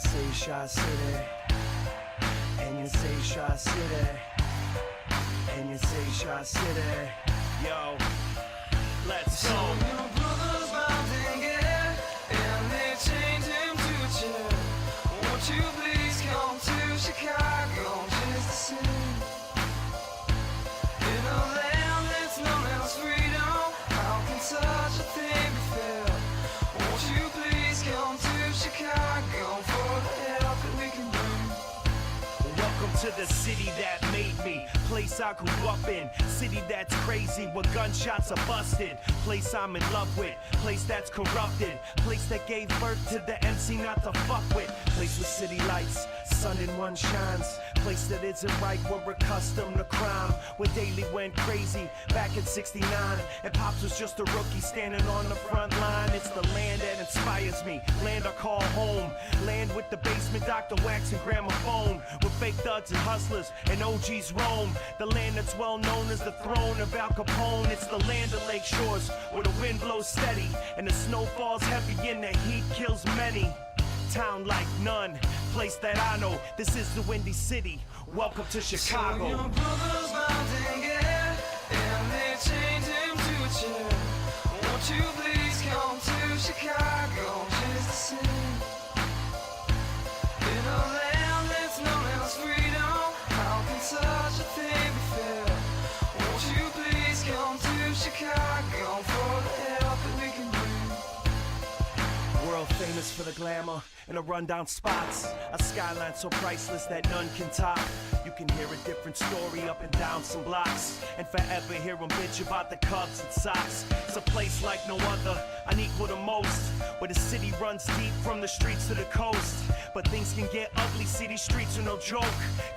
say Shot City, and you say Shot City, and you say Shot City. Yo, let's go. Your brother's mounting it, and they chained him to a chair. Won't you please come to Chicago just to sing? In a land that's known as freedom, how can such a thing be fair? Won't you please come to Chicago for the help that we can bring? Welcome to the city that made me, place I grew up in, city that's crazy where gunshots are busted, place I'm in love with, place that's corrupted, place that gave birth to the MC not to fuck with, place with city lights, sun in one shines, place that isn't right, we're accustomed to crime, where Daily went crazy back in '69, and Pops was just a rookie standing on the front line. It's the land that inspires me, land I call home, land with the basement Dr. Wax and gramophone, with fake thugs and hustlers and OGs roam, the land that's well known as the throne of Al Capone. It's the land of Lake Shores where the wind blows steady and the snow falls heavy and the heat kills many. Town like none, place that I know, this is the Windy City. Welcome to Chicago. So your brother's mounting it, and they chained him to a chair. Won't you please come to Chicago just to sing? In a land that's known as freedom, how can such a thing be fair? Won't you please come to Chicago for the help that we can bring? World famous for the glamour and the rundown spots, a skyline so priceless that none can top. You can hear a different story up and down some blocks, and forever hear them bitch about the Cubs and Sox. It's a place like no other, unequal to most, where the city runs deep from the streets to the coast. But things can get ugly, city streets are no joke,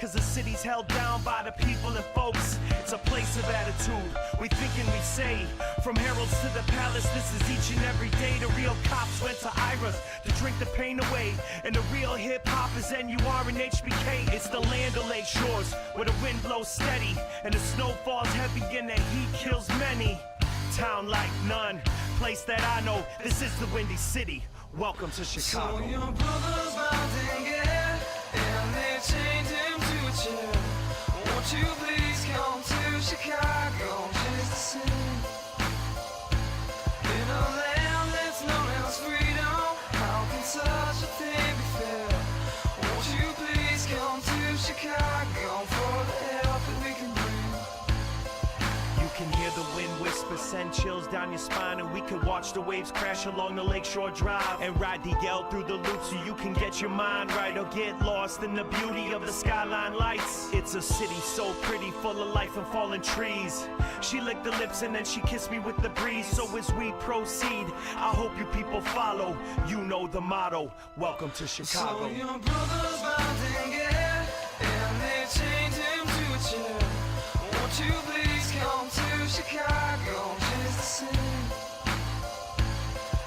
cause the city's held down by the people and folks. It's a place of attitude, we think and we say, from heralds to the palace, this is each and every day. The real cops went to Ira's to drink the pain away, and the real hip-hop is NUR and HBK. It's the land of Lake Shores, where the wind blows steady, and the snow falls heavy and the heat kills many. Town like none, place that I know, this is the Windy City. Welcome to Chicago. So your brother's mounting it, and they chained him to a chair. Won't you please come to Chicago just to sing? In a land that's known as freedom, how can such a thing be fair? Won't you please come to Chicago for the help that we can bring? You can hear the wind whisper, send chills down your spine, and we can watch the waves crash along the Lakeshore Drive, and ride the L through the loop so you can get your mind right, or get lost in the beauty of the skyline lights. It's a city so pretty, full of life and fallen trees. She licked the lips and then she kissed me with the breeze. So as we proceed, I hope you people follow. You know the motto, welcome to Chicago. So your brother's mounting it, and they chained him to a chair. Won't you please come to Chicago just to sing?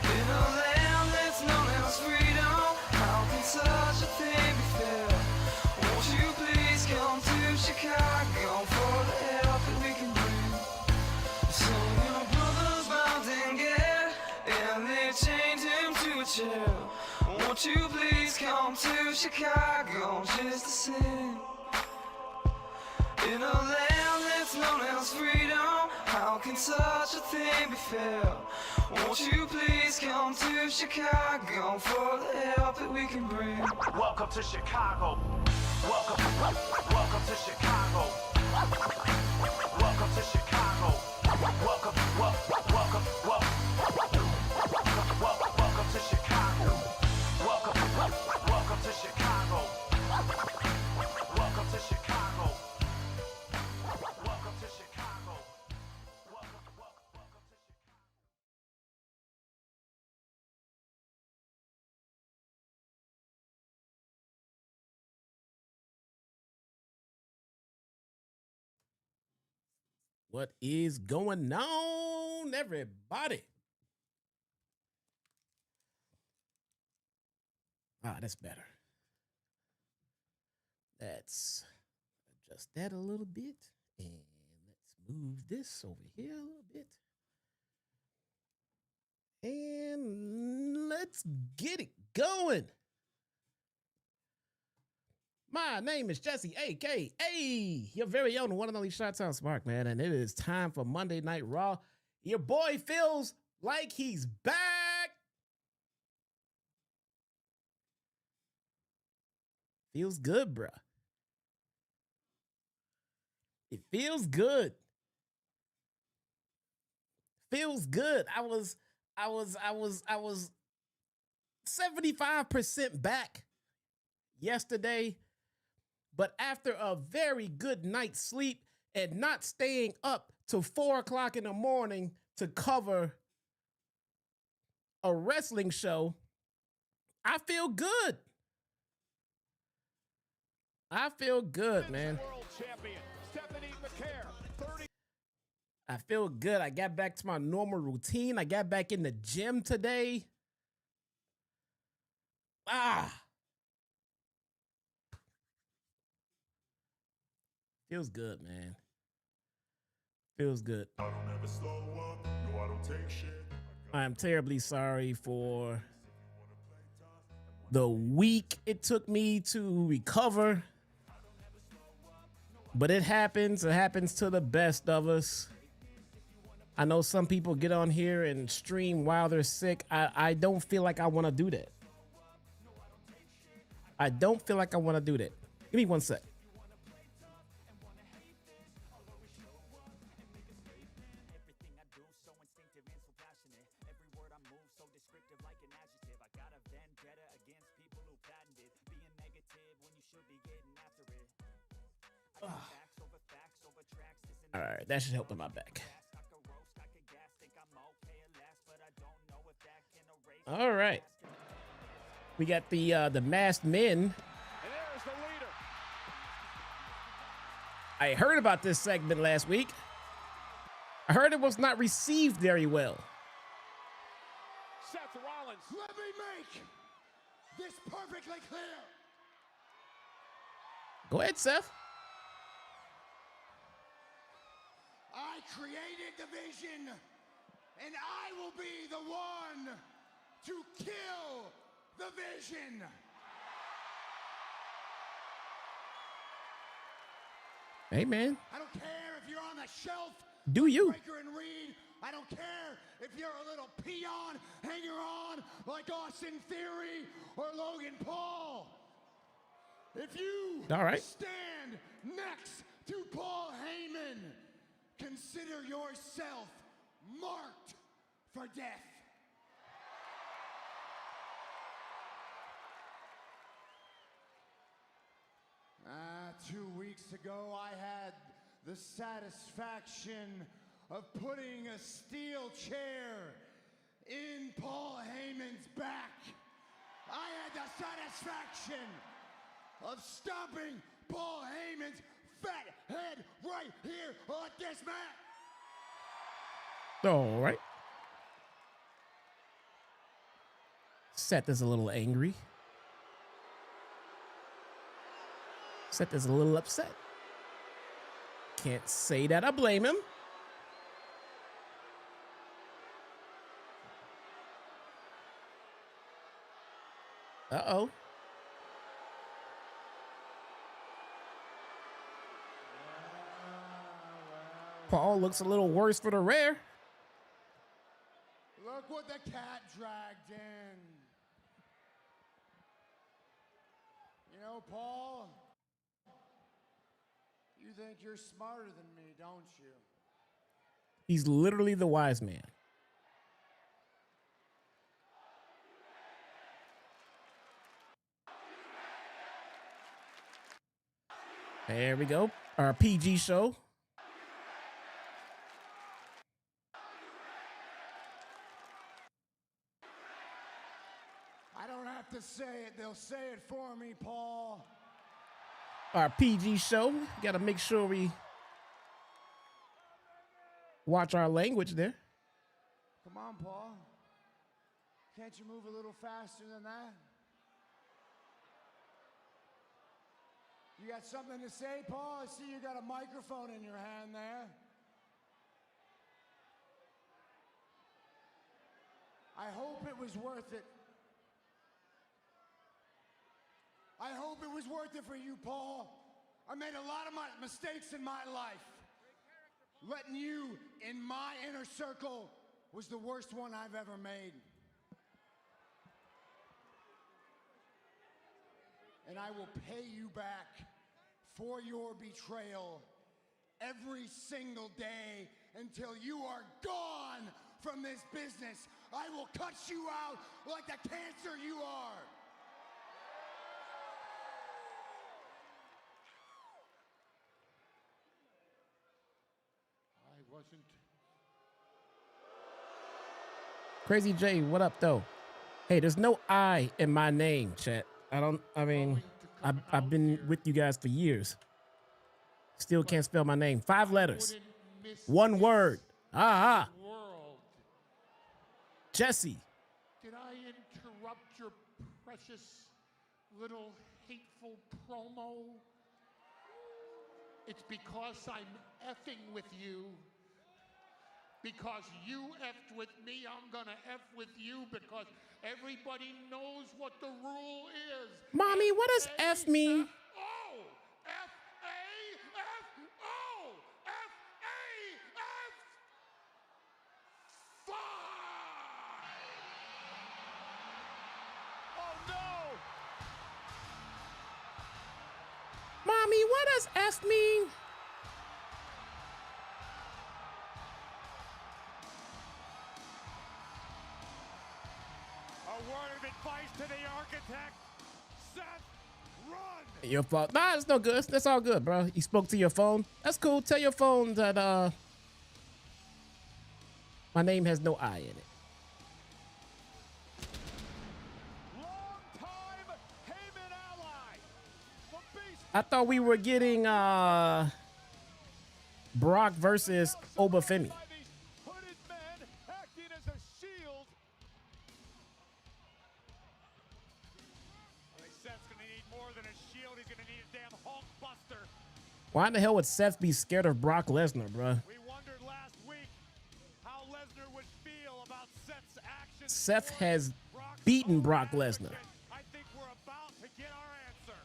In a land that's known as freedom, how can such a thing be fair? Won't you please come to Chicago for the help that we can bring? So your brother's mounting it, and they chained him to a chair. Won't you please come to Chicago just to sing? In a land that's known as freedom, how can such a thing be fair? Won't you please come to Chicago for the help that we can bring? Welcome to Chicago. Welcome to Chicago. Welcome to Chicago. Welcome to Chicago. Welcome to Chicago. Welcome to Chicago. Welcome to Chicago. Welcome to Chicago. What is going on, everybody? That's better. Let's adjust that a little bit. And let's move this over here a little bit. And let's get it going. My name is Jesse, a.k.a. your very own one and only Shot-Town Spark, man, and it is time for Monday Night Raw. Your boy feels like he's back. Feels good, bruh. It feels good. Feels good. I was 75% back yesterday, but after a very good night's sleep and not staying up till 4 o'clock in the morning to cover a wrestling show, I feel good. I feel good, man. I feel good. I got back to my normal routine. I got back in the gym today. Feels good, man. Feels good. I don't ever slow up. No, I don't take shit. I am terribly sorry for the week it took me to recover. But it happens. It happens to the best of us. I know some people get on here and stream while they're sick. I don't feel like I want to do that. I don't feel like I want to do that. Give me 1 sec. All right, that should help with my back. All right, we got the masked men. I heard about this segment last week. I heard it was not received very well. Seth Rollins. Let me make this perfectly clear. Go ahead, Seth. I created the vision, and I will be the one to kill the vision. Hey, man. I don't care if you're on the shelf. Do you? Breaker and Reed. I don't care if you're a little peon hanger-on like Austin Theory or Logan Paul. If you stand next to Paul Heyman, consider yourself marked for death. Two weeks ago, I had the satisfaction of putting a steel chair in Paul Heyman's back. I had the satisfaction of stomping Paul Heyman's fat head right here on this mat. All right. Seth is a little angry. Seth is a little upset. Can't say that I blame him. Uh-oh. Paul looks a little worse for the rare. Look what the cat dragged in. You know, Paul, you think you're smarter than me, don't you? He's literally the wise man. There we go. Our PG show. I don't have to say it. They'll say it for me, Paul. Our PG show. Got to make sure we watch our language there. Come on, Paul. Can't you move a little faster than that? You got something to say, Paul? I see you got a microphone in your hand there. I hope it was worth it. I hope it was worth it for you, Paul. I made a lot of my mistakes in my life. Letting you in my inner circle was the worst one I've ever made. And I will pay you back for your betrayal every single day until you are gone from this business. I will cut you out like the cancer you are. I wasn't. Crazy J, what up though? Hey, there's no I in my name, chat. I've been with you guys for years. Still can't spell my name. 5 letters. One word. Aha. World. Jesse. Did I interrupt your precious little hateful promo? It's because I'm effing with you. Because you effed with me, I'm gonna F with you because everybody knows what the rule is. Mommy, what does F mean? F-O! F-A-F-O! F-A-F! Five! Oh no! Mommy, what does F mean? A word of advice to the architect. Seth, run! Your fault. Nah, it's no good. That's all good, bro. You spoke to your phone. That's cool. Tell your phone that my name has no I in it. Long-time Heyman ally. The Beast. I thought we were getting Brock versus Oba Femi. By these hooded men acting as a shield. I think Seth's gonna need more than a shield. He's gonna need a damn Hulk buster. Why in the hell would Seth be scared of Brock Lesnar, bro? We wondered last week how Lesnar would feel about Seth's actions. Seth towards has Brock's beaten own Brock advocate. Lesnar. I think we're about to get our answer.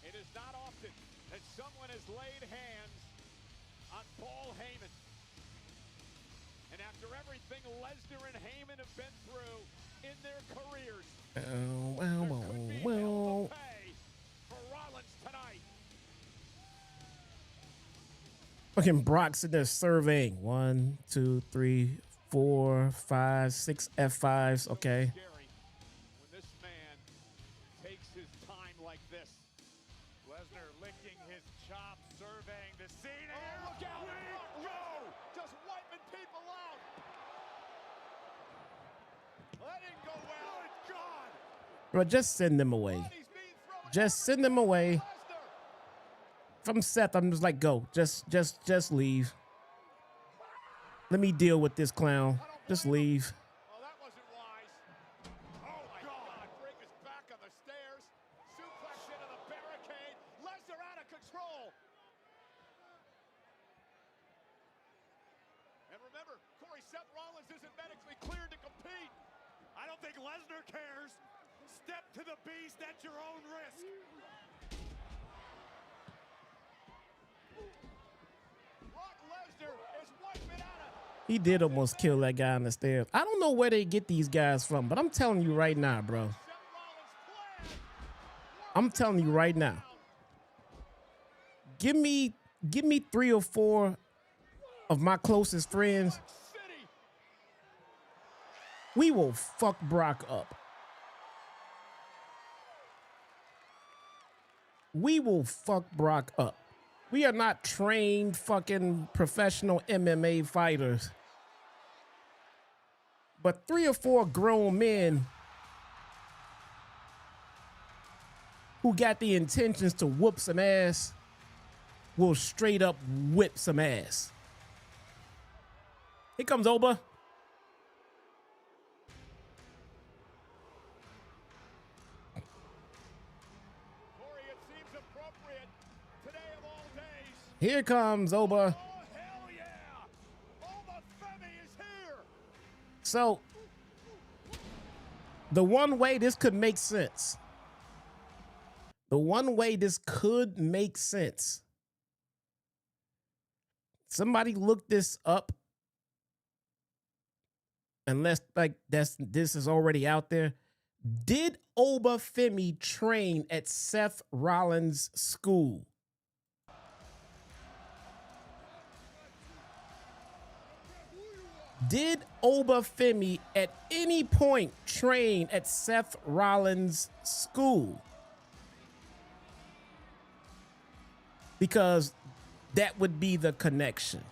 It is not often that someone has laid hands on Paul Heyman. And after everything Lesnar and Heyman have been through in their careers, there could be hell to pay for Rollins tonight. Fucking Brock sitting there surveying. 1, 2, 3, 4, 5, 6 F5s. Okay. Scary when this man takes his time like this. Lesnar licking his chops, surveying the scene. And look out! We go! Just wiping people out. That didn't go well. Good God! Bro, just send them away. He's being thrown. Just send them away. Lesnar. From Seth, I'm just like, go. Just leave. Let me deal with this clown. Just leave. Oh, that wasn't wise. Oh my God! Break his back on the stairs. Suplex into the barricade. Lesnar out of control. And remember, Corey, Seth Rollins isn't medically cleared to compete. I don't think Lesnar cares. Step to the beast at your own risk. Brock Lesnar is wiping out of. He did almost kill that guy on the stairs. I don't know where they get these guys from, but I'm telling you right now, bro. Seth Rollins' plan. I'm telling you right now. Give me 3 or 4 of my closest friends. City. We will fuck Brock up. We will fuck Brock up. We are not trained fucking professional MMA fighters. But 3 or 4 grown men who got the intentions to whoop some ass will straight up whip some ass. Here comes Oba. Corey, it seems appropriate today of all days. Here comes Oba. Oh, hell yeah! Oba Femi is here! So The one way this could make sense. The one way this could make sense. Somebody look this up. Unless like this is already out there. Did Oba Femi train at Seth Rollins' school? Did Oba Femi at any point train at Seth Rollins' school? Because that would be the connection.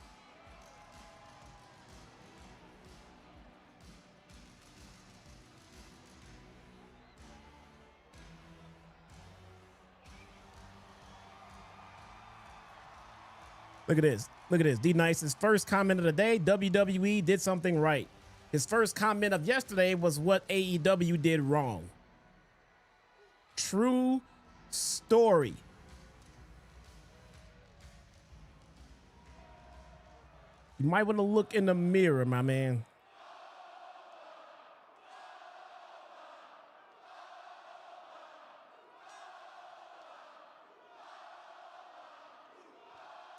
Look at this. Look at this. D Nice's first comment of the day. WWE did something right. His first comment of yesterday was what AEW did wrong. True story. You might want to look in the mirror, my man.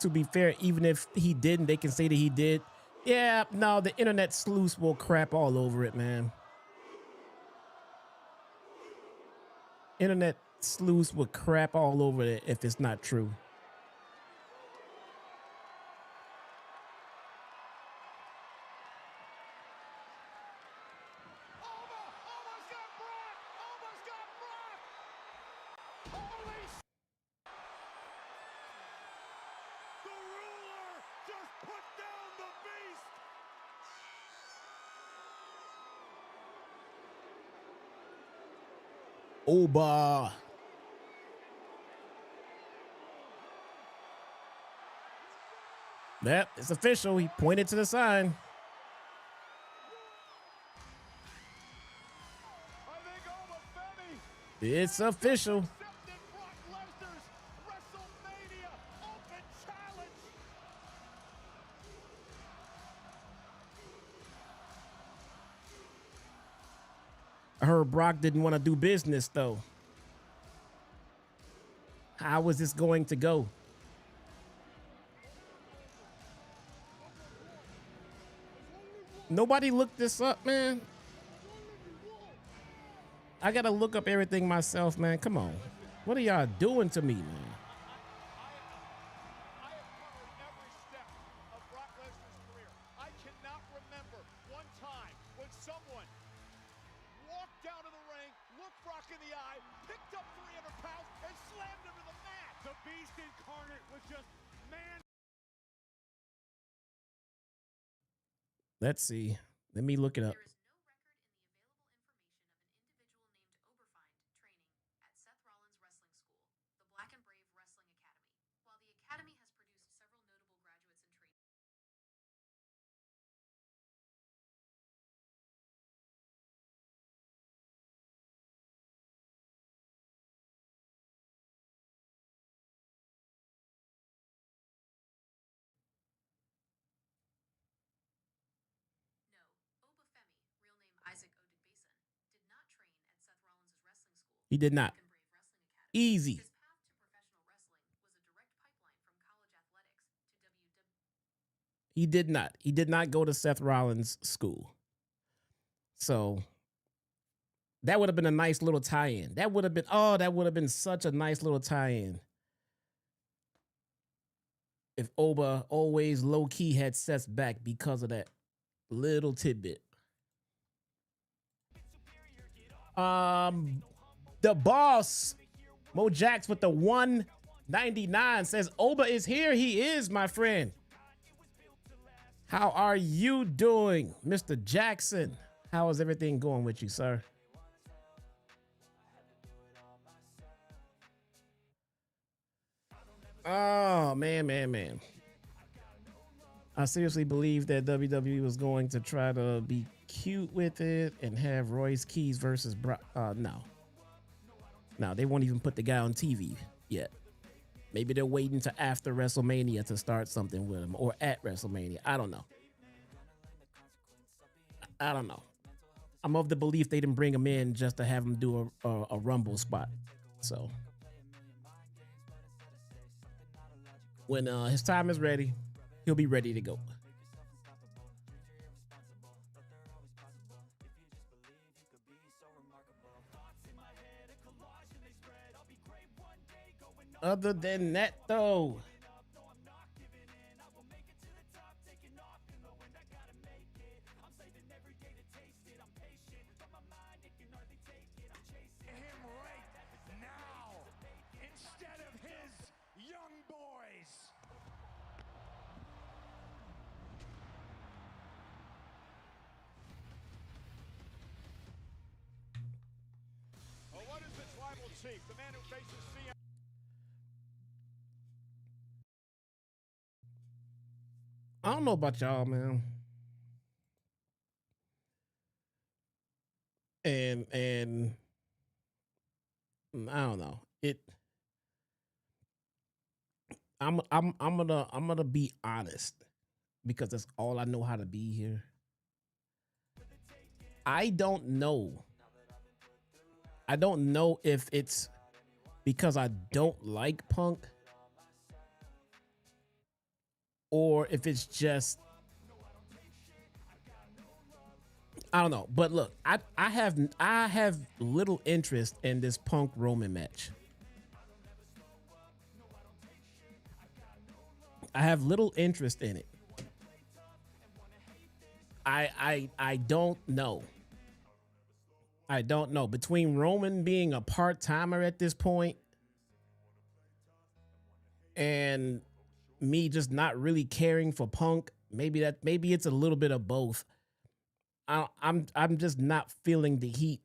To be fair, even if he didn't, they can say that he did. Yeah, no, the internet sleuths will crap all over it, man. Internet sleuths will crap all over it if it's not true. Oba. Yep, it's official. He pointed to the sign. It's official. WrestleMania Open Challenge. I heard Brock didn't want to do business, though. How was this going to go? Nobody looked this up, man. I gotta look up everything myself, man. Come on. What are y'all doing to me, man? I have covered every step of Brock Lesnar's career. I cannot remember one time when someone walked down to the ring, looked Brock in the eye, picked up 300 pounds, and slammed him to the mat. The beast incarnate was just man. Let's see. Let me look it up. There is no record in the available information of an individual named Oberfind training at Seth Rollins Wrestling School, the Black and Brave Wrestling Academy. While the academy has produced several notable graduates and trainees, no, Oba Femi, real name Isaac Odigbason, did not train at Seth Rollins' wrestling school, He did not. Black and Brave Wrestling Academy. Easy. His path to professional wrestling was a direct pipeline from college athletics to WWE. He did not. He did not go to Seth Rollins' school. So that would have been a nice little tie-in. That would have been, oh, that would have been such a nice little tie-in. If Oba always low-key had Seth's back because of that little tidbit. The boss, Mo Jax with the 199 says, Oba is here. He is, my friend. How are you doing, Mr. Jackson? How is everything going with you, sir? Oh, man. I seriously believe that WWE was going to try to be cute with it and have Royce Keys versus no, they won't even put the guy on TV yet. Maybe they're waiting to after WrestleMania to start something with him, or at WrestleMania. I don't know. I'm of the belief they didn't bring him in just to have him do a Rumble spot. So when his time is ready, he'll be ready to go. Other than that, though, him right now instead of his young boys. Well, what is the tribal chief? The man who faces Sika. I don't know about y'all, man. And I don't know. I'm gonna be honest because that's all I know how to be here. I don't know. I don't know if it's because I don't like Punk or if it's just I don't know. But look, I have little interest in this Punk Roman match. I have little interest in it. I don't know. I don't know. Between Roman being a part-timer at this point and me just not really caring for Punk, maybe it's a little bit of both. I'm just not feeling the heat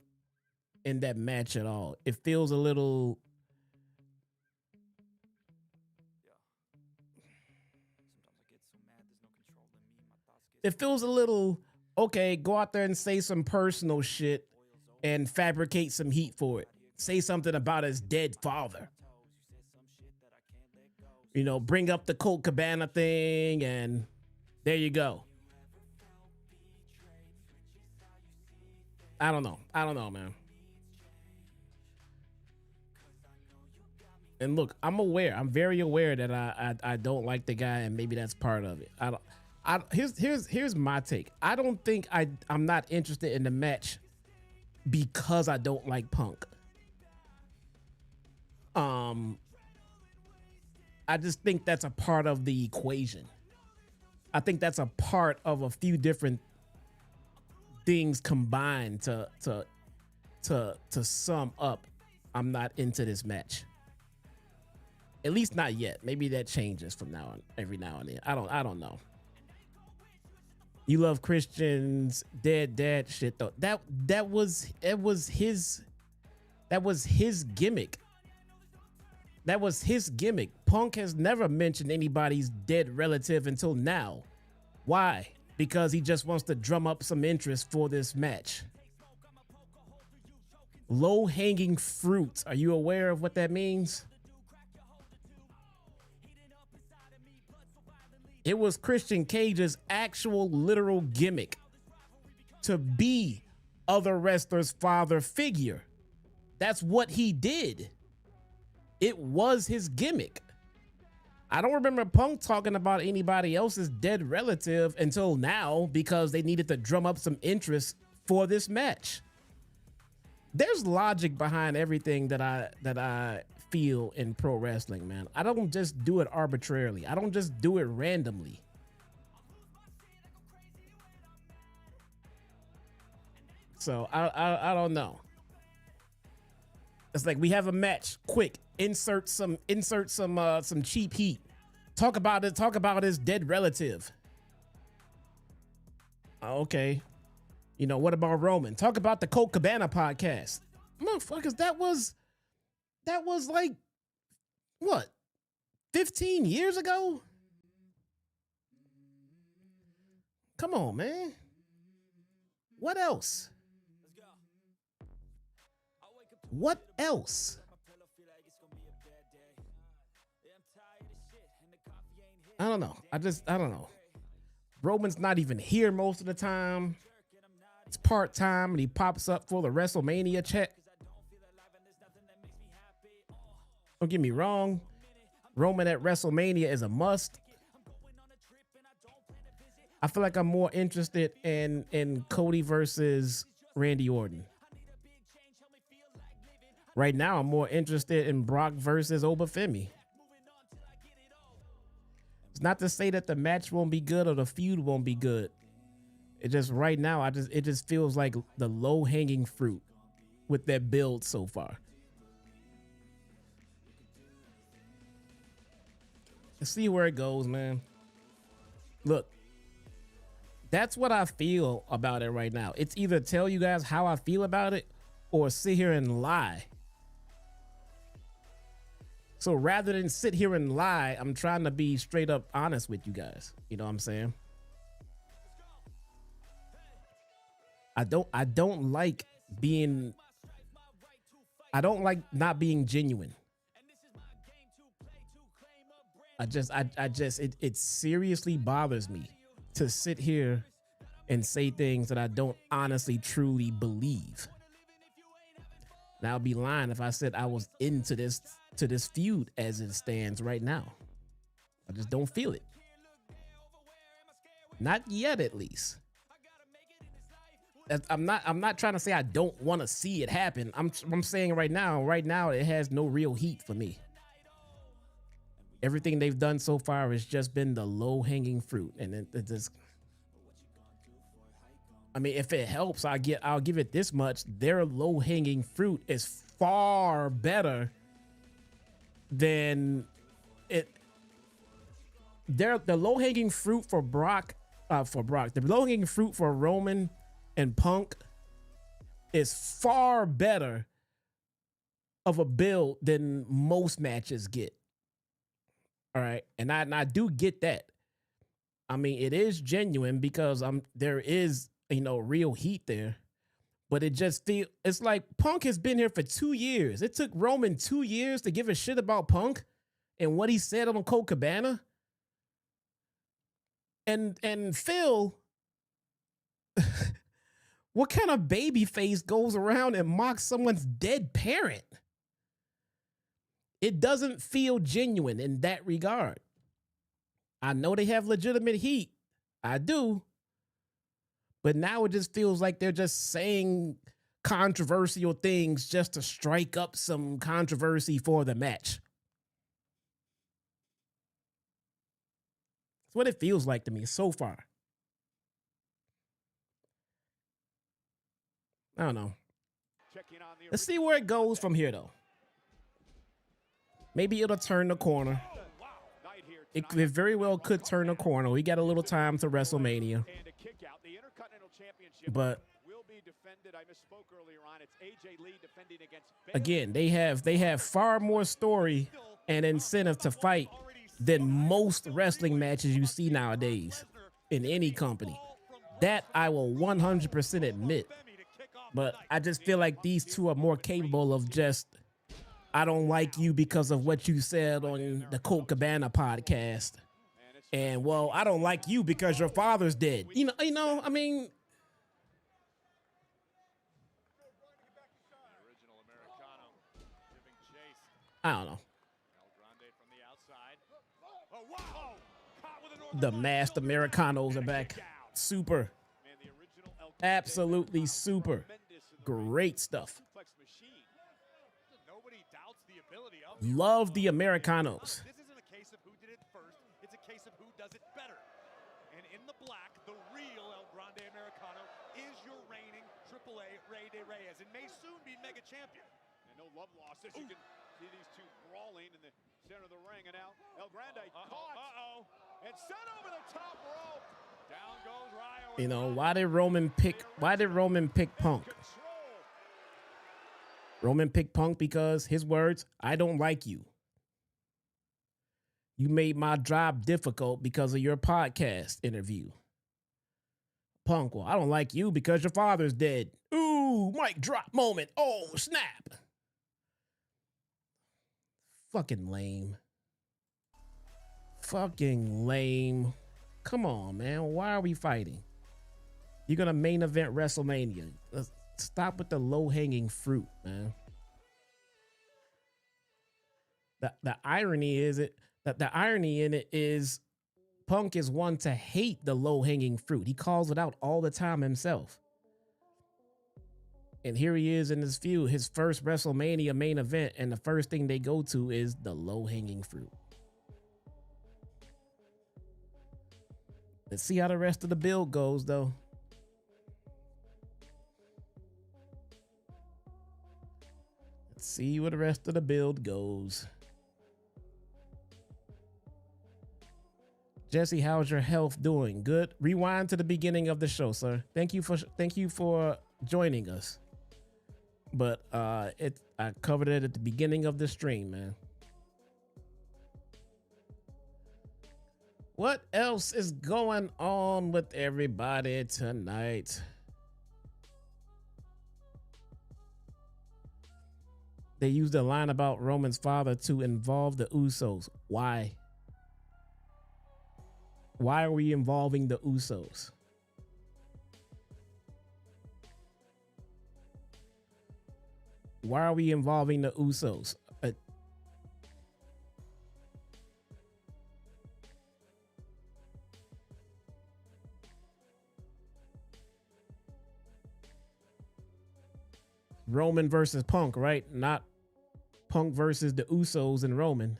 in that match at all. It feels a little okay, go out there and say some personal shit and fabricate some heat for it. Say something about his dead father. You know, bring up the Colt Cabana thing and there you go. I don't know, man. And look, I'm very aware that I don't like the guy and maybe that's part of it. Here's my take. I don't think I'm not interested in the match because I don't like Punk. I just think that's a part of the equation. I think that's a part of a few different things combined to sum up I'm not into this match. At least not yet. Maybe that changes from now on, every now and then. I don't know. You love Christians, dead dad shit though. That was his gimmick. That was his gimmick. Punk has never mentioned anybody's dead relative until now. Why? Because he just wants to drum up some interest for this match. Low-hanging fruit. Are you aware of what that means? It was Christian Cage's actual literal gimmick to be other wrestlers' father figure. That's what he did. It was his gimmick. I don't remember Punk talking about anybody else's dead relative until now because they needed to drum up some interest for this match. There's logic behind everything that I feel in pro wrestling, man. I don't just do it arbitrarily. I don't just do it randomly. So I don't know. It's like we have a match. Quick, insert some cheap heat. Talk about it. Talk about his dead relative. Okay. You know, what about Roman? Talk about the Colt Cabana podcast. Motherfuckers, that was like, what, 15 years ago? Come on, man. What else? What else? I don't know. I don't know. Roman's not even here most of the time. It's part-time and he pops up for the WrestleMania check. Don't get me wrong. Roman at WrestleMania is a must. I feel like I'm more interested in Cody versus Randy Orton. Right now, I'm more interested in Brock versus Oba Femi. It's not to say that the match won't be good or the feud won't be good. It just right now, it just feels like the low-hanging fruit with that build so far. Let's see where it goes, man. Look, that's what I feel about it right now. It's either tell you guys how I feel about it or sit here and lie. So rather than sit here and lie, I'm trying to be straight up honest with you guys. You know what I'm saying? I don't like not being genuine. It seriously bothers me to sit here and say things that I don't honestly truly believe. Now I'd be lying if I said I was into this feud as it stands right now. I just don't feel it. Not yet, at least. I'm not trying to say I don't want to see it happen. I'm saying right now it has no real heat for me. Everything they've done so far has just been the low-hanging fruit, and it just. I mean, if it helps, I'll give it this much. Their low-hanging fruit is far better than it. The low-hanging fruit for Brock, the low-hanging fruit for Roman and Punk is far better of a build than most matches get. All right, and I do get that. I mean, it is genuine because there is, real heat there, but it's like Punk has been here for 2 years. It took Roman 2 years to give a shit about Punk and what he said on Colt Cabana. And Phil, what kind of baby face goes around and mocks someone's dead parent? It doesn't feel genuine in that regard. I know they have legitimate heat. I do. But now it just feels like they're just saying controversial things just to strike up some controversy for the match. That's what it feels like to me so far. I don't know. Let's see where it goes from here, though. Maybe it'll turn the corner. It very well could turn the corner. We got a little time to WrestleMania. But again, they have far more story and incentive to fight than most wrestling matches you see nowadays in any company. That I will 100% admit. But I just feel like these two are more capable of just, I don't like you because of what you said on the Colt Cabana podcast. And, well, I don't like you because your father's dead. I mean. I don't know. The masked Americanos are back. Super. Absolutely super. Great stuff. Love the Americanos. This isn't a case of who did it first. It's a case of who does it better. And in the black, the real El Grande Americano is your reigning AAA Rey de Reyes and may soon be mega champion. And no love lost as you can see these two brawling in the center of the ring. And now El Grande caught. And sent over the top rope. Down goes Ryo. Why did Roman pick Punk? Roman picked Punk because his words, I don't like you. You made my job difficult because of your podcast interview. Punk, well, I don't like you because your father's dead. Ooh, mic drop moment. Oh, snap. Fucking lame. Fucking lame. Come on, man. Why are we fighting? You're gonna main event WrestleMania. Let's stop with the low-hanging fruit, man. The irony is the irony in it is Punk is one to hate the low-hanging fruit. He calls it out all the time himself. And here he is in this feud, his first WrestleMania main event, and the first thing they go to is the low-hanging fruit. Let's see how the rest of the build goes, though. Let's see where the rest of the build goes. Jesse, how's your health doing? Good. Rewind to the beginning of the show, sir. Thank you for joining us. But I covered it at the beginning of the stream, man. What else is going on with everybody tonight? They used a line about Roman's father to involve the Usos. Why? Why are we involving the Usos? Why are we involving the Usos? Roman versus Punk, right? Not Punk versus the Usos and Roman.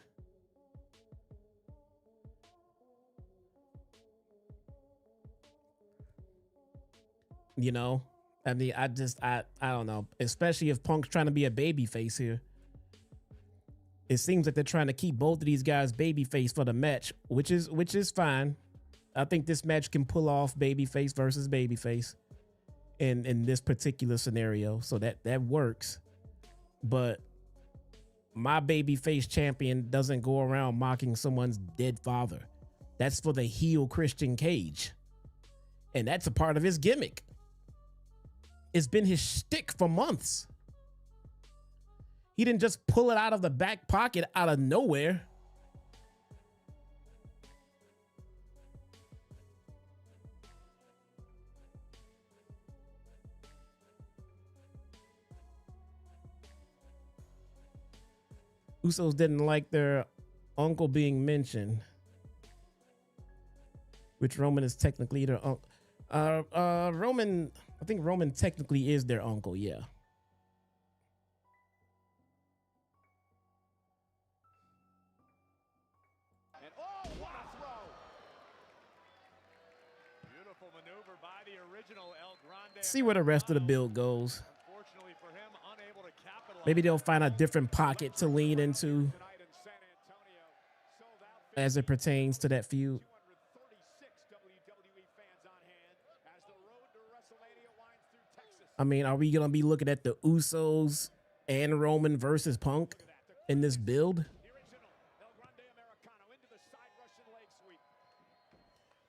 You know, I mean, I don't know, especially if Punk's trying to be a babyface here. It seems like they're trying to keep both of these guys babyface for the match, which is fine. I think this match can pull off babyface versus babyface in this particular scenario, so that works. But my babyface champion doesn't go around mocking someone's dead father. That's for the heel Christian Cage, and that's a part of his gimmick. It's been his shtick for months. He didn't just pull it out of the back pocket out of nowhere. Usos didn't like their uncle being mentioned, which Roman is technically their uncle. Roman, I think Roman technically is their uncle, yeah. And oh, what a throw! Beautiful maneuver by the original El Grande. See where the rest of the build goes. Unfortunately for him, unable to capitalize. Maybe they'll find a different pocket to lean into as it pertains to that feud. I mean, are we going to be looking at the Usos and Roman versus Punk in this build?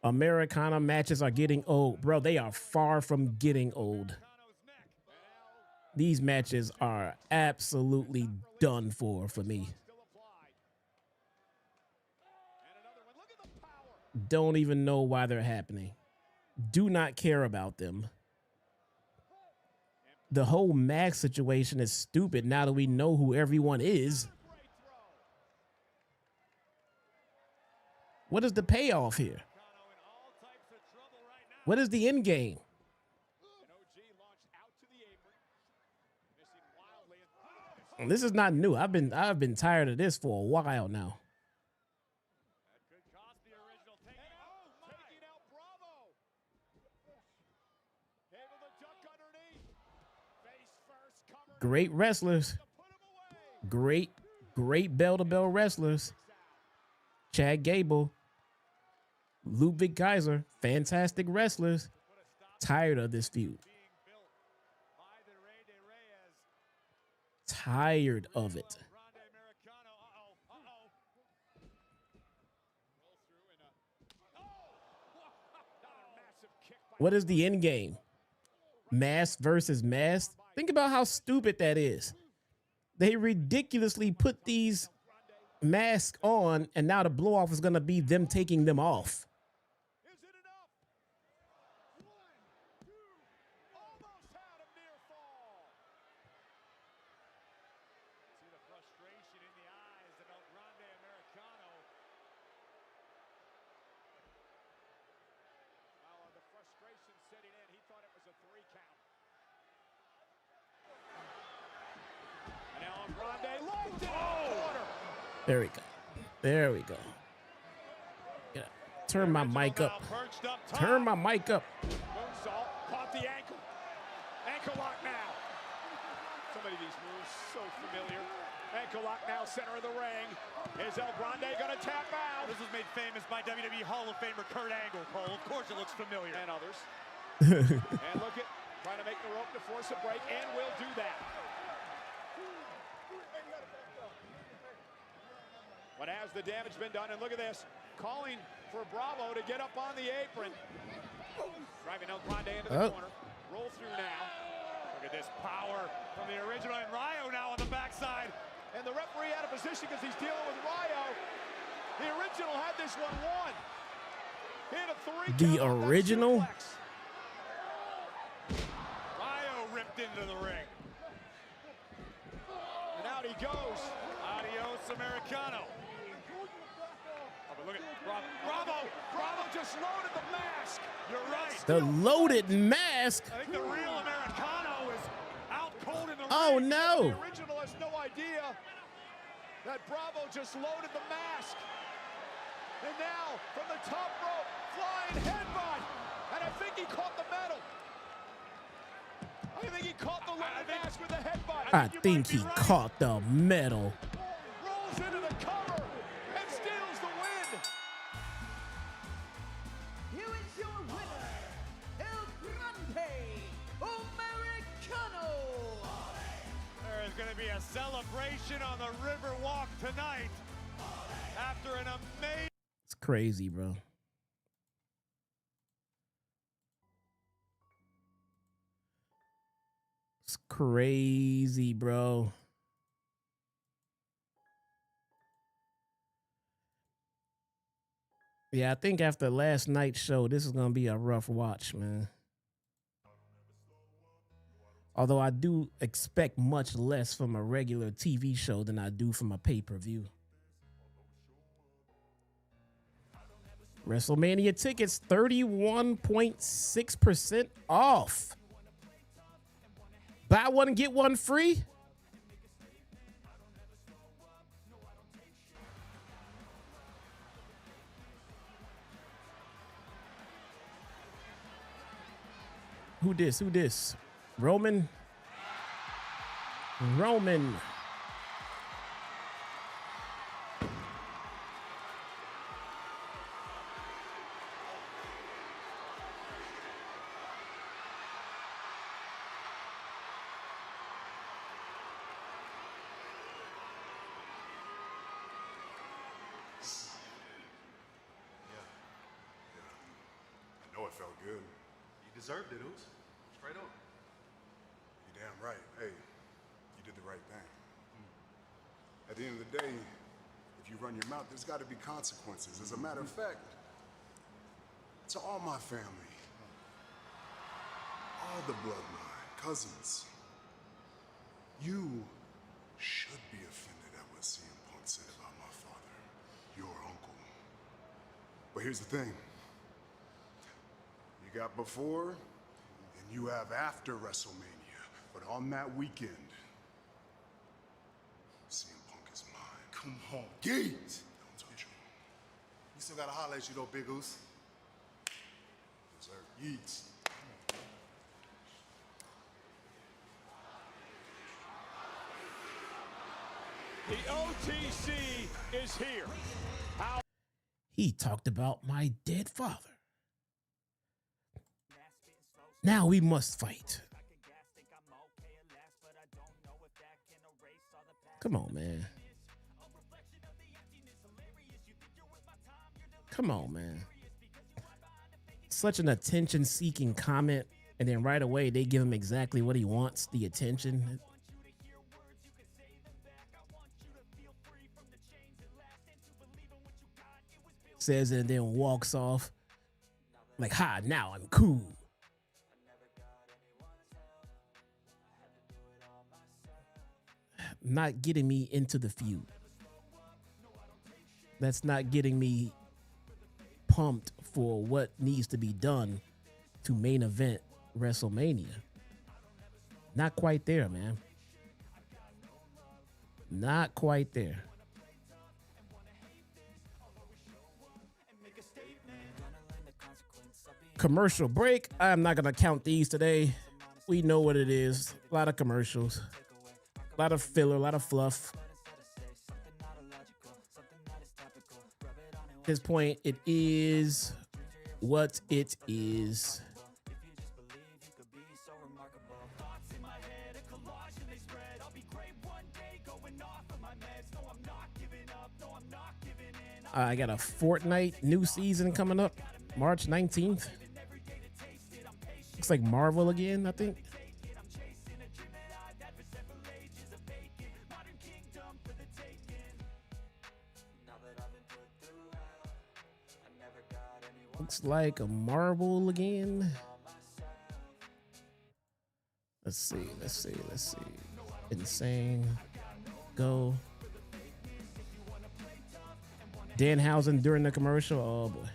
Americana matches are getting old. Bro, they are far from getting old. These matches are absolutely done for me. Don't even know why they're happening. Do not care about them. The whole Max situation is stupid now that we know who everyone is. What is the payoff here? What is the end game? This is not new. I've been tired of this for a while now. Great wrestlers. Great bell-to-bell wrestlers. Chad Gable. Ludwig Kaiser. Fantastic wrestlers. Tired of this feud. Tired of it. What is the end game? Mask versus mask? Think about how stupid that is. They ridiculously put these masks on, and now the blow off is going to be them taking them off. There we go. There we go. Yeah. Turn my mic up. Turn my mic up. Moonsault, caught the ankle. Ankle lock now. So many of these moves, so familiar. Ankle lock now, center of the ring. Is El Grande gonna tap out? This was made famous by WWE Hall of Famer Kurt Angle, Cole. Of course it looks familiar. And others. And look at, trying to make the rope to force a break, and will do that. But has the damage been done? And look at this, calling for Bravo to get up on the apron. Driving El Grande into the corner. Roll through now. Look at this power from the original, and Ryo now on the backside. And the referee out of position because he's dealing with Ryo. The original had this one won. He had a 3 The original? Ryo ripped into the ring. And out he goes. Adios, Americano. Oh, but look at Bravo. Bravo just loaded the mask. You're right. The loaded mask. I think the real Americano is out cold in the Oh, ring. no. The original has no idea that Bravo just loaded the mask. And now, from the top rope, flying headbutt. And I think he caught the medal. I think he caught the loaded mask with the headbutt. I think he caught the medal. Rolls into the cover and steals the win. Here is your winner, El Grande Americano. There is going to be a celebration on the Riverwalk tonight after an amazing. It's crazy, bro. It's crazy, bro. Yeah, I think after last night's show, this is going to be a rough watch, man. Although I do expect much less from a regular TV show than I do from a pay-per-view. WrestleMania tickets 31.6% off. Buy one, get one free. Who this? Who this? Roman. Roman. I know it felt good. You deserved it, Oos. Straight up. You're damn right. Hey, you did the right thing. At the end of the day, if you run your mouth, there's got to be consequences. As a matter of fact, to all my family, all the bloodline, cousins, you should be offended at what CM Punk said about my father, your uncle. But here's the thing. You got before, and you have after WrestleMania. But on that weekend, CM Punk is mine. Come on. Geet! Don't touch him. You still gotta holler at you though, Big Oos. Yes, sir. Yeets. The OTC is here. How He talked about my dead father. Now we must fight. Come on, man. Come on, man. Such an attention-seeking comment, and then right away they give him exactly what he wants, the attention. Says it and then walks off. Like, ha, now I'm cool. Not getting me into the feud. That's not getting me pumped for what needs to be done to main event WrestleMania. Not quite there, man. Not quite there. commercial break. I'm not gonna count these today. We know what it is. A lot of commercials, a lot of filler, a lot of fluff. At this point, it is what it is. I got a Fortnite new season coming up, March 19th. Looks like Marvel again, I think. Looks like a Marvel again. Let's see. Insane. Go. Danhausen during the commercial. Oh boy.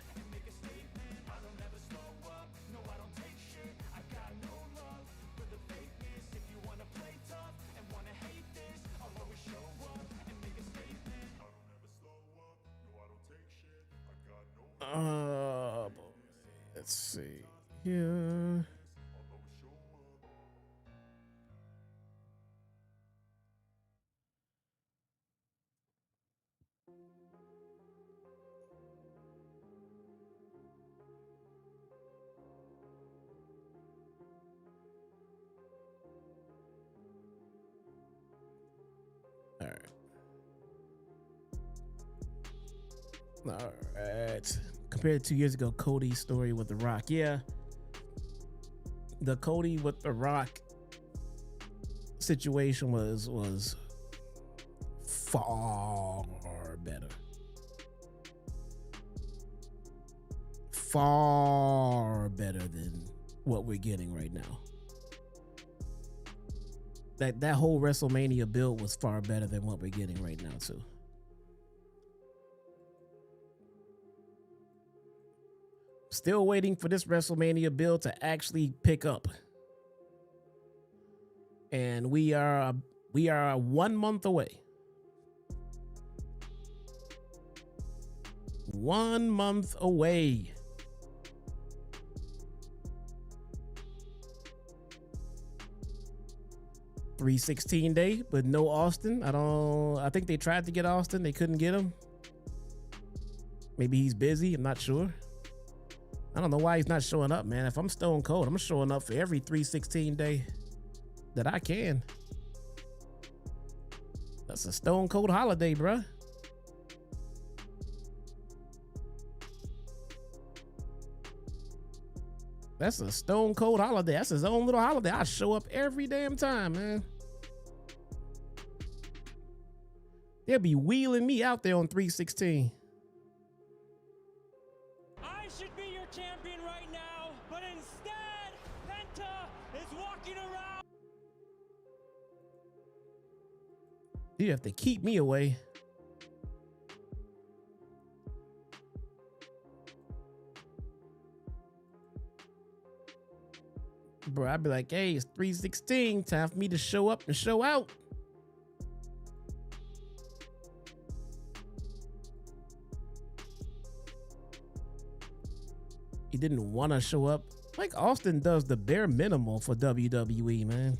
Let's see here. All right. Compared to 2 years ago, Cody's story with The Rock. Yeah. The Cody with The Rock situation was far better. Far better than what we're getting right now. That whole WrestleMania build was far better than what we're getting right now, too. Still waiting for this WrestleMania build to actually pick up. And we are 1 month away. 1 month away. $316 day, but no Austin. I think they tried to get Austin. They couldn't get him. Maybe he's busy. I'm not sure. I don't know why he's not showing up, man. If I'm Stone Cold, I'm showing up for every 316 day that I can. That's a Stone Cold holiday, bruh. That's a Stone Cold holiday. That's his own little holiday. I show up every damn time, man. They'll be wheeling me out there on 316. I should be your champion right now, but instead, Penta is walking around. You have to keep me away. Bro, I'd be like, hey, it's 316. Time for me to show up and show out. He didn't want to show up. Like Austin does the bare minimum for WWE, man.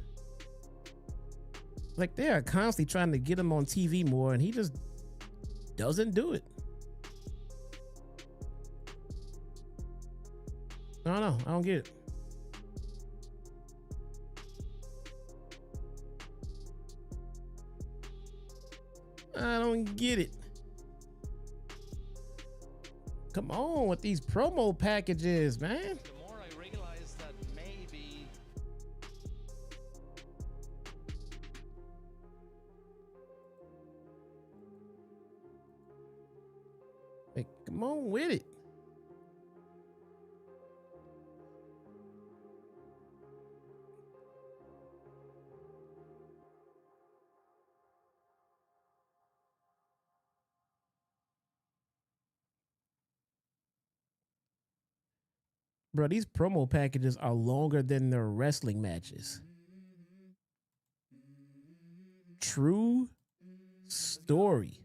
Like they are constantly trying to get him on TV more, and he just doesn't do it. I don't know. I don't get it. I don't get it. Come on with these promo packages, man. The more I realize that maybe Like, come on with it. Bro, these promo packages are longer than their wrestling matches. True story.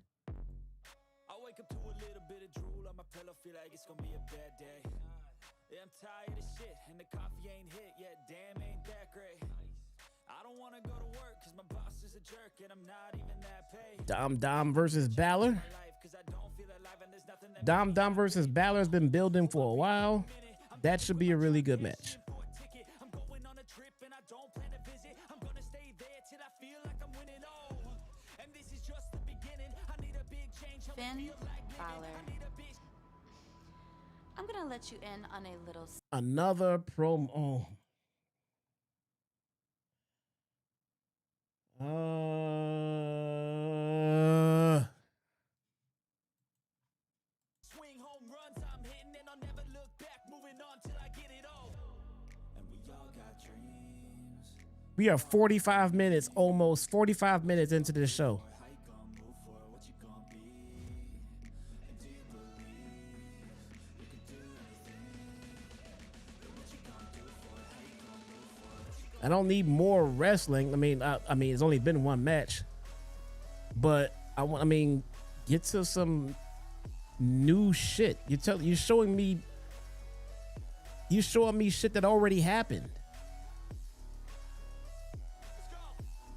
I wake up to a little bit of drool on my pillow, feel like it's gonna be a bad day. Yeah, I'm tired of shit, and the coffee ain't hit yet. Damn, ain't that great. I don't wanna go to work, cause my boss is a jerk, and I'm not even that paid. Dom versus Bálor. Dom versus Bálor has been building for a while. That should be a really good match. I'm going on a trip, and I don't plan to visit. I'm gonna stay there till I feel like I'm winning. Oh, and this is just the beginning. I need a big change. Finn Bálor. I'm gonna let you in on a little. Another promo. Swing home runs, I'm hitting, and I'll never look back. Moving on till I get it all. And we all got dreams. We are 45 minutes, almost 45 minutes into this show. I don't need more wrestling. I mean, it's only been one match, but I mean, get to some new shit. You're showing me shit that already happened.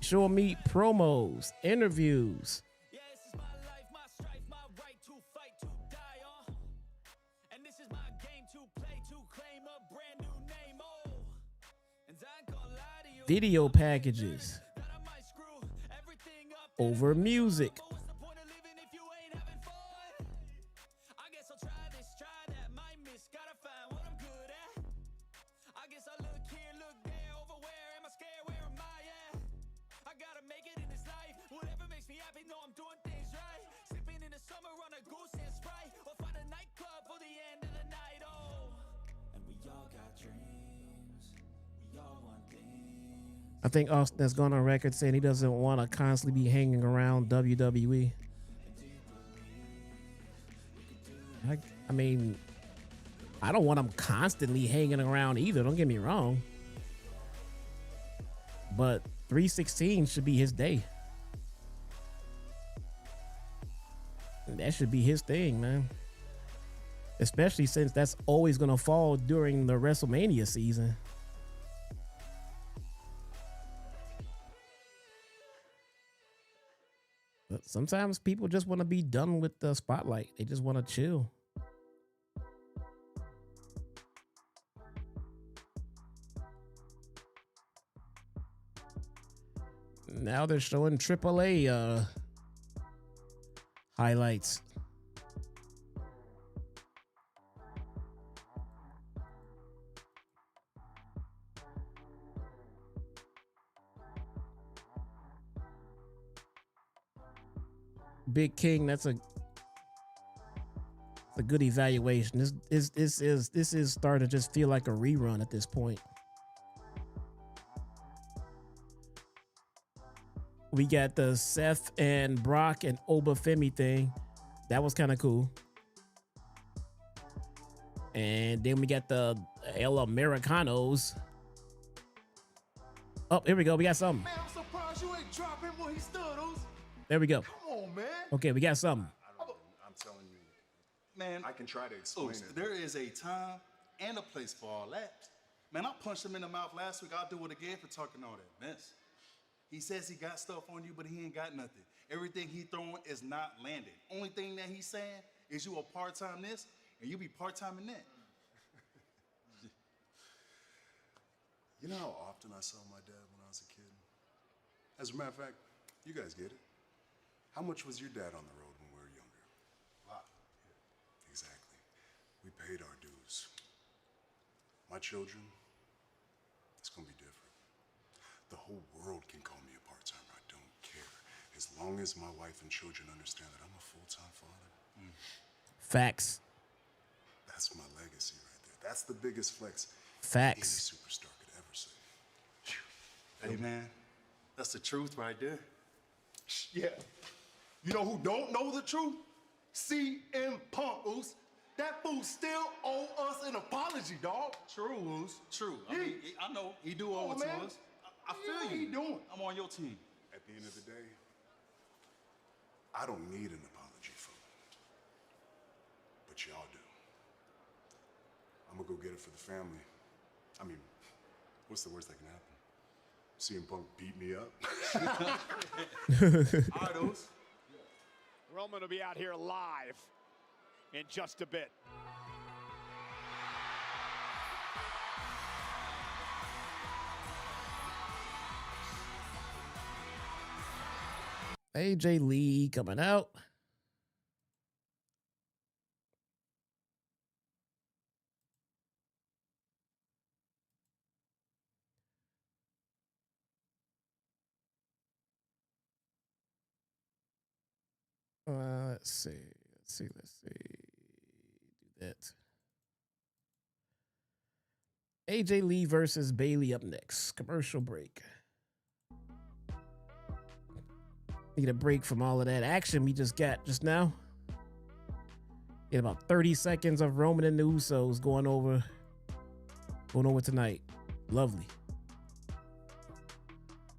Showing me promos, interviews. Yeah, this is my life, my strife, my right to fight, to die on. And this is my game to play, to claim a brand new name. Oh, and I ain't gonna lie to you. Video packages That I might screw everything up. over music. But what's the point of living if you ain't having fun? I guess I'll try this, try that, might miss, gotta find what I'm good at. I guess I look here, look there, over where am I scared, where am I at? I gotta make it in this life, whatever makes me happy, know I'm doing things right. Sipping in the summer on a goose and Sprite, or find a nightclub for the end of the night, oh. And we all got dreams, we all want things. I think Austin has gone on record saying he doesn't want to constantly be hanging around WWE. I mean, I don't want him constantly hanging around either. Don't get me wrong. But 316 should be his day. That should be his thing, man. Especially since that's always going to fall during the WrestleMania season. But sometimes people just want to be done with the spotlight. They just want to chill. Now they're showing AAA highlights. Big King, that's a good evaluation. This is starting to just feel like a rerun at this point. We got the Seth and Brock and Oba Femi thing. That was kind of cool. And then we got the El Americanos. Oh, here we go. We got something. Man, I'm surprised you ain't dropping where he stood, Oos. There we go. Come on, man. Okay, we got something. I'm telling you, Man, I can try to explain Oos, it. there is a time and a place for all that. Man, I punched him in the mouth last week. I'll do it again for talking all that mess. He says he got stuff on you, but he ain't got nothing. Everything he throwing is not landing. Only thing that he's saying is you a part-time this, and you be part-time in that. You know how often I saw my dad when I was a kid? As a matter of fact, you guys get it. How much was your dad on the road when we were younger? A lot. Exactly. We paid our dues. My children, it's gonna be different. The whole world can call me a part-timer. I don't care. As long as my wife and children understand that I'm a full-time father. Facts. That's my legacy right there. That's the biggest flex Facts. any superstar could ever say. Hey, man, that's the truth right there. Yeah. You know who don't know the truth? CM Punk, Oos. That fool still owe us an apology, dog. True, Oos. True. I mean, I know he do owe it to us. I feel you. What he doing? I'm on your team. At the end of the day, I don't need an apology for it. But y'all do. I'm gonna go get it for the family. I mean, what's the worst that can happen? CM Punk beat me up. Idols. Roman will be out here live in just a bit. AJ Lee coming out. Let's see. Do that. AJ Lee versus Bayley up next. Commercial break. Need a break from all of that action we just got just now. Get about 30 seconds of Roman and the Usos going over tonight. Lovely.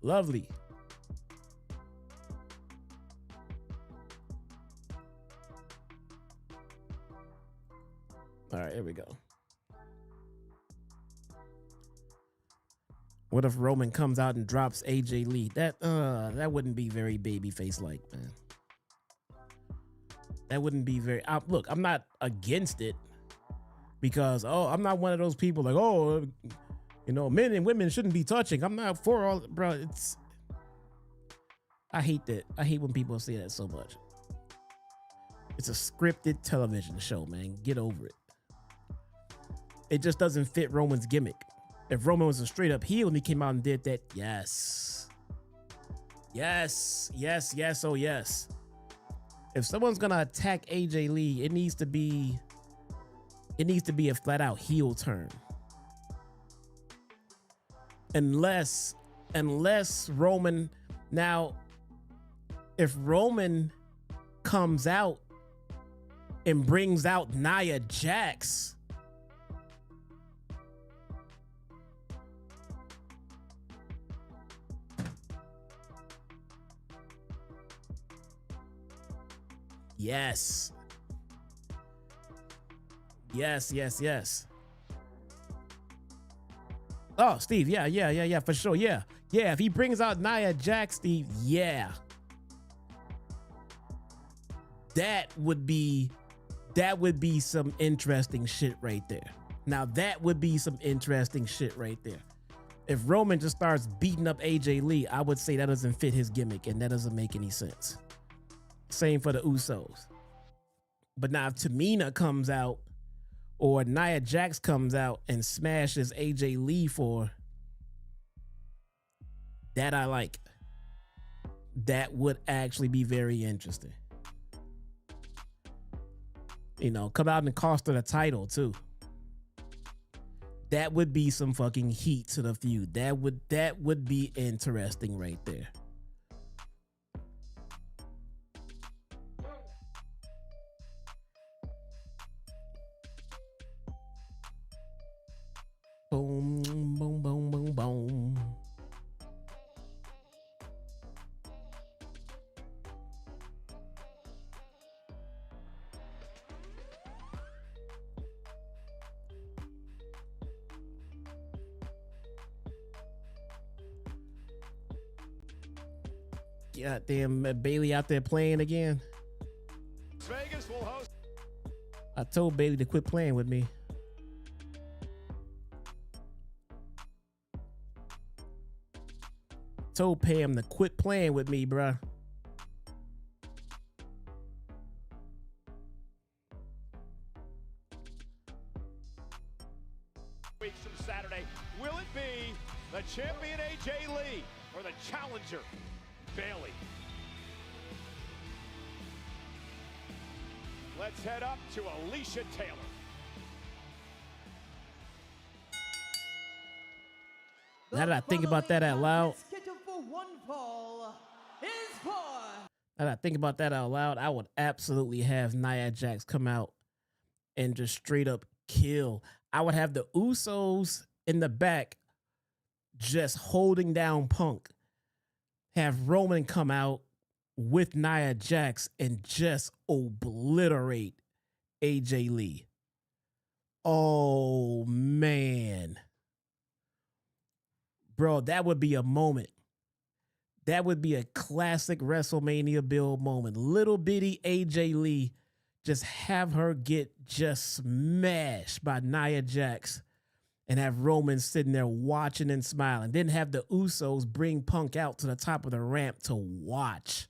Lovely. All right, here we go. What if Roman comes out and drops AJ Lee? That wouldn't be very babyface like, man. That wouldn't be very. Look, I'm not against it because I'm not one of those people like men and women shouldn't be touching. I'm not for all, bro. I hate that. I hate when people say that so much. It's a scripted television show, man. Get over it. It just doesn't fit Roman's gimmick. If Roman was a straight up heel and he came out and did that, yes. Yes, oh yes. If someone's gonna attack AJ Lee, it needs to be a flat out heel turn. Unless Roman, now if Roman comes out and brings out Nia Jax, yes. Oh, Steve, yeah, for sure, yeah. If he brings out Nia Jax, Steve, yeah. That would be some interesting shit right there. Now, that would be some interesting shit right there. If Roman just starts beating up AJ Lee, I would say that doesn't fit his gimmick, and that doesn't make any sense. Same for the Usos. But now if Tamina comes out or Nia Jax comes out and smashes AJ Lee for that, I like. That would actually be very interesting. Come out and cost her the title too. That would be some fucking heat to the feud. That would be interesting right there. Boom, boom, boom, boom, boom. Goddamn, Bayley out there playing again. Vegas will host. I told Bayley to quit playing with me. Told Pam to quit playing with me, bruh. Weeks from Saturday, will it be the champion AJ Lee or the challenger Bayley? Let's head up to Alicia Taylor. Now that I think about that out loud, I would absolutely have Nia Jax come out and just straight up kill. I would have the Usos in the back just holding down Punk. Have Roman come out with Nia Jax and just obliterate AJ Lee. Oh, man. Bro, that would be a moment. That would be a classic WrestleMania build moment. Little bitty AJ Lee, just have her get just smashed by Nia Jax and have Roman sitting there watching and smiling. Then have the Usos bring Punk out to the top of the ramp to watch.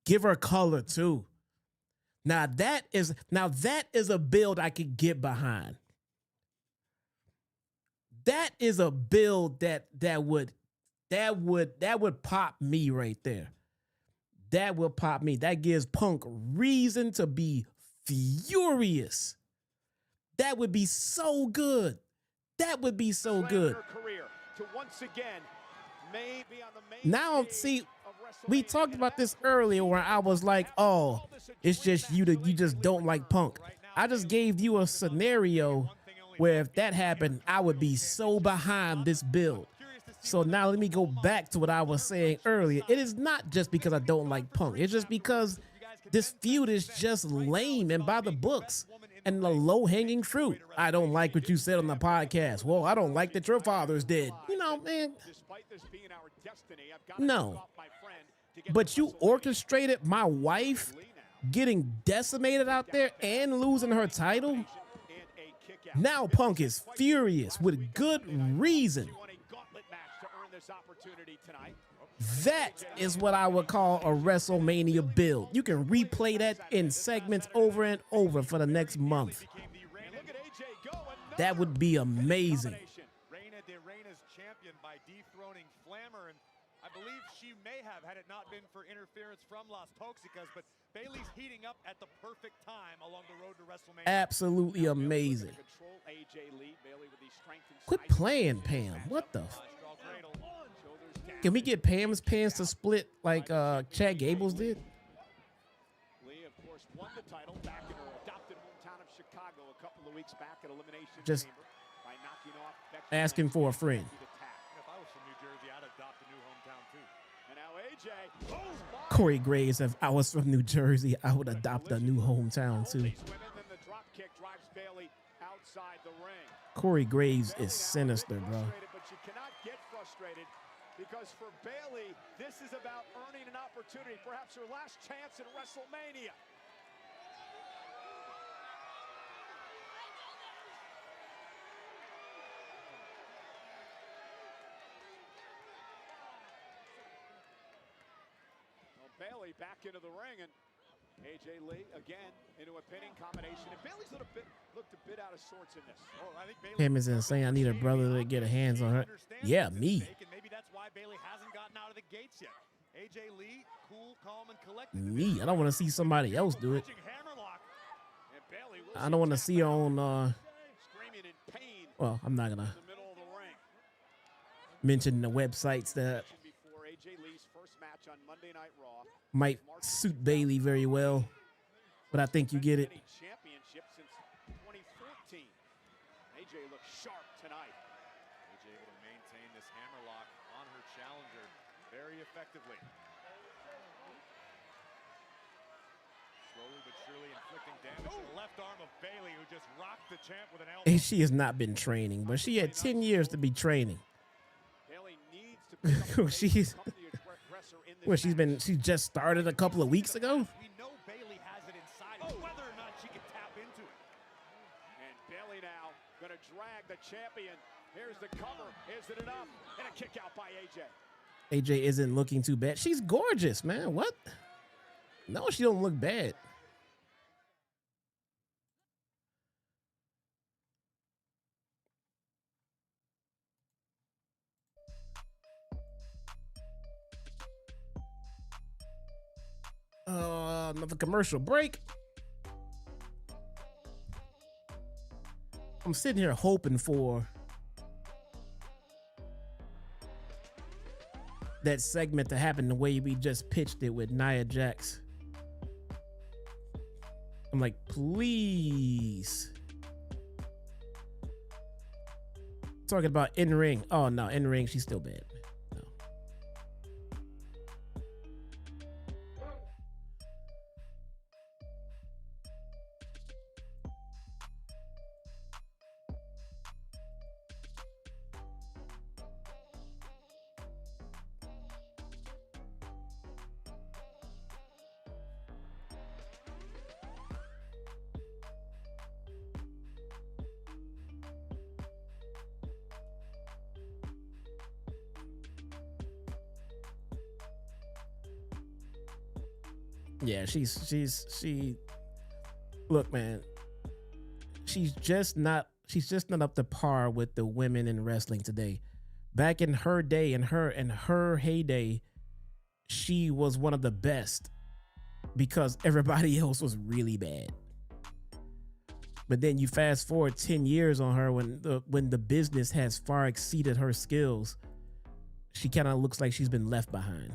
Give her color too. Now that is a build I could get behind. That is a build that would pop me right there. That will pop me. That gives Punk reason to be furious. That would be so good. That would be so good. Now, see, we talked about this earlier where I was like, oh, it's just you just don't like Punk. I just gave you a scenario where if that happened, I would be so behind this build. So now let me go back to what I was saying earlier. It is not just because I don't like Punk. It's just because this feud is just lame and by the books and the low-hanging fruit. I don't like what you said on the podcast. Well, I don't like that your father's dead. You know, man. No. But you orchestrated my wife getting decimated out there and losing her title? Now Punk is furious with good reason. That is what I would call a WrestleMania build. You can replay that in segments over and over for the next month. That would be amazing. Reina de Reina's champion by dethroning Flammer, and I believe she may have had it not been for interference from Las Toxicas, but Bayley's heating up at the perfect time along the road to WrestleMania. Absolutely amazing. Quit playing, Pam. What the? Can we get Pam's pants to split like Chad Gables did? Lee, of course, won the title back in her adopted hometown of Chicago a couple of weeks back at Elimination Just Chamber by knocking off Becky asking Lynch for a friend. If I was from New Jersey, I'd adopt a new hometown too. And now AJ. Corey Graves, if I was from New Jersey, I would adopt a new hometown too. Corey Graves is sinister, bro. But you cannot get frustrated because for Bayley, this is about earning an opportunity, perhaps her last chance in WrestleMania. Well, Bayley back into the ring, and AJ Lee again into a pinning combination. And Bayley's looked a bit out of sorts in this. Oh, I think Pam is insane. I need a brother to get a hands on her. Yeah, me. Maybe that's why Bayley hasn't gotten out of the gates yet. AJ Lee, cool, calm, and collected. Me. I don't want to see somebody else do it. I don't want to see her on. Well, I'm not gonna mention the websites that might suit Bayley very well, but I think you get it. Championship since 2014. AJ looks sharp tonight. AJ able to maintain this hammerlock on her challenger very effectively. Slowly but surely inflicting damage to the left arm of Bayley, who just rocked the champ with an elbow. And she has not been training, but she had 10 years to be training. Bayley needs to she just started a couple of weeks ago. We know Bayley has it inside her, whether or not she can tap into it. And Bayley now gonna drag the champion. Here's the cover. Is it enough? And a kick out by AJ. AJ isn't looking too bad. She's gorgeous, man. What? No, she don't look bad. Another commercial break. I'm sitting here hoping for that segment to happen the way we just pitched it with Nia Jax. I'm like, please. Talking about in-ring. Oh, no, in-ring, she's still bad. No. Yeah, she. Look, man, she's just not up to par with the women in wrestling today. Back in her day, in her heyday, she was one of the best because everybody else was really bad. But then you fast forward 10 years on her when the business has far exceeded her skills, she kind of looks like she's been left behind.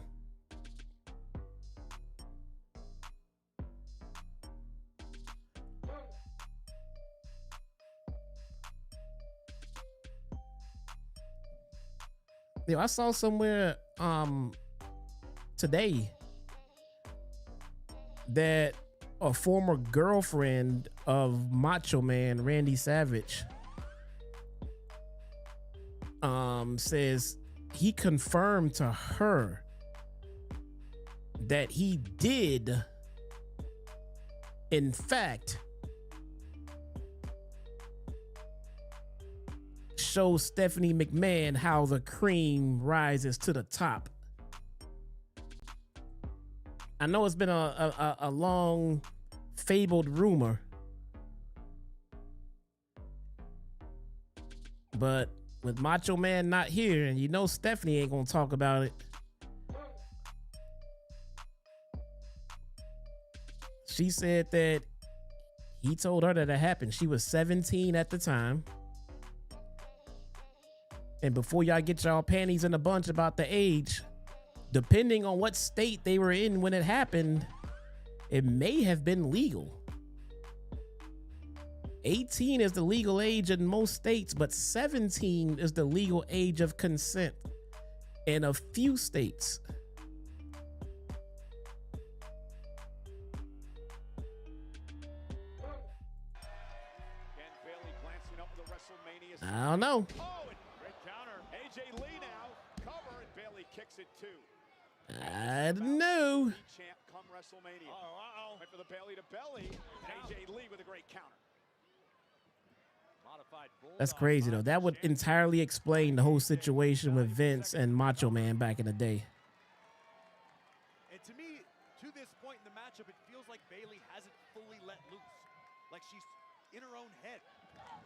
I saw somewhere today that a former girlfriend of Macho Man Randy Savage says he confirmed to her that he did in fact show Stephanie McMahon how the cream rises to the top. I know it's been a long fabled rumor, but with Macho Man not here, and you know Stephanie ain't gonna talk about it, she said that he told her that it happened. She was 17 at the time. And before y'all get y'all panties in a bunch about the age, depending on what state they were in when it happened, it may have been legal. 18 is the legal age in most states, but 17 is the legal age of consent in a few states. Bayley glancing up the WrestleMania. I don't know. Kicks it too. I know. Champ come WrestleMania. Went for the belly to belly. And AJ Lee with a great counter. That's crazy though. That would entirely explain the whole situation with Vince and Macho Man back in the day. And to me, to this point in the matchup, it feels like Bayley hasn't fully let loose. Like she's in her own head.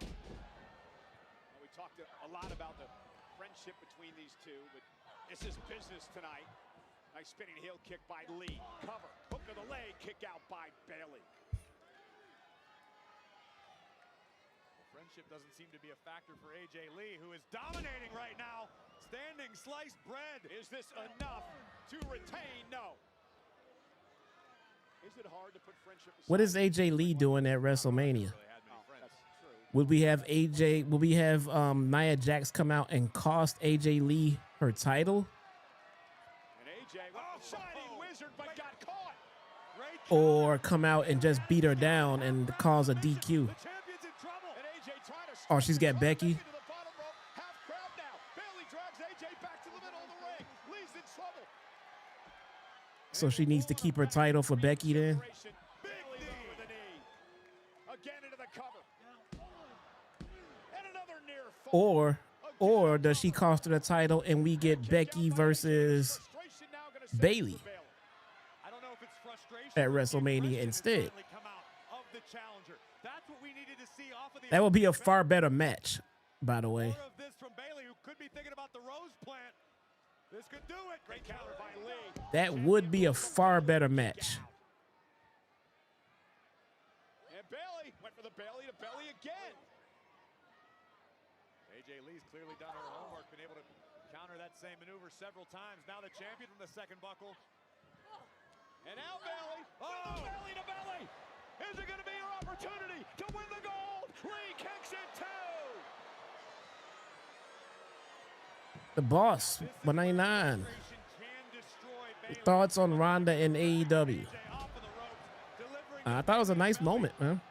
Well, we talked a lot about the friendship between these two, but this is business tonight. Nice spinning heel kick by Lee. Cover. Hook of the leg. Kick out by Bayley. Well, friendship doesn't seem to be a factor for AJ Lee, who is dominating right now. Standing sliced bread. Is this enough to retain? No. Is it hard to put friendship aside? What is AJ Lee doing at WrestleMania? Would we have Nia Jax come out and cost AJ Lee her title? And AJ, shining wizard, but got caught. Or come out and just beat her down and cause a DQ? Oh, she's got Becky. So she needs to keep her title for Becky then? Or does she cost her the title and we get Becky versus Bayley at WrestleMania instead? That would be a far better match, by the way. That would be a far better match. And Bayley went for the belly to belly again. AJ Lee's clearly done her homework, been able to counter that same maneuver several times. Now the champion from the second buckle. And now Bayley. Belly to belly. Is it going to be your opportunity to win the gold? Lee kicks it too. The Boss, 199. Thoughts on Ronda and AEW? I thought it was a nice moment, man.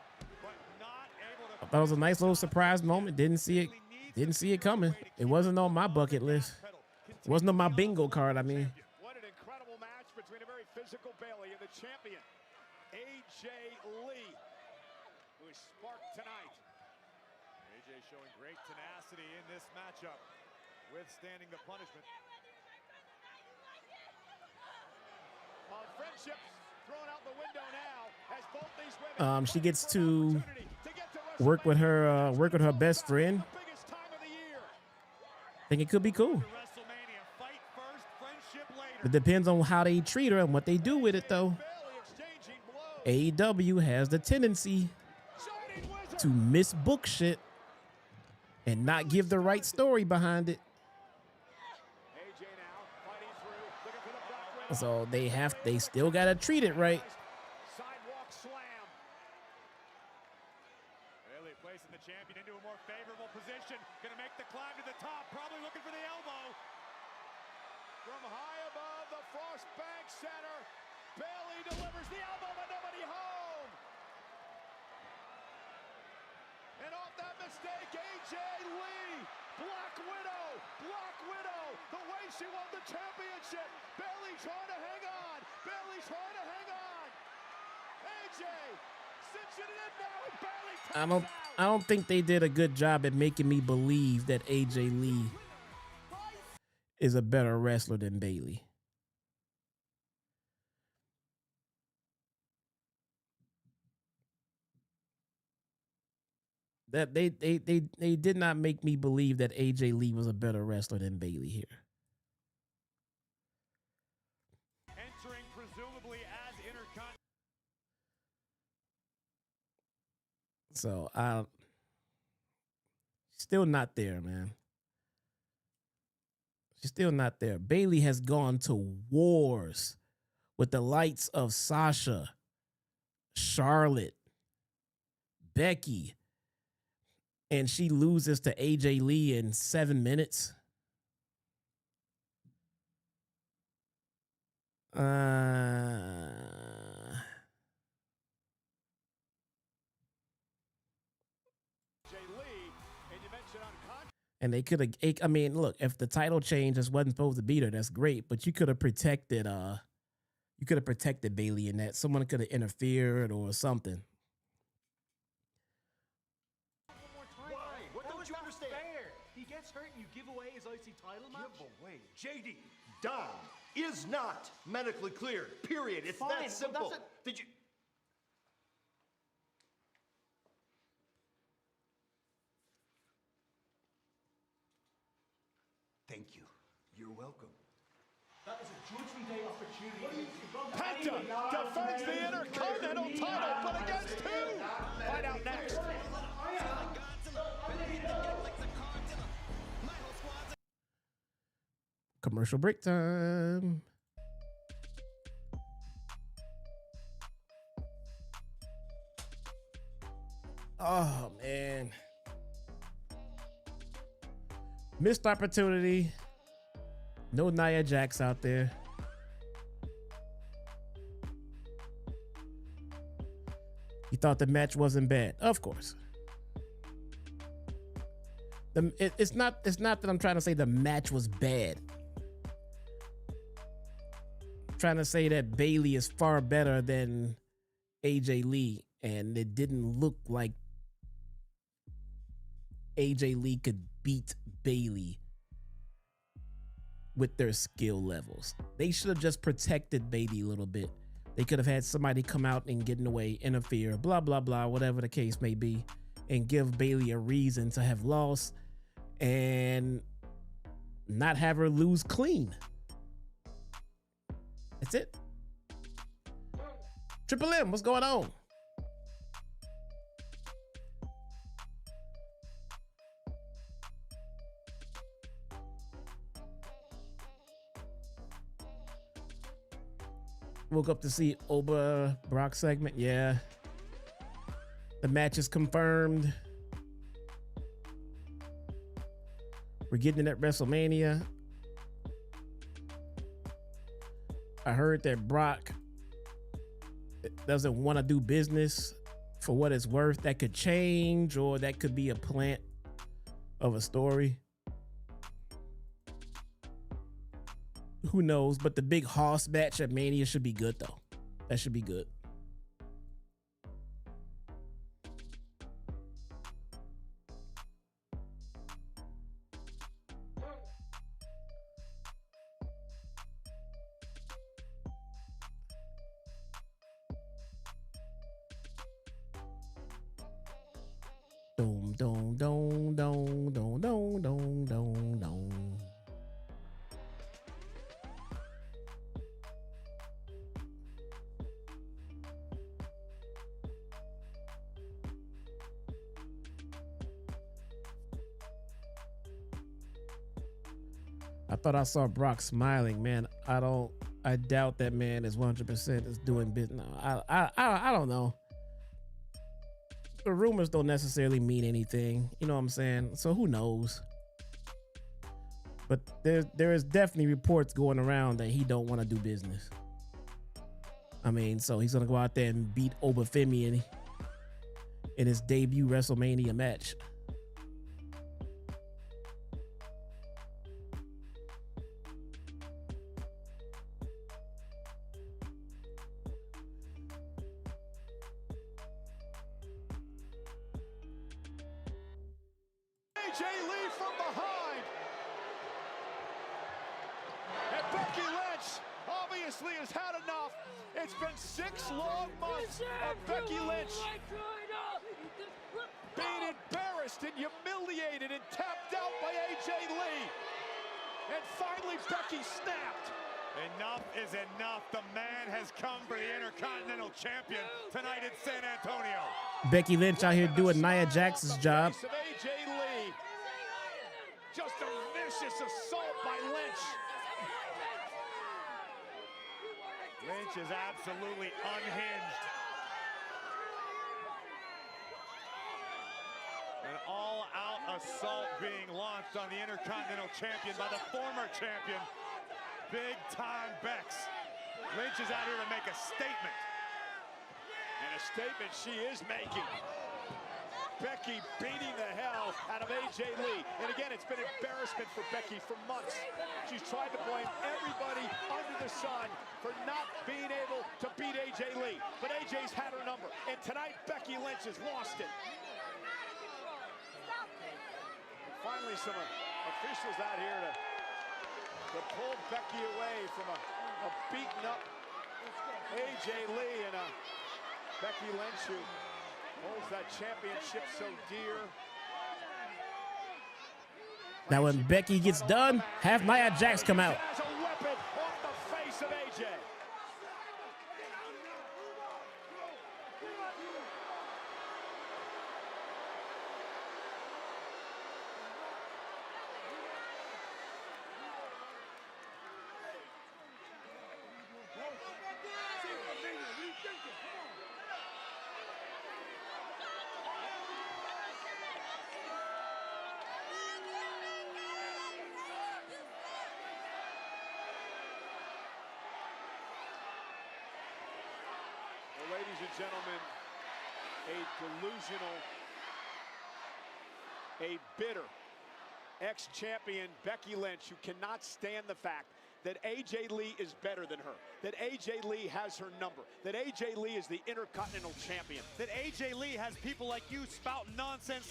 I thought it was a nice little surprise moment. Didn't see it coming. It wasn't on my bucket list. It wasn't on my bingo card, I mean. What an incredible match between a very physical Bayley and the champion, AJ Lee, who is sparked tonight. AJ showing great tenacity in this matchup, withstanding the punishment. Friendships She gets to work with her best friend. I think it could be cool. It depends on how they treat her and what they do with it, though. AEW has the tendency to misbook shit and not give the right story behind it. So they still gotta treat it right. Sidewalk slam. Bayley placing the champion into a more favorable position. Gonna make the climb to the top, probably looking for the elbow. From high above the Frost Bank Center, Bayley delivers the elbow, but nobody home. And off that mistake, AJ Lee, Black Widow, the way she won the championship. Bayley trying to hang on. Bayley trying to hang on. AJ cinching it in now, and Bayley taps out. I don't think they did a good job at making me believe that AJ Lee is a better wrestler than Bayley. That they did not make me believe that AJ Lee was a better wrestler than Bayley here. Entering presumably as Intercontinental. So still not there, man. She's still not there. Bayley has gone to wars with the likes of Sasha, Charlotte, Becky, and she loses to AJ Lee in 7 minutes. And they could have, I mean, look, if the title change just wasn't supposed to beat her, that's great. But you could have protected Bayley in that. Someone could have interfered or something. What don't you understand? Fair. He gets hurt and you give away his IC title match? Give away. JD, Dom is not medically cleared. Period. It's Fine, that simple. Did you? Thank you. You're welcome. That was a Judgment Day opportunity. Penta defends the Intercontinental title, but against who? Find out next. Commercial break time. Oh, man. Missed opportunity. No Nia Jax out there. You thought the match wasn't bad. Of course. It's not that I'm trying to say the match was bad. I'm trying to say that Bayley is far better than AJ Lee, and it didn't look like AJ Lee could beat Bayley with their skill levels. They should have just protected Bayley a little bit. They could have had somebody come out and get in the way, interfere, blah, blah, blah, whatever the case may be, and give Bayley a reason to have lost and not have her lose clean. That's it. Triple M, what's going on? Woke up to see Oba Brock segment. Yeah. The match is confirmed. We're getting it at WrestleMania. I heard that Brock doesn't want to do business for what it's worth. That could change, or that could be a plant of a story. Who knows? But the big Hoss match at Mania should be good, though. That should be good. Dum dum dum dum dum dum dum dum dum. I thought I saw Brock smiling, man. I doubt that man is 100% is doing business. I don't know. The rumors don't necessarily mean anything. You know what I'm saying? So who knows? But there is definitely reports going around that he don't want to do business. I mean, so he's gonna go out there and beat Oba Femi in his debut WrestleMania match. AJ Lee from behind. And Becky Lynch obviously has had enough. It's been 6 long months of Becky Lynch being embarrassed and humiliated and tapped out by AJ Lee. And finally Becky snapped. Enough is enough. The man has come for the Intercontinental Champion tonight in San Antonio. Becky Lynch out here doing Nia Jax's job. Of AJ Lee. Just a vicious assault by Lynch. Lynch is absolutely unhinged. An all-out assault being launched on the Intercontinental Champion by the former champion. Big-time Bex. Lynch is out here to make a statement. And a statement she is making. Becky beating the hell out of AJ Lee. And again, it's been embarrassment for Becky for months. She's tried to blame everybody under the sun for not being able to beat AJ Lee. But AJ's had her number. And tonight, Becky Lynch has lost it. And finally, some officials out here to pull Becky away from a beaten up AJ Lee and Becky Lynch, who holds that championship so dear. Now when Becky gets done, have Nia Jax come out. Has a weapon off the face of AJ. Well, ladies and gentlemen, a delusional, a bitter ex-champion Becky Lynch, who cannot stand the fact that AJ Lee is better than her, that AJ Lee has her number, that AJ Lee is the Intercontinental Champion, that AJ Lee has people like you spouting nonsense.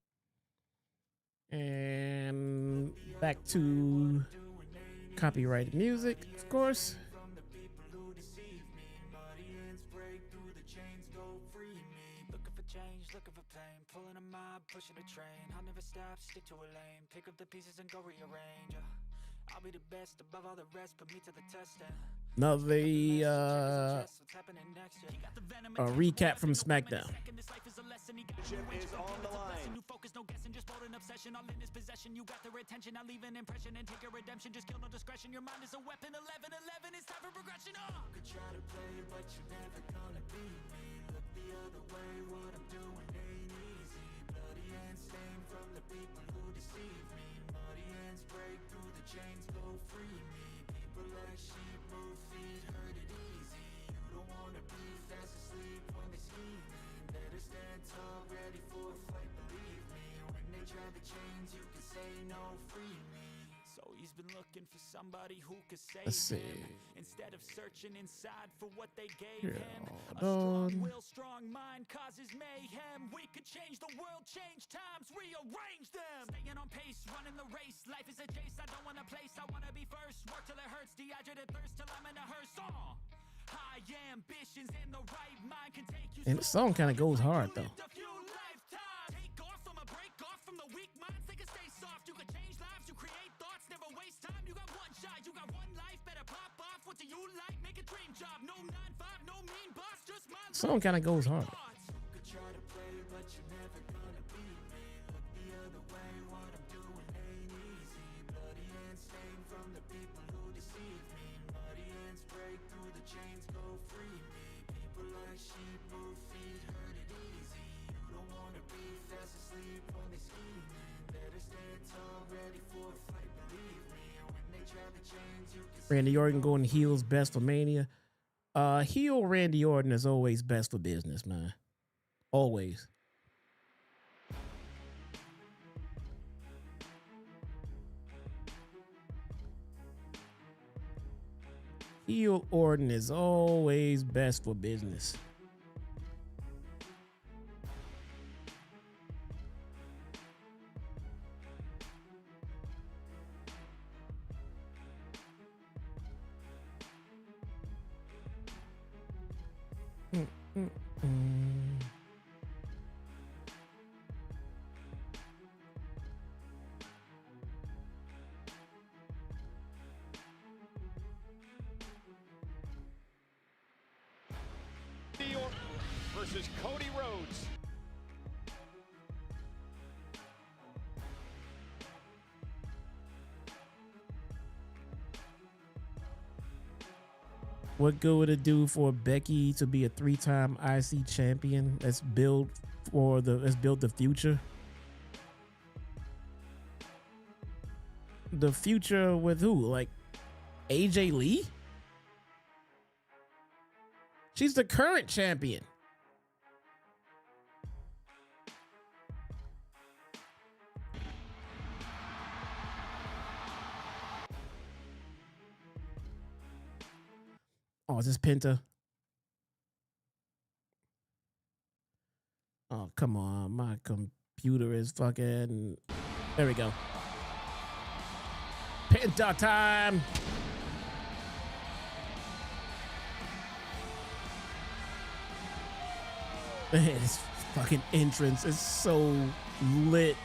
And back to copyrighted music, of course. Pulling a mob, pushing a train. I'll never stop, stick to a lane. Pick up the pieces and go rearrange. I'll be the best above all the rest, put me to the test. Another recap from SmackDown. is on the line. New focus, no guessing, just hold an obsession. All in his possession, you got their attention. I'll leave an impression and take your redemption. Just kill no discretion. Your mind is a weapon. 11-11, it's time for progression. Could try to play, but you're never gonna beat me. Look the other way, what I'm doing ain't easy. Bloody hands stained from the people who deceive me. Muddy hands break through the chains, go free me. People like sheep move feet, hurt it easy. You don't wanna be fast asleep when they scheming. Better stand tall, ready for a fight, believe me. When they try the chains, you can say no, free me. So he's been looking for somebody who could save him, instead of searching inside for what they gave him. A strong will, strong mind causes mayhem. We could change the world, change times, rearrange them. Staying on pace, running the race. Life is a chase, I don't want a place. I want to be first, work till it hurts. Dehydrated thirst till I'm in a hearse. High ambitions in the right mind can take you. And the song kind of goes hard though. Take off, I'ma break off song kind of goes hard. Randy Orton going heels best for Mania. Heel Randy Orton is always best for business, man. Always. Heel Orton is always best for business. Versus Cody Rhodes. What good would it do for Becky to be a 3-time IC champion? Let's build the future. The future with who? Like AJ Lee? She's the current champion. Oh, is this Penta? Oh, come on. My computer is fucking... There we go. Penta time! His fucking entrance is so lit.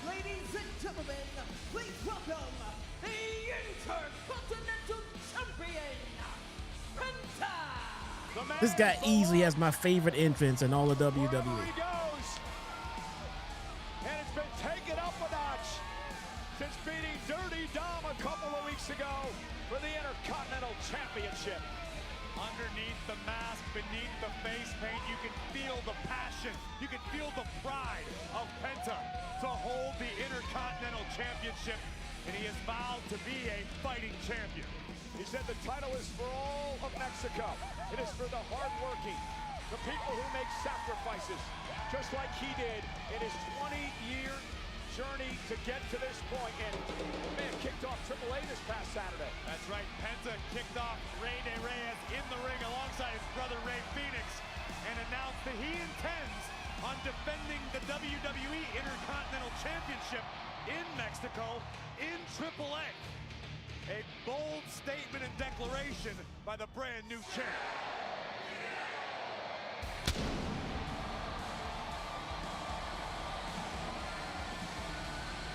Ladies and gentlemen, please welcome the Intercontinental Champion, Penta! This guy easily has my favorite entrance in all of WWE. He goes. And it's been taken up a notch since beating Dirty Dom a couple of weeks ago for the Intercontinental Championship. Underneath the mask, beneath the face paint, you can feel the passion. You can feel the pride of Penta to hold the Intercontinental Championship, and he has vowed to be a fighting champion. He said the title is for all of Mexico. It is for the hardworking, the people who make sacrifices, just like he did in his 20-year journey to get to this point. And man, kicked off Triple A this past Saturday. That's right, Penta kicked off Rey de Reyes in the ring alongside his brother Rey Fenix and announced that he intends on defending the WWE Intercontinental Championship in Mexico in Triple A. A bold statement and declaration by the brand new champ.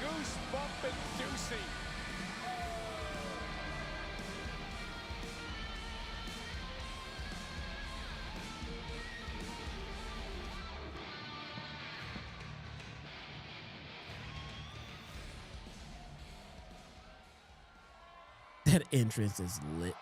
Goosebump inducing. That entrance is lit.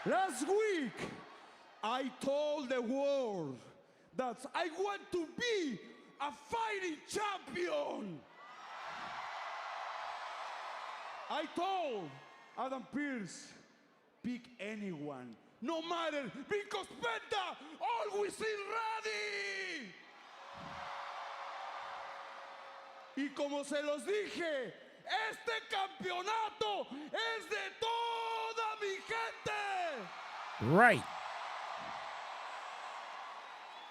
Last week, I told the world that I want to be a fighting champion. I told Adam Pearce, pick anyone, no matter, because Penta always is ready. Y como se los dije, este campeonato es de toda mi gente. Right.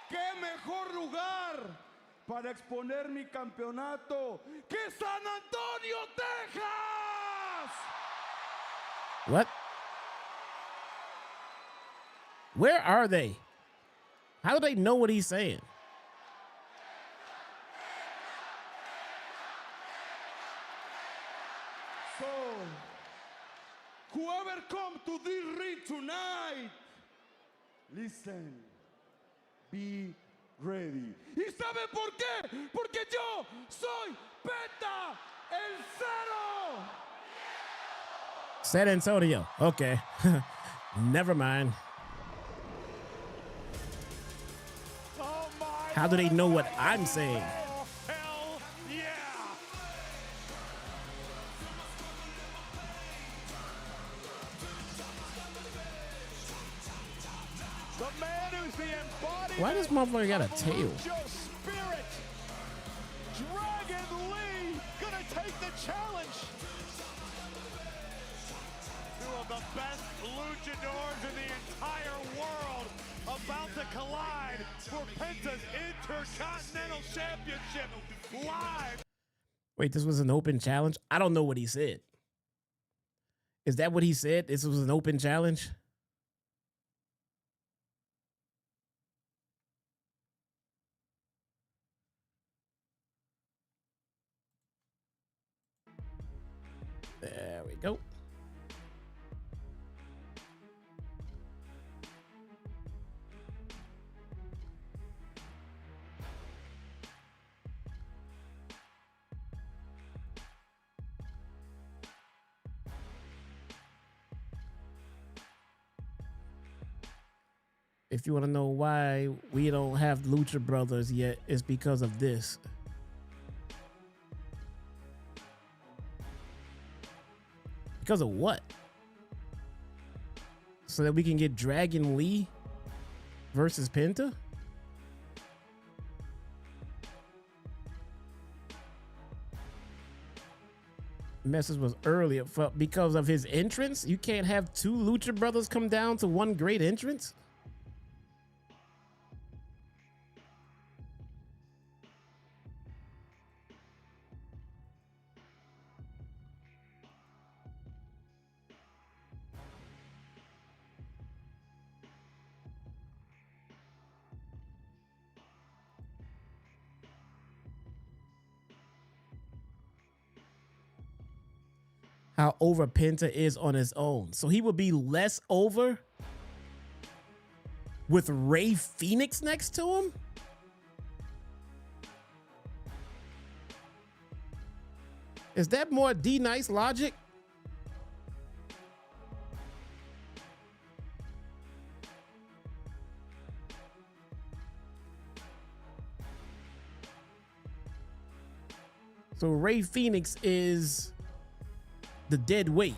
¿Qué mejor lugar para exponer mi campeonato, que es San Antonio, Texas. What? Where are they? How do they know what he's saying? So, whoever come to this ring tonight, listen, be ready. ¿Y saben por qué? Porque yo soy Penta, el cero. San Antonio. Okay. Never mind. Oh my. How do they know what I'm saying? Oh, hell yeah. The man who's the embodiment. Why does motherfucker got a of tail? Lucha spirit. Dragon Lee gonna take the challenge. Two of the best luchadors in the entire world about to collide for Penta's Intercontinental Championship live. Wait, this was an open challenge? I don't know what he said. Is that what he said? This was an open challenge? There we go. If you want to know why we don't have Lucha Brothers yet, it's because of this. Because of what? So that we can get Dragon Lee versus Penta? Message was earlier. Because of his entrance? You can't have two Lucha Brothers come down to one great entrance? How over Penta is on his own. So he would be less over with Rey Fenix next to him? Is that more D-Nice logic? So Rey Fenix is the dead weight.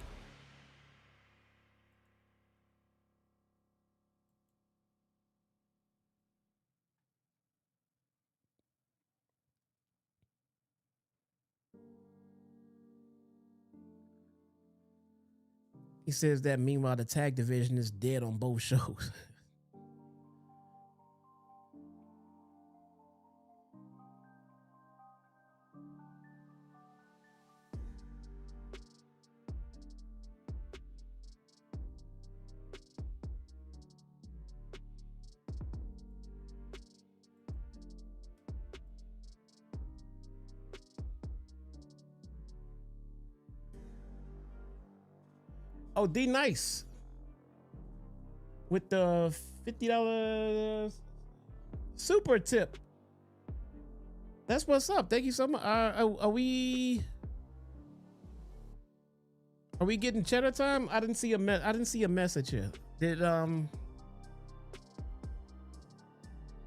He says that meanwhile the tag division is dead on both shows. Oh, D-Nice with the $50 super tip. That's what's up. Thank you so much. Are we getting cheddar time? I didn't see a message here. Did let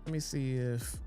me see if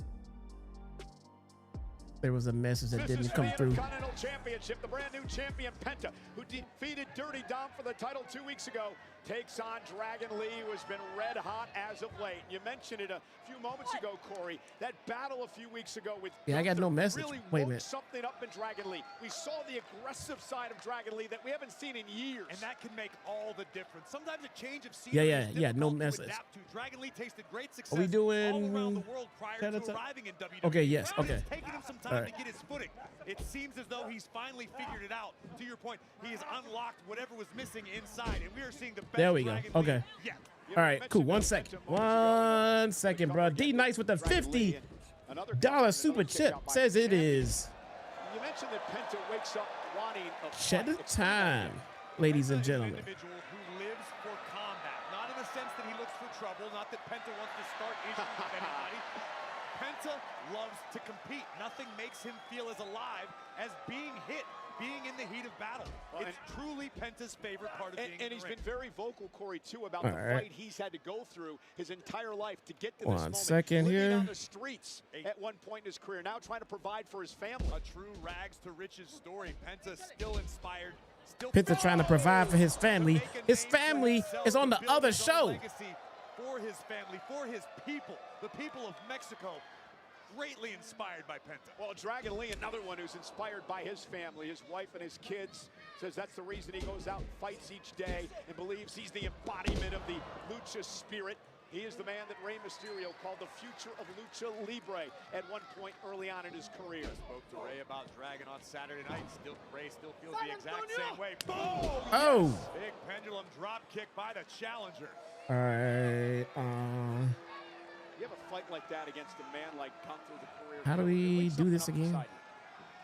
There was a message that This is didn't for come the through. Intercontinental Championship. The brand new champion Penta, who defeated Dirty Dom for the title 2 weeks ago, takes on Dragon Lee, who has been red hot as of late. You mentioned it a few moments ago, Corey. That battle a few weeks ago with Yeah, I got no message. really Wait a woke minute. something up in Dragon Lee. We saw the aggressive side of Dragon Lee that we haven't seen in years. And that can make all the difference. Sometimes a change of scenery Yeah, is no difficult to message. adapt to. Dragon Lee tasted great success Are we doing all around the world prior to Chinatown? arriving in WWE. Okay, yes, But okay. It's taken him some time All to right. get his footing. It seems as though he's finally figured it out. To your point, he has unlocked whatever was missing inside, and we are seeing the best There we go. Dragon Okay. Lee yet. All right, cool. 1 second. 1 second, bro. D Nice with the $50 super chip says it is You mentioned that Penta wakes up wanting a cheddar time, ladies and gentlemen. Individual who lives for combat, not in the sense that he looks for trouble, not that Penta wants to start issues with anybody. Penta loves to compete. Nothing makes him feel as alive as being hit, being in the heat of battle. It's truly Penta's favorite part of being in the And he's ring. been very vocal, Corey, too, about All the right. fight he's had to go through his entire life to get to this 1 moment. second Living here. on the streets at one point in his career, now trying to provide for his family. A true rags to riches story. Penta still inspired. Still Penta trying to provide for his family. His family is on the other show. Legacy for his family, for his people, the people of Mexico. Greatly inspired by Penta. Well, Dragon Lee, another one who's inspired by his family, his wife and his kids, says that's the reason he goes out and fights each day and believes he's the embodiment of the lucha spirit. He is the man that Rey Mysterio called the future of lucha libre at one point early on in his career. Spoke to Rey about Dragon on Saturday night. Ray still feels the exact same way. Boom! Oh. Yes. Big pendulum drop kick by the challenger. All right. You have a fight like that against a man like Gunther, the career. How do we do this again?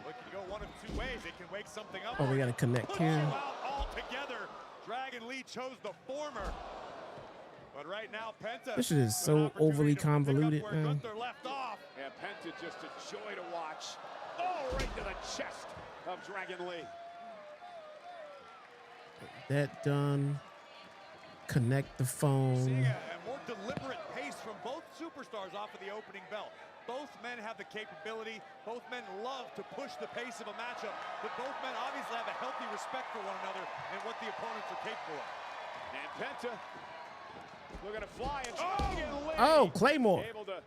Look, you go one of two ways. It can wake something up. Oh, we gotta connect Push here. you out altogether. Dragon Lee chose the former. But right now, Penta. This shit is so overly convoluted, where man. Gunther left off. Yeah, Penta just a joy to watch. Oh, right to the chest of Dragon Lee. That done. Connect the phone. Seeing a more deliberate pace from both superstars off of the opening bell. Both men have the capability. Both men love to push the pace of a matchup. But both men obviously have a healthy respect for one another and what the opponents are capable of. And Penta looking to fly and Dragon Lee. Oh, Claymore. Able to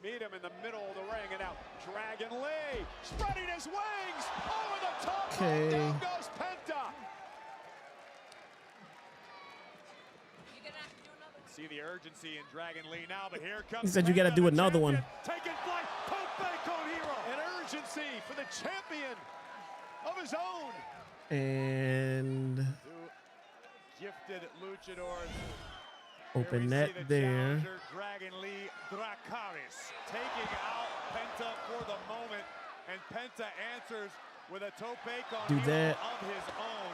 meet him in the middle of the ring. And now Dragon Lee spreading his wings over the top. Okay. Down goes Penta. See the urgency in Dragon Lee now, but here comes. He said you got to do another one. Taking flight, Tope con hero. An urgency for the champion of his own. And Two gifted luchadors. open Here we that see the there. challenger, Dragon Lee Dracarys, taking out Penta for the moment, and Penta answers with a tope con Do hero that. of his own.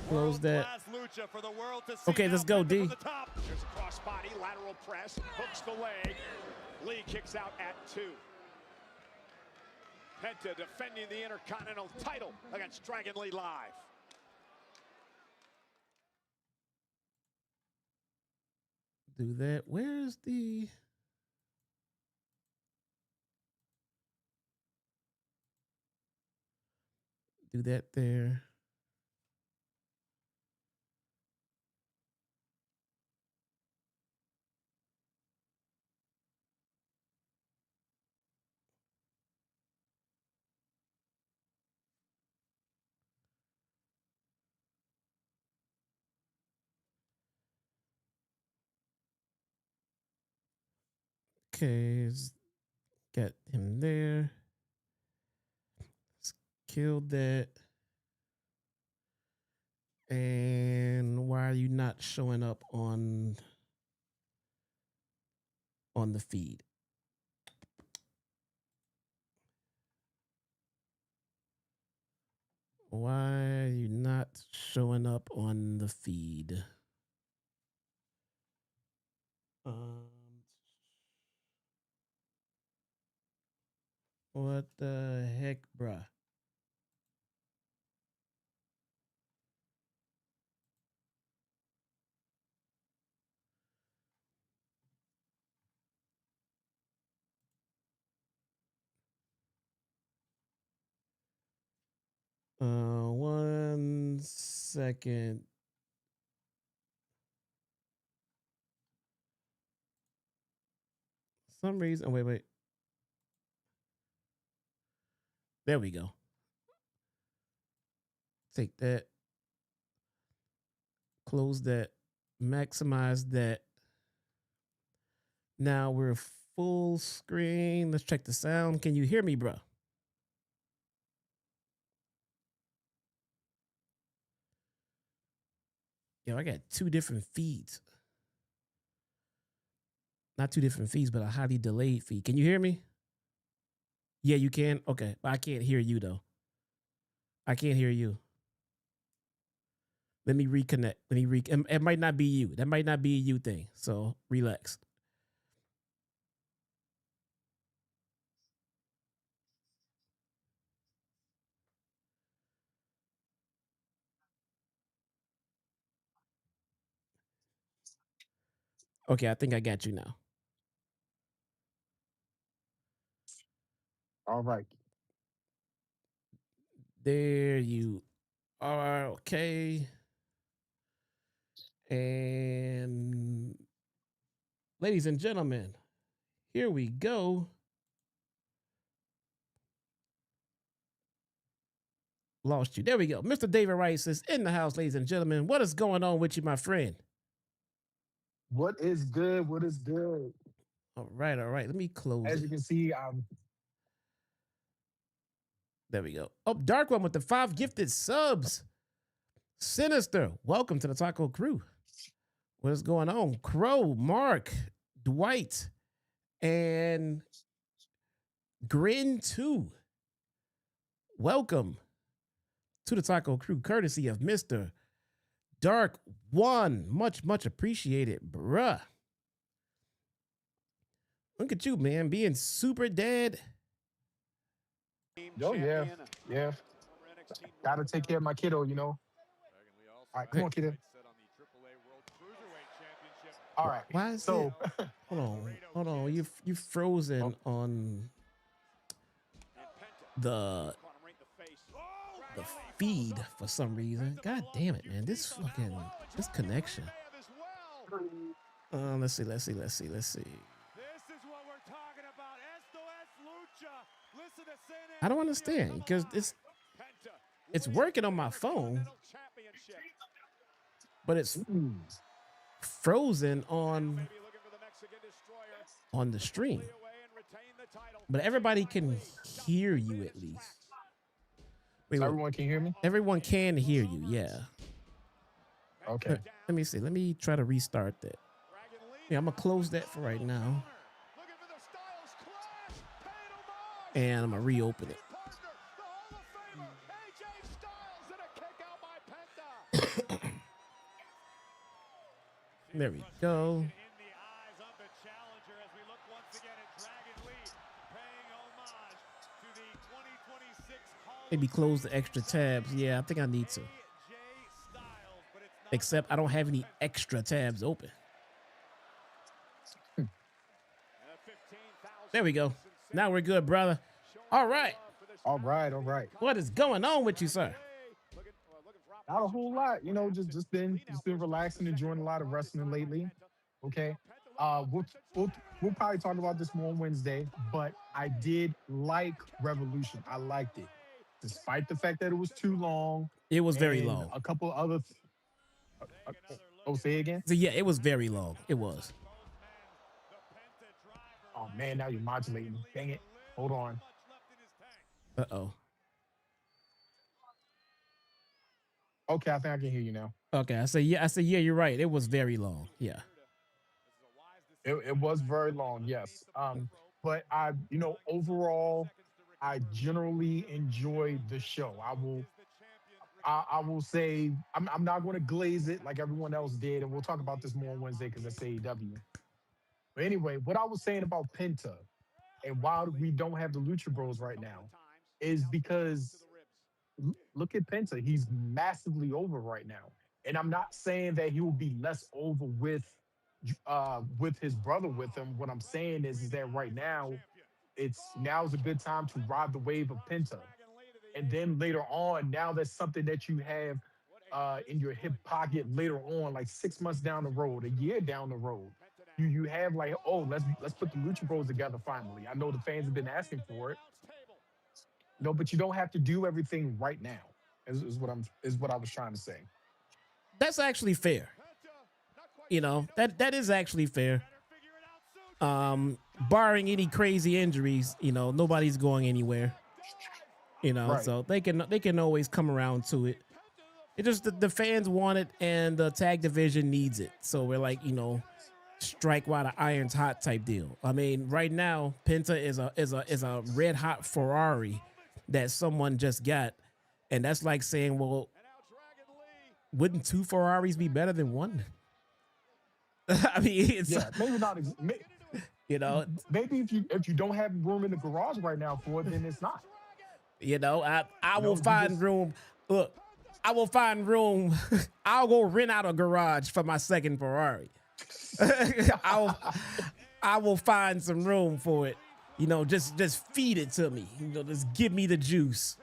Close that. World-class lucha for the world to see. Okay, let's go, Penta D. from the top. There's a crossbody, lateral press, hooks the leg. Lee kicks out at 2. Penta defending the Intercontinental title against Dragon Lee live. Do that. Where's the... Do that there. Okay, got him there. Killed that. And why are you not showing up on the feed? Why are you not showing up on the feed? What the heck, bruh? 1 second. Some reason. Wait. There we go. Take that. Close that. Maximize that. Now we're full screen. Let's check the sound. Can you hear me, bro? Yo, I got 2 different feeds. Not 2 different feeds, but a highly delayed feed. Can you hear me? Yeah, you can? Okay. But I can't hear you, though. I can't hear you. Let me reconnect. It might not be you. That might not be a you thing. So relax. Okay, I think I got you now. All right. There you are. Okay. And ladies and gentlemen, here we go. Lost you. There we go. Mr. David Rice is in the house, ladies and gentlemen. What is going on with you, my friend? What is good? What is good? All right. Let me close As it. you can see, There we go. Oh, Dark One with the 5 gifted subs. Sinister, welcome to the Taco Crew. What is going on? Crow, Mark, Dwight, and Grin 2. Welcome to the Taco Crew, courtesy of Mr. Dark One. Much appreciated, bruh. Look at you, man, being super dead. oh yeah. Gotta take care of my kiddo, you know. All right, come on, kiddo. All right. Why is so it? Hold on. You frozen on the feed for some reason. God damn it, man. This connection. Let's see. This is what we're talking about. SOS Lucha. Listen to San I don't understand because it's working on my phone, but it's frozen on the stream. But everybody can hear you at least. Wait, everyone can hear me? Everyone can hear you, yeah. Okay. Let me see. Let me try to restart that. Yeah, I'm going to close that for right now. And I'm going to reopen it. There we go. Maybe close the extra tabs. Yeah, I think I need to. Except I don't have any extra tabs open. There we go. Now we're good, brother. All right. All right. What is going on with you, sir? Not a whole lot, you know. Just been relaxing, enjoying a lot of wrestling lately. Okay. We'll probably talk about this more on Wednesday, but I did like Revolution. I liked it, despite the fact that it was too long. It was very long. A couple other. Say again. So yeah, it was very long. It was. Oh man, now you're modulating. Dang it. Hold on. Uh-oh. Okay, I think I can hear you now. Okay, I say yeah, you're right. It was very long. Yeah. It was very long, yes. But overall, I generally enjoyed the show. I will say I'm not going to glaze it like everyone else did, and we'll talk about this more on Wednesday because that's AEW. But anyway, what I was saying about Penta and why we don't have the Lucha Bros right now is because look at Penta. He's massively over right now. And I'm not saying that he will be less over with his brother with him. What I'm saying is that right now, now's a good time to ride the wave of Penta. and then later on, now that's something that you have in your hip pocket later on, like 6 months down the road, a year down the road. You have like, oh, let's put the Lucha Bros together finally. I know the fans have been asking for it. No, but you don't have to do everything right now. Is what I was trying to say. That's actually fair. That is actually fair. Barring any crazy injuries, nobody's going anywhere. Right. So they can always come around to it. It just the fans want it and the tag division needs it. So we're like, strike while the iron's hot type deal. I mean, right now, Penta is a red hot Ferrari that someone just got, and that's like saying, well, wouldn't two Ferraris be better than one? I mean, it's Yeah, maybe not. you know, Maybe if you don't have room in the garage right now for it, then it's not. I will You find just room. Look, I will find room. I'll go rent out a garage for my second Ferrari. I'll I will find some room for it. Just feed it to me. Just give me the juice.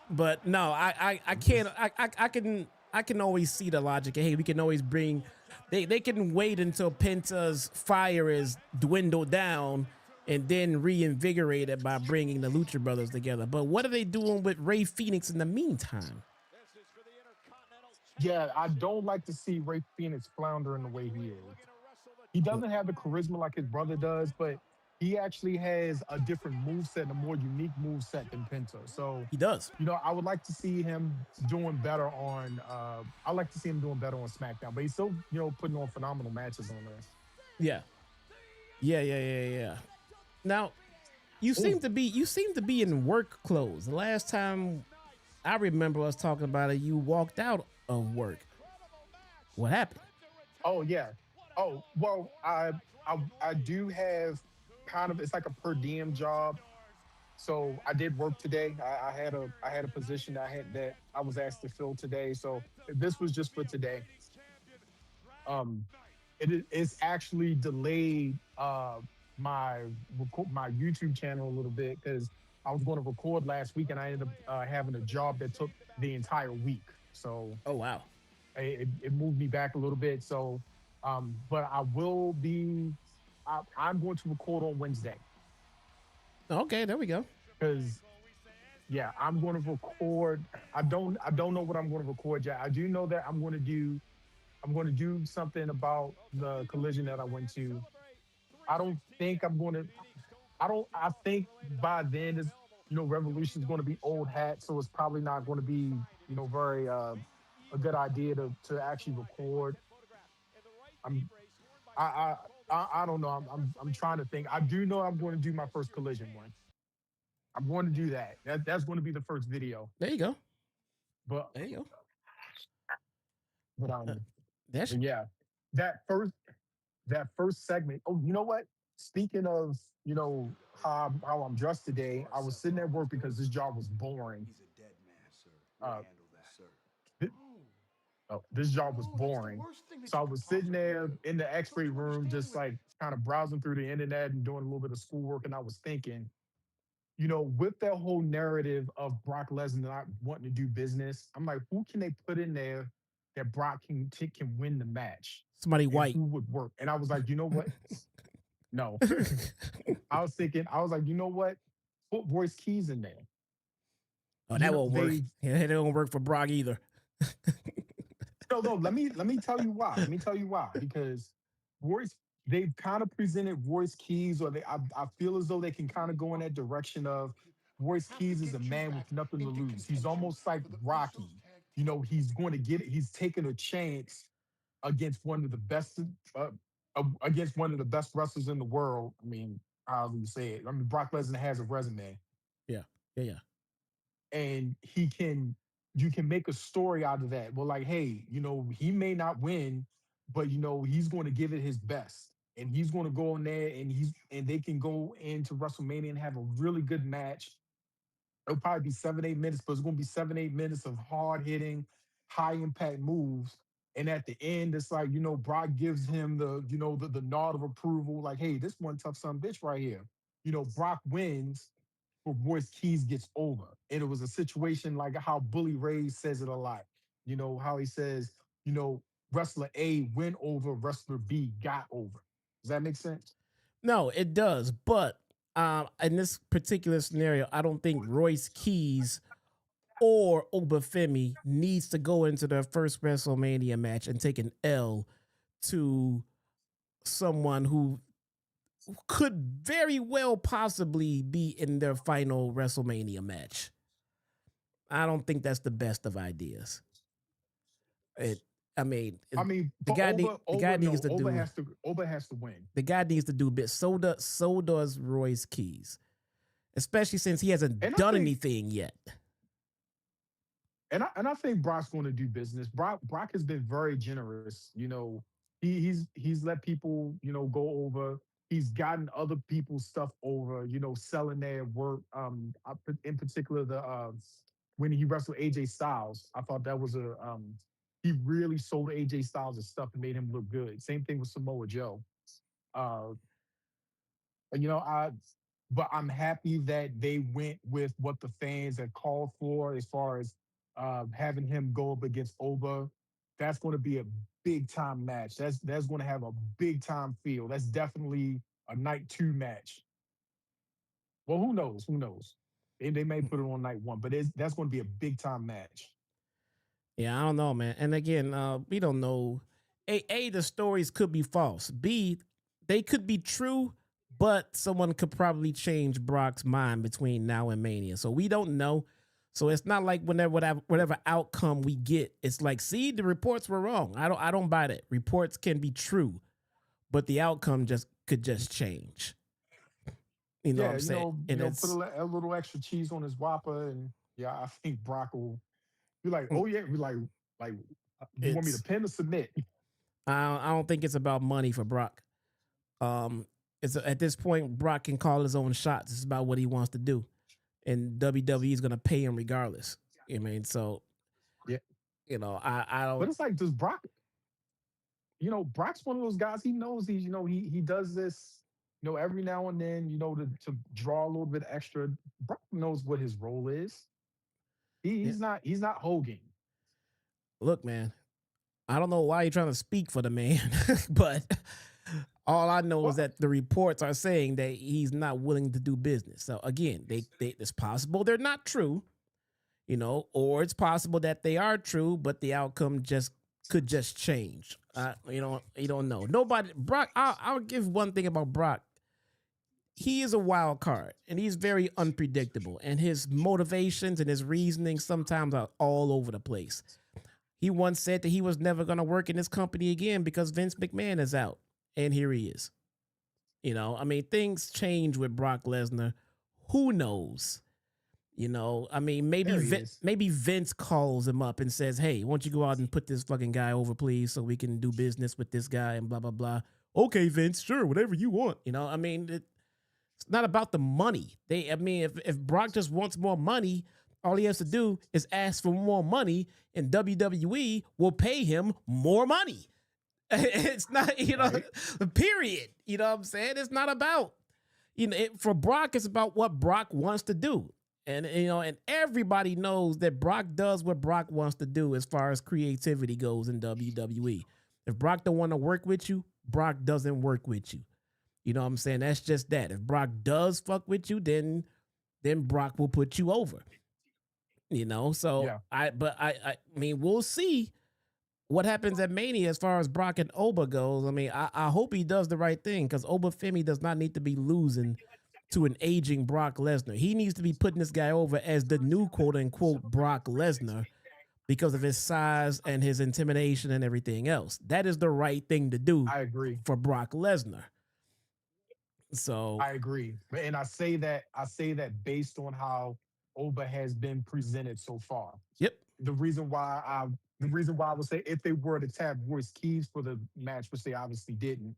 But no, I can't. I can always see the logic. Hey, we can always bring. They can wait until Penta's fire is dwindled down and then reinvigorate it by bringing the Lucha Brothers together. But what are they doing with Ray Phoenix in the meantime? yeah, I don't like to see Ray Phoenix floundering the way he is. He doesn't have the charisma like his brother does, but he actually has a different move set and a more unique move set than Penta. So, He does. I would like to see him doing better on. I like to see him doing better on SmackDown, but he's still, putting on phenomenal matches on there. Yeah. Yeah. Now, you Ooh. seem to be in work clothes. The last time I remember us talking about it, you walked out of work. What happened? Oh yeah. Oh well, I do have kind of, it's like a per diem job. So I did work today. I had a position that I was asked to fill today. So this was just for today. Um, it's actually delayed my YouTube channel a little bit because I was going to record last week and I ended up having a job that took the entire week. So Oh wow. it moved me back a little bit. So, but I will be. I'm going to record on Wednesday Okay, there we go. because yeah, I'm going to record. I don't know what I'm going to record yet. I do know that I'm going to do something about the collision that I went to. I don't think I'm going to. I don't. I think by then, Revolution is going to be old hat, so it's probably not going to be, very a good idea to actually record. I'm. I don't know. I'm trying to think. I do know I'm going to do my first collision one. I'm going to do that. That's going to be the first video. There you go. But There you go. but Uh, um that's but yeah, that first that first segment. Oh, you know what? Speaking of, how I'm dressed today, I was sitting at work because this job was boring. Uh, thi- this job was boring. So I was sitting there in the X-ray room, just like kind of browsing through the internet and doing a little bit of schoolwork, and I was thinking, with that whole narrative of Brock Lesnar not wanting to do business, I'm like, who can they put in there that Brock can win the match, somebody and white. who would work? And I was like, you know what? No. I was thinking, I was like, you know what? Put Royce Keys in there. Oh, that won't work. They Yeah, it don't work for Brock either. no. Let me tell you why. Let me tell you why. Because Royce, they've kind of presented Royce Keys, or I feel as though they can kind of go in that direction of Royce Keys is a man with nothing to lose. He's almost like Rocky. He's going to get it. He's taking a chance against one of the best, against one of the best wrestlers in the world. I mean, how do you say it? I mean, Brock Lesnar has a resume, Yeah. Yeah. and you can make a story out of that. Well, like, hey, he may not win, but he's going to give it his best, and he's going to go in there, and they can go into WrestleMania and have a really good match. It'll probably be 7, 8 minutes, but it's going to be 7, 8 minutes of hard hitting, high impact moves. And at the end, it's like, Brock gives him the nod of approval, like, hey, this one tough son of a bitch right here. Brock wins. for Royce Keys gets over. And it was a situation like how Bully Ray says it a lot. You know, how he says, you know, wrestler A went over, wrestler B got over. Does that make sense? No, it does. But in this particular scenario, I don't think Royce Keys or Oba Femi needs to go into their first WrestleMania match and take an L to someone who could very well possibly be in their final WrestleMania match. I don't think that's the best of ideas. It, I mean, I mean, the but guy the guy Oba, needs no, to do Oba has to win. the guy needs to do a bit. So does Royce Keys, especially since he hasn't And I done think anything yet. and I think Brock's going to do business. Brock has been very generous. You know, he's let people, you know, go over. He's gotten other people's stuff over. You know, selling their work. In particular, the when he wrestled AJ Styles, I thought that was a he really sold AJ Styles his stuff and made him look good. Same thing with Samoa Joe. Uh, you know, but I'm happy that they went with what the fans had called for as far as having him go up against Oba. That's going to be a big time match. That's going to have a big time feel. That's definitely a night 2 match. Well, who knows? Who knows? They may put it on night 1, but that's going to be a big time match. Yeah, I don't know, man. And again, we don't know. A, the stories could be false. B, they could be true, but someone could probably change Brock's mind between now and Mania. So we don't know. So it's not like whatever outcome we get, it's like, see, the reports were wrong. I don't buy that. Reports can be true, but the outcome could just change. You know what Yeah, I'm saying? you And know, put it's a little extra cheese on his Whopper, and yeah, I think Brock will be like, mm, oh yeah, be like, you want me to it's pin or submit? I don't think it's about money for Brock. Um, it's at this point, Brock can call his own shots. It's about what he wants to do, and WWE is going to pay him regardless. I mean, so Yeah, I but don't. it's like, does Brock? You know, Brock's one of those guys. He knows you know, he does this, you know, every now and then, you know, to draw a little bit extra. Brock knows what his role is. Yeah, He's not Hogan. look, man, I don't know why you're trying to speak for the man, but all I know is Well, that the reports are saying that he's not willing to do business. So again, it's possible they're not true, or it's possible that they are true, but the outcome could just change. You don't know. Nobody, Brock. I'll give one thing about Brock. He is a wild card, and he's very unpredictable, and his motivations and his reasoning sometimes are all over the place. He once said that he was never going to work in this company again because Vince McMahon is out, and here he is. I mean, things change with Brock Lesnar. Who knows? I mean, there he is. maybe Vince calls him up and says, "Hey, why don't you go out and put this fucking guy over, please, so we can do business with this guy and blah blah blah." Okay, Vince, sure, whatever you want. I mean, it's not about the money. I mean, if Brock just wants more money, all he has to do is ask for more money, and WWE will pay him more money. It's not, Right? period. You know what I'm saying? It's not about, for Brock, it's about what Brock wants to do. And everybody knows that Brock does what Brock wants to do as far as creativity goes in WWE. If Brock don't want to work with you, Brock doesn't work with you. You know what I'm saying? That's just that. If Brock does fuck with you, then Brock will put you over. So Yeah, I mean, we'll see what happens at Mania as far as Brock and Oba goes. I mean, I hope he does the right thing, because Oba Femi does not need to be losing to an aging Brock Lesnar. He needs to be putting this guy over as the new quote unquote Brock Lesnar because of his size and his intimidation and everything else. That is the right thing to do I agree. for Brock Lesnar. So, I agree. And I say that based on how Oba has been presented so far. yep. The reason why I would say if they were to tap Royce Keys for the match, which they obviously didn't,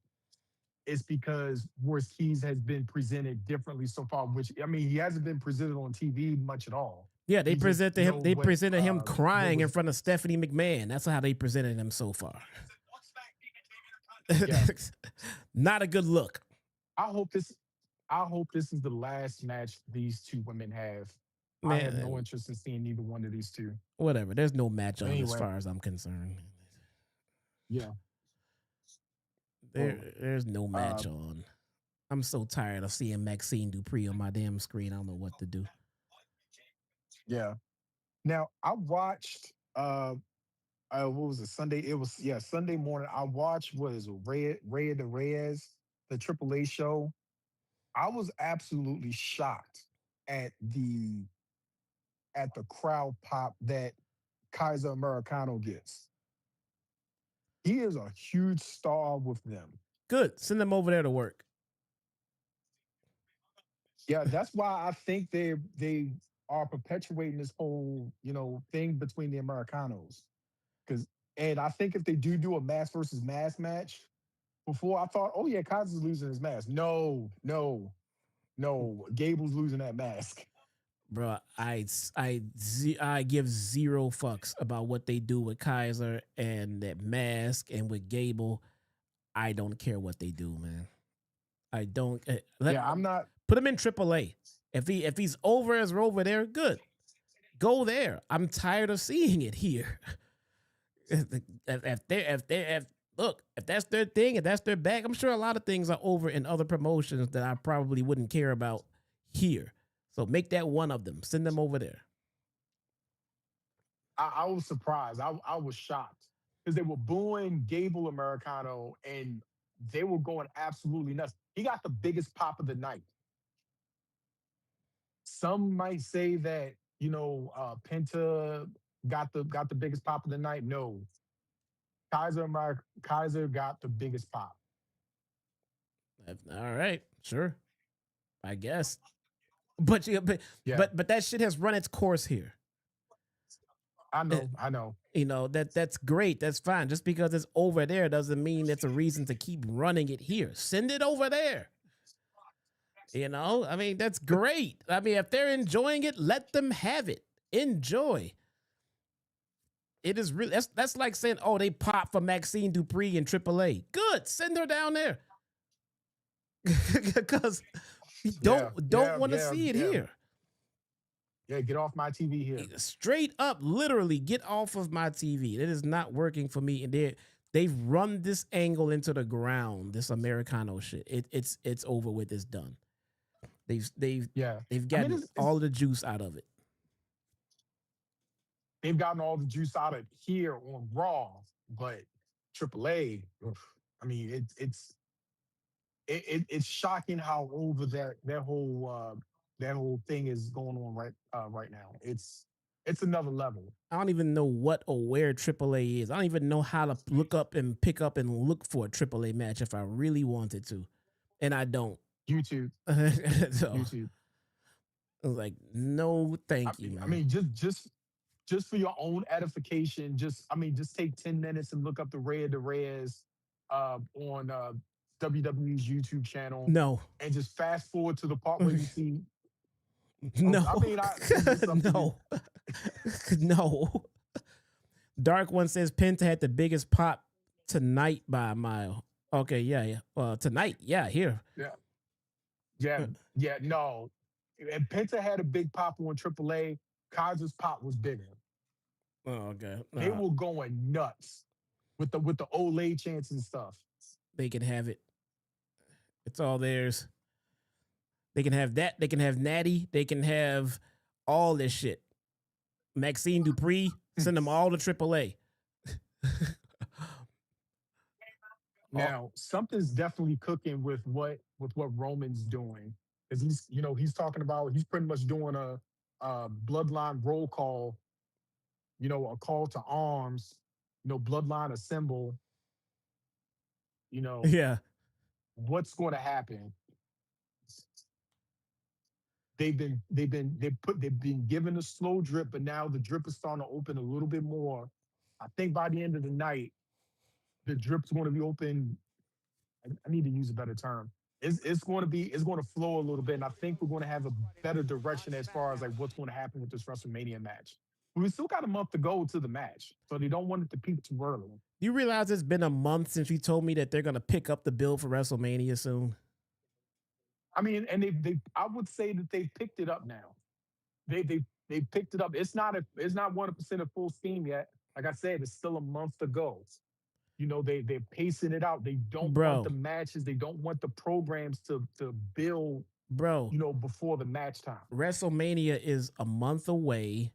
is because Royce Keys has been presented differently so far. Which, I mean, he hasn't been presented on TV much at all. Yeah, they We just presented him. know They presented him what crying in was. front of Stephanie McMahon. That's how they presented him so far. Yeah, Not a good look. I hope this. I hope this is the last match these two women have. I have no Man, interest in seeing either one of these two. whatever. There's no match But on as anyway, far as I'm concerned. yeah. There, Well, there's no uh, match on. I'm so tired of seeing Maxine Dupree on my damn screen. I don't know what to do. yeah. Now I watched what was it, Sunday? It was, yeah, Sunday morning. I watched, what is it, Ray de Reyes, the AAA show. I was absolutely shocked at the crowd pop that Kaiser Americano gets. He is a huge star with them. Good. Send them over there to work. Yeah, that's why I think they are perpetuating this whole, thing between the Americanos. Because and I think if they do a mass versus mass match, before I thought, oh yeah, Kaiser's losing his mask. No, no, no. Gable's losing that mask. Bro, I give zero fucks about what they do with Kaiser and that mask and with Gable. I don't care what they do, man. I don't Yeah, I'm not. put him in AAA. If he's over as Rover there, good. Go there. I'm tired of seeing it here. If that's their thing, if that's their bag, I'm sure a lot of things are over in other promotions that I probably wouldn't care about here. So make that one of them. Send them over there. I was surprised. I was shocked because they were booing Gable Americano and they were going absolutely nuts. He got the biggest pop of the night. Some might say that Penta got the biggest pop of the night. No, Kaiser got the biggest pop. All right, sure, I guess. But Yeah, but that shit has run its course here. I know. That's great. That's fine. Just because it's over there doesn't mean it's a reason to keep running it here. Send it over there. I mean, that's great. I mean, if they're enjoying it, let them have it. Enjoy. It is really that's like saying, oh, they pop for Maxine Dupree in AAA. Good, send her down there. Because we don't want to see it here. Yeah, get off my TV here. Straight up, literally, get off of my TV. It is not working for me. And they've run this angle into the ground. This Americano shit. It's over with. It's done. They've gotten all the juice out of it. They've gotten all the juice out of here on Raw, but AAA. I mean, it's shocking how over that whole thing is going on right now. It's another level. I don't even know what or where AAA is. I don't even know how to look up and pick up and look for a AAA match if I really wanted to, and I don't. YouTube. So, YouTube. I was like, no, thank you, man. I mean, just for your own edification, just take 10 minutes and look up the Ray de Reyes on WWE's YouTube channel. No. And just fast forward to the part where you see. No. No. No. Dark One says Penta had the biggest pop tonight by a mile. Okay, yeah. Tonight, yeah, here. Yeah, no. And Penta had a big pop on AAA. Kaiser's pop was bigger. Oh, okay. They were going nuts with the Olay chants and stuff. They can have it. It's all theirs. They can have that. They can have Natty. They can have all this shit. Maxine Dupree, send them all to AAA. Now, something's definitely cooking with what Roman's doing. Because he's talking about, he's pretty much doing a bloodline roll call, a call to arms, bloodline assemble. Yeah. What's going to happen? They've been given a slow drip, but now the drip is starting to open a little bit more. I think by the end of the night, the drip's going to be open. I need to use a better term. It's going to flow a little bit, and I think we're going to have a better direction as far as like what's going to happen with this WrestleMania match. We still got a month to go to the match, so they don't want it to peak too early. Do you realize it's been a month since you told me that they're going to pick up the bill for WrestleMania soon? I mean, and I would say that they picked it up now. They picked it up. It's not 100% at full steam yet. Like I said, it's still a month to go. They're pacing it out. They don't want the Bro, matches. They don't want the programs to build. bro, Before the match time. WrestleMania is a month away.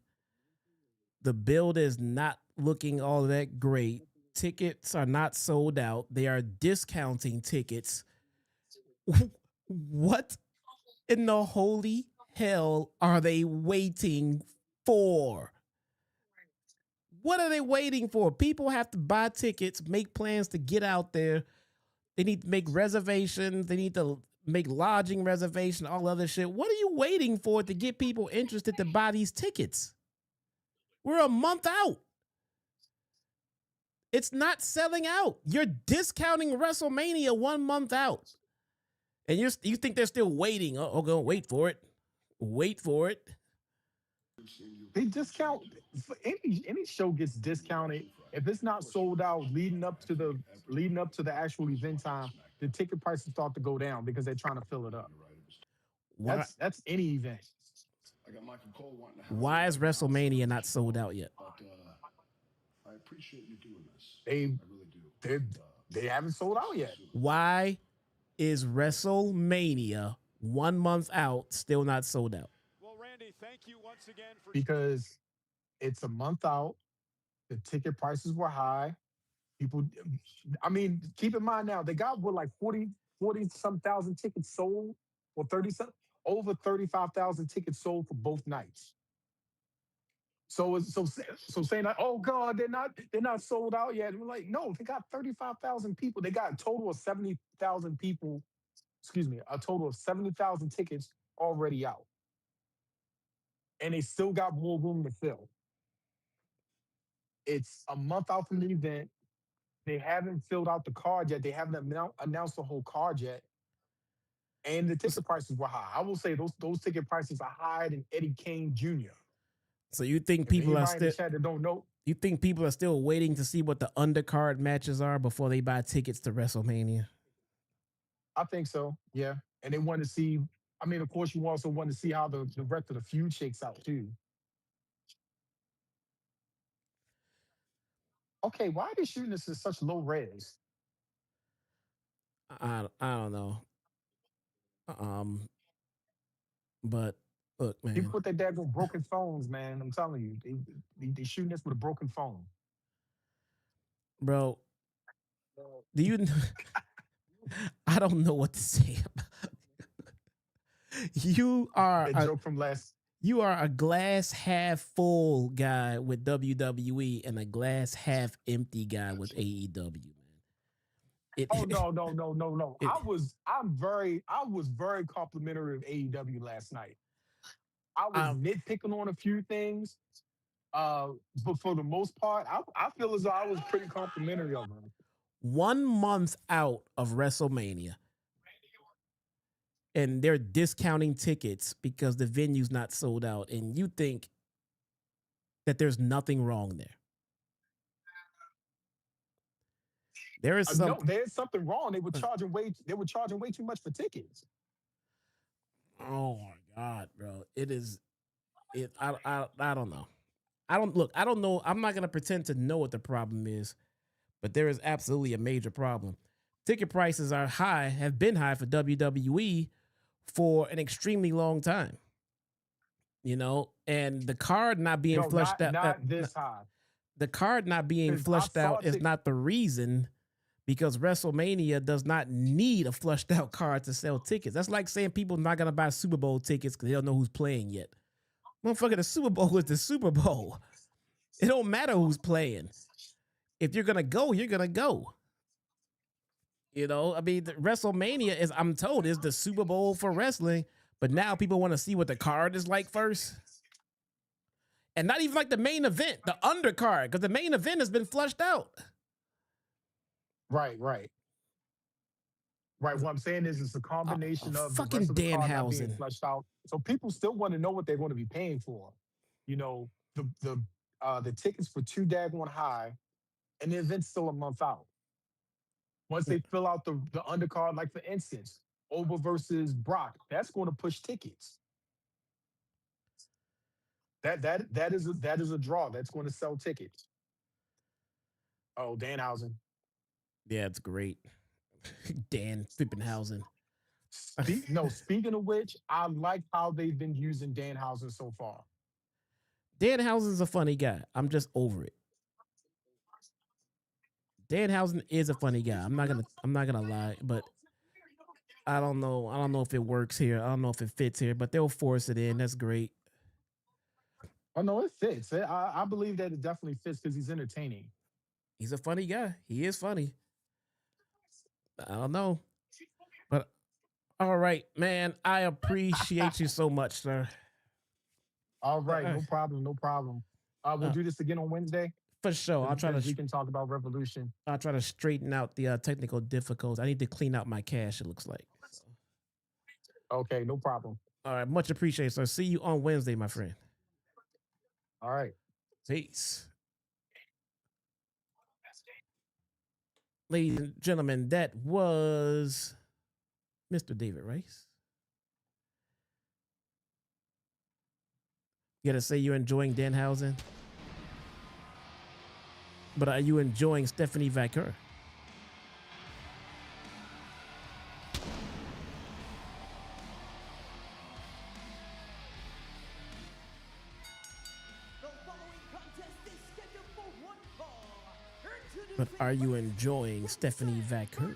The build is not looking all that great. Tickets are not sold out. They are discounting tickets. What in the holy hell are they waiting for? What are they waiting for? People have to buy tickets, make plans to get out there. They need to make reservations. They need to make lodging reservation, all other shit. What are you waiting for to get people interested to buy these tickets? We're a month out. It's not selling out. You're discounting WrestleMania 1 month out. And you think they're still waiting. Oh, go wait for it. Wait for it. They discount any show gets discounted if it's not sold out leading up to the actual event time. The ticket prices start to go down because they're trying to fill it up. Why, That's any event. why is WrestleMania not sold out yet? I appreciate you doing this. They haven't sold out yet. Why is WrestleMania 1 month out still not sold out? Well, Randy, thank you once again for Because it's a month out. The ticket prices were high. People, I mean, keep in mind now, they got like 40 some thousand tickets sold, or 30 some, over 35,000 tickets sold for both nights. So saying that, oh God, they're not sold out yet. We're like, no, they got 35,000 people. They got a total of 70,000 people. Excuse me, a total of 70,000 tickets already out, and they still got more room to fill. It's a month out from the event. They haven't filled out the card yet. They haven't announced the whole card yet, and the ticket prices were high. I will say those ticket prices are higher than Eddie Kane Jr. So you think If people are anybody in the still chat that don't know, you think people are still waiting to see what the undercard matches are before they buy tickets to WrestleMania? I think so. Yeah, and they want to see. I mean, of course, you also want to see how the rest of the feud shakes out too. Okay, why are they shooting this in such low res? I don't know. Um, but look, People man, with their daggone broken phones, man. I'm telling you, they shooting this with a broken phone. bro, do you? I don't know what to say. You are That a joke from last. you are a glass half full guy with WWE and a glass half empty guy with AEW. Man, Oh it no. it I was very complimentary of AEW last night. I was um nitpicking on a few things, uh, but for the most part, I feel as though I was pretty complimentary of them. 1 month out of WrestleMania, and they're discounting tickets because the venue's not sold out, and you think that there's nothing wrong there. There is No, some. there's something wrong. They were charging way too much for tickets. Oh my god, bro! It is. It. I don't know. I don't look. I don't know. I'm not gonna pretend to know what the problem is, but there is absolutely a major problem. Ticket prices are high, have been high for WWE for an extremely long time. And the card not being No, flushed out. not this high. The card not being Because I flushed saw out is it. not the reason, because WrestleMania does not need a flushed out card to sell tickets. That's like saying people not gonna buy Super Bowl tickets because they don't know who's playing yet. Motherfucker, the Super Bowl is the Super Bowl. It don't matter who's playing. If you're gonna go, you're gonna go. I mean, the WrestleMania is, I'm told, is the Super Bowl for wrestling, but now people want to see what the card is like first. And not even like the main event, the undercard, because the main event has been flushed out. Right. What I'm saying is it's a combination of the rest Fucking of the card not being Danhausen. fleshed out. So people still want to know what they're going to be paying for. You know, the tickets for too daggone high, and the event's still a month out. Once they fill out the undercard, like for instance, Oba versus Brock. That's going to push tickets. That is a draw. That's going to sell tickets. Oh, Danhausen. Yeah, it's great. Dan Fippenhausen. Speaking of which, I like how they've been using Danhausen so far. Danhausen's a funny guy. I'm just over it. Danhausen is a funny guy. I'm not gonna lie, but I don't know. I don't know if it works here. I don't know if it fits here, but they'll force it in. That's great. Oh no, it fits. I believe that it definitely fits because he's entertaining. He's a funny guy. He is funny. I don't know, but all right, man. I appreciate you so much, sir. All right, no problem, no problem. We'll do this again on Wednesday. For sure. We can talk about Revolution. I'll try to straighten out the technical difficulties. I need to clean out my cache, it looks like. So. Okay, no problem. All right, much appreciated, sir. See you on Wednesday, my friend. All right. Peace. Ladies and gentlemen, that was Mr. David Rice. You gotta say you're enjoying Danhausen. But are you enjoying Stephanie Vaquer? But are you enjoying Stephanie Vaquer?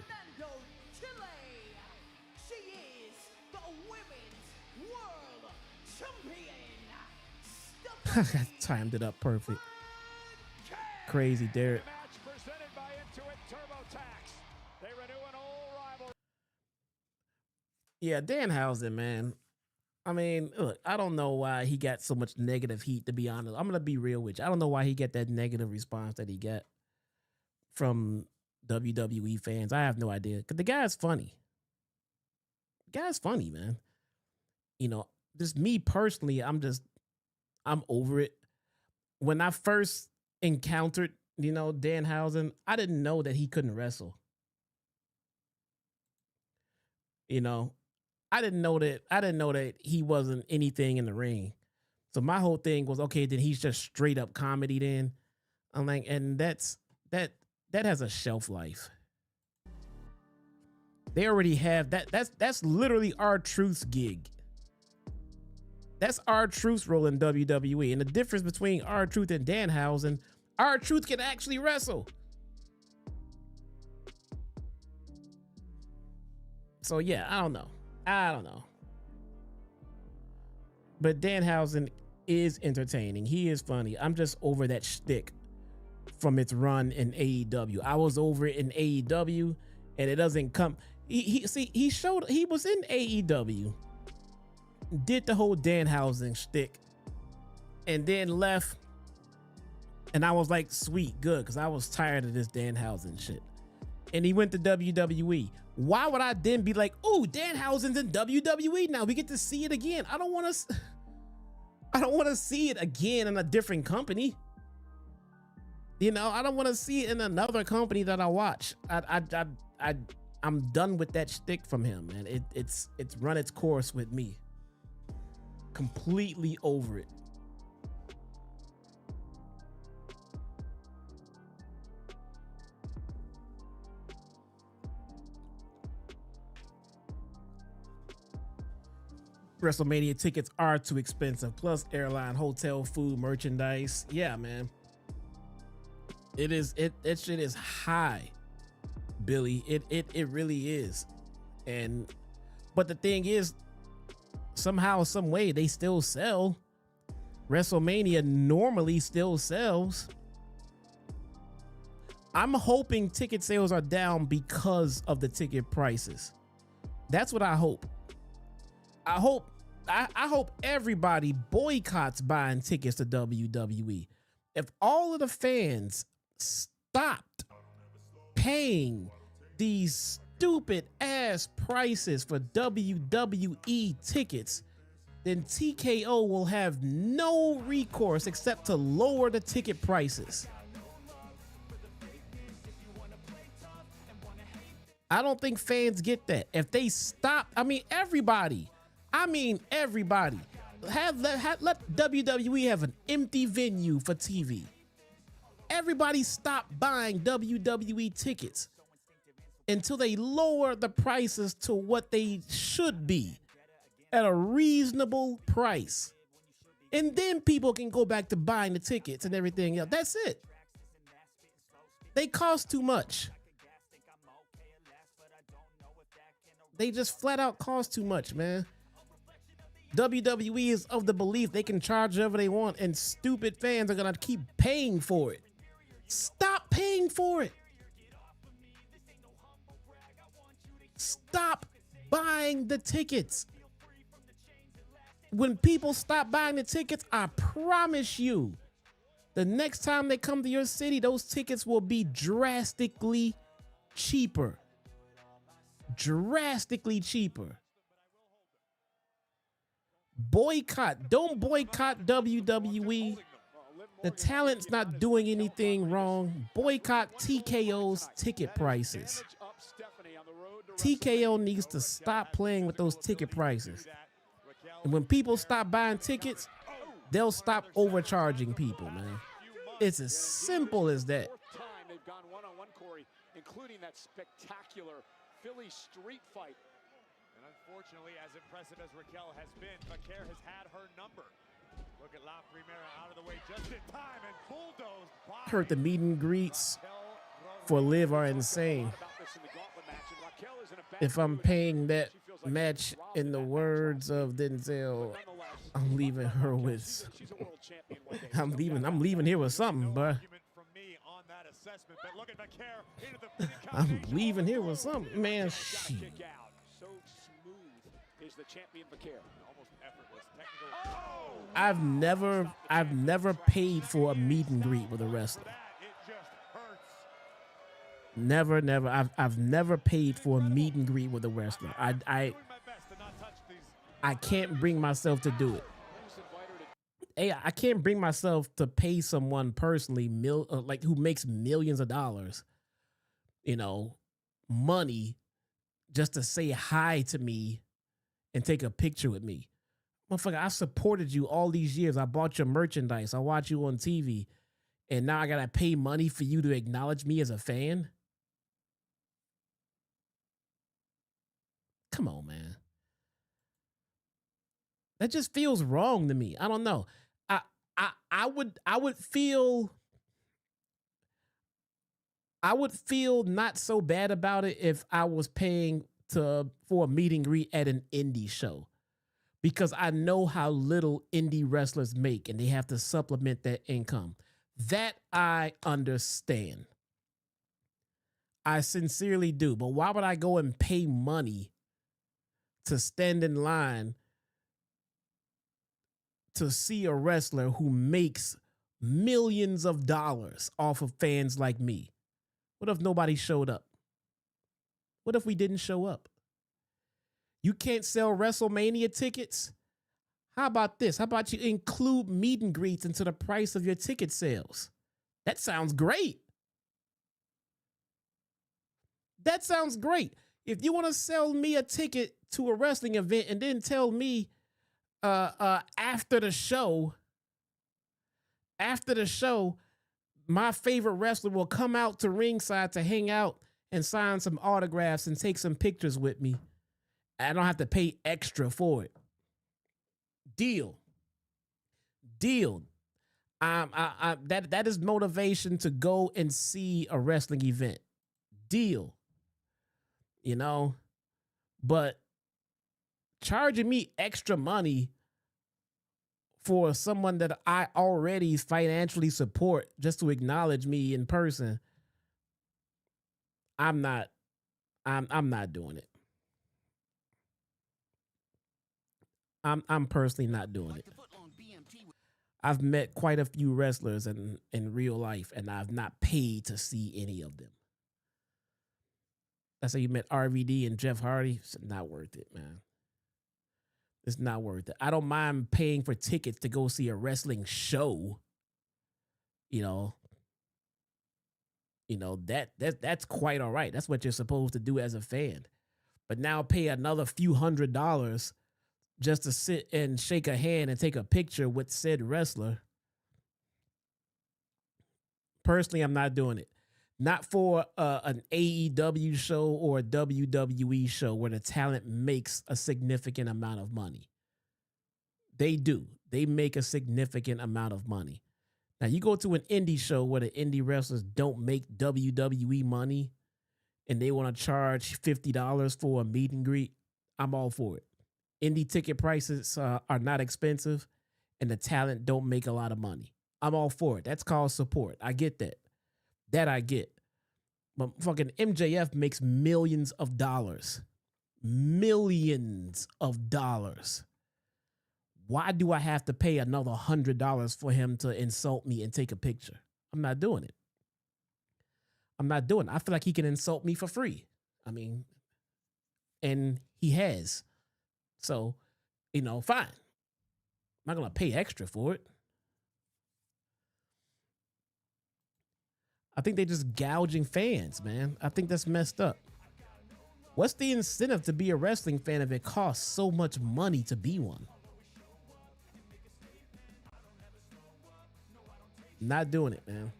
She is the women's world champion. I timed it up perfect. Crazy, Derek. Yeah, Danhausen, man. I mean, look, I don't know why he got so much negative heat, to be honest. I'm going to be real with you. I don't know why he got that negative response that he got from WWE fans. I have no idea. Because the guy's funny. The guy's funny, man. You know, just me personally, I'm over it. When I first encountered, Danhausen, I didn't know that he couldn't wrestle. I didn't know that he wasn't anything in the ring. So my whole thing was, okay, then he's just straight up comedy then. I'm like, and that has a shelf life. They already have that. That's literally R-Truth's gig. That's R-Truth's role in WWE. And the difference between R-Truth and Danhausen, R-Truth can actually wrestle. So yeah, I don't know. But Danhausen is entertaining. He is funny. I'm just over that shtick from its run in AEW. I was over it in AEW, and it doesn't come. He was in AEW, did the whole Danhausen shtick, and then left. And I was like, sweet, good, because I was tired of this Danhausen shit. And he went to WWE. Why would I then be like, oh, Danhausen's in WWE now? We get to see it again. I don't want to see it again in a different company. I don't want to see it in another company that I watch. I'm done with that shtick from him, man. It's run its course with me. Completely over it. WrestleMania tickets are too expensive, plus airline, hotel, food, merchandise. Yeah, man. That shit is high, Billy. It really is. But the thing is, somehow, some way, they still sell. WrestleMania normally still sells. I'm hoping ticket sales are down because of the ticket prices. That's what I hope. I hope everybody boycotts buying tickets to WWE. If all of the fans stopped paying these stupid ass prices for WWE tickets, then TKO will have no recourse except to lower the ticket prices. I don't think fans get that. If they stop, everybody. Let WWE have an empty venue for TV. Everybody stop buying WWE tickets until they lower the prices to what they should be at a reasonable price. And then people can go back to buying the tickets and everything else. That's it. They cost too much. They just flat out cost too much, man. WWE is of the belief they can charge whatever they want, and stupid fans are gonna keep paying for it. Stop paying for it. Stop buying the tickets. When people stop buying the tickets, I promise you, the next time they come to your city, those tickets will be drastically cheaper. Drastically cheaper. Boycott. Don't boycott WWE. The talent's not doing anything wrong. Boycott TKO's ticket prices. TKO needs to stop playing with those ticket prices. And when people stop buying tickets, they'll stop overcharging people, man. It's as simple as that. They've gone one-on-one, Corey, including that spectacular Philly street fight. And unfortunately, as impressive as Raquel has been, Becker has had her number. Look at La Primera out of the way just in time and bulldozed by. Heard the meet and greets for Liv are insane. If I'm paying that match in the words of Denzel, I'm leaving her with. I'm leaving here with something, bro. I'm leaving here with something, man. Shit. So smooth is the champion Becker. Almost effortless technical. I've never paid for a meet and greet with a wrestler. Never. I've never paid for a meet and greet with a wrestler. I can't bring myself to do it. Hey, I can't bring myself to pay someone personally, who makes millions of dollars, money, just to say hi to me and take a picture with me. Motherfucker, I supported you all these years. I bought your merchandise. I watch you on TV. And now I gotta pay money for you to acknowledge me as a fan? Come on, man. That just feels wrong to me. I don't know. I would feel not so bad about it if I was paying for a meet and greet at an indie show, because I know how little indie wrestlers make and they have to supplement that income. That I understand. I sincerely do. But why would I go and pay money to stand in line to see a wrestler who makes millions of dollars off of fans like me? What if nobody showed up? What if we didn't show up? You can't sell WrestleMania tickets? How about this? How about you include meet and greets into the price of your ticket sales? That sounds great. That sounds great. If you want to sell me a ticket to a wrestling event and then tell me after the show, my favorite wrestler will come out to ringside to hang out and sign some autographs and take some pictures with me, I don't have to pay extra for it. Deal. That is motivation to go and see a wrestling event. Deal. But charging me extra money for someone that I already financially support just to acknowledge me in person, I'm not doing it. I'm personally not doing it. I've met quite a few wrestlers in real life, and I've not paid to see any of them. That's how you met RVD and Jeff Hardy. It's not worth it, man. It's not worth it. I don't mind paying for tickets to go see a wrestling show. You know, that's quite all right. That's what you're supposed to do as a fan. But now pay another few $100s just to sit and shake a hand and take a picture with said wrestler. Personally, I'm not doing it. Not for an AEW show or a WWE show where the talent makes a significant amount of money. They do. They make a significant amount of money. Now, you go to an indie show where the indie wrestlers don't make WWE money and they want to charge $50 for a meet and greet, I'm all for it. Indie ticket prices are not expensive and the talent don't make a lot of money. I'm all for it. That's called support. I get that. That I get. But fucking MJF makes millions of dollars. Millions of dollars. Why do I have to pay another $100 for him to insult me and take a picture? I'm not doing it. I'm not doing it. I feel like he can insult me for free. I mean, and he has. So, you know, fine. I'm not going to pay extra for it. I think they're just gouging fans, man. I think that's messed up. What's the incentive to be a wrestling fan if it costs so much money to be one? Not doing it, man.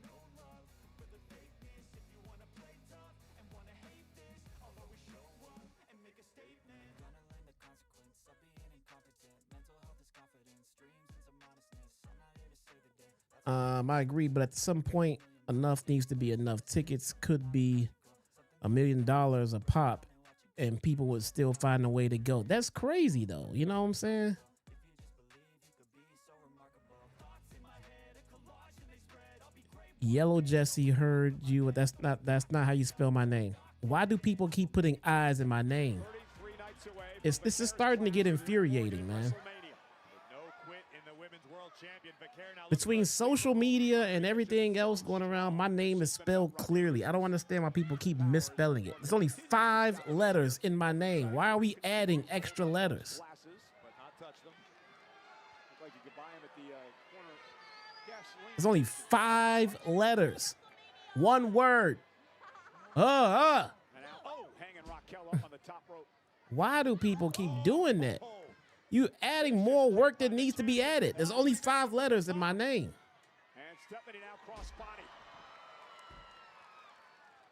I agree, but at some point, enough needs to be enough. Tickets could be $1 million a pop, and people would still find a way to go. That's crazy, though. You know what I'm saying? Yellow Jesse heard you. That's not how you spell my name. Why do people keep putting eyes in my name? This is starting to get infuriating, man. Between social media and everything else going around, my name is spelled clearly. I don't understand why people keep misspelling it. There's only 5 letters in my name. Why are we adding extra letters? There's only 5 letters. 1 word. Why do people keep doing that? You adding more work that needs to be added. There's only 5 letters in my name. And Stephanie now cross body.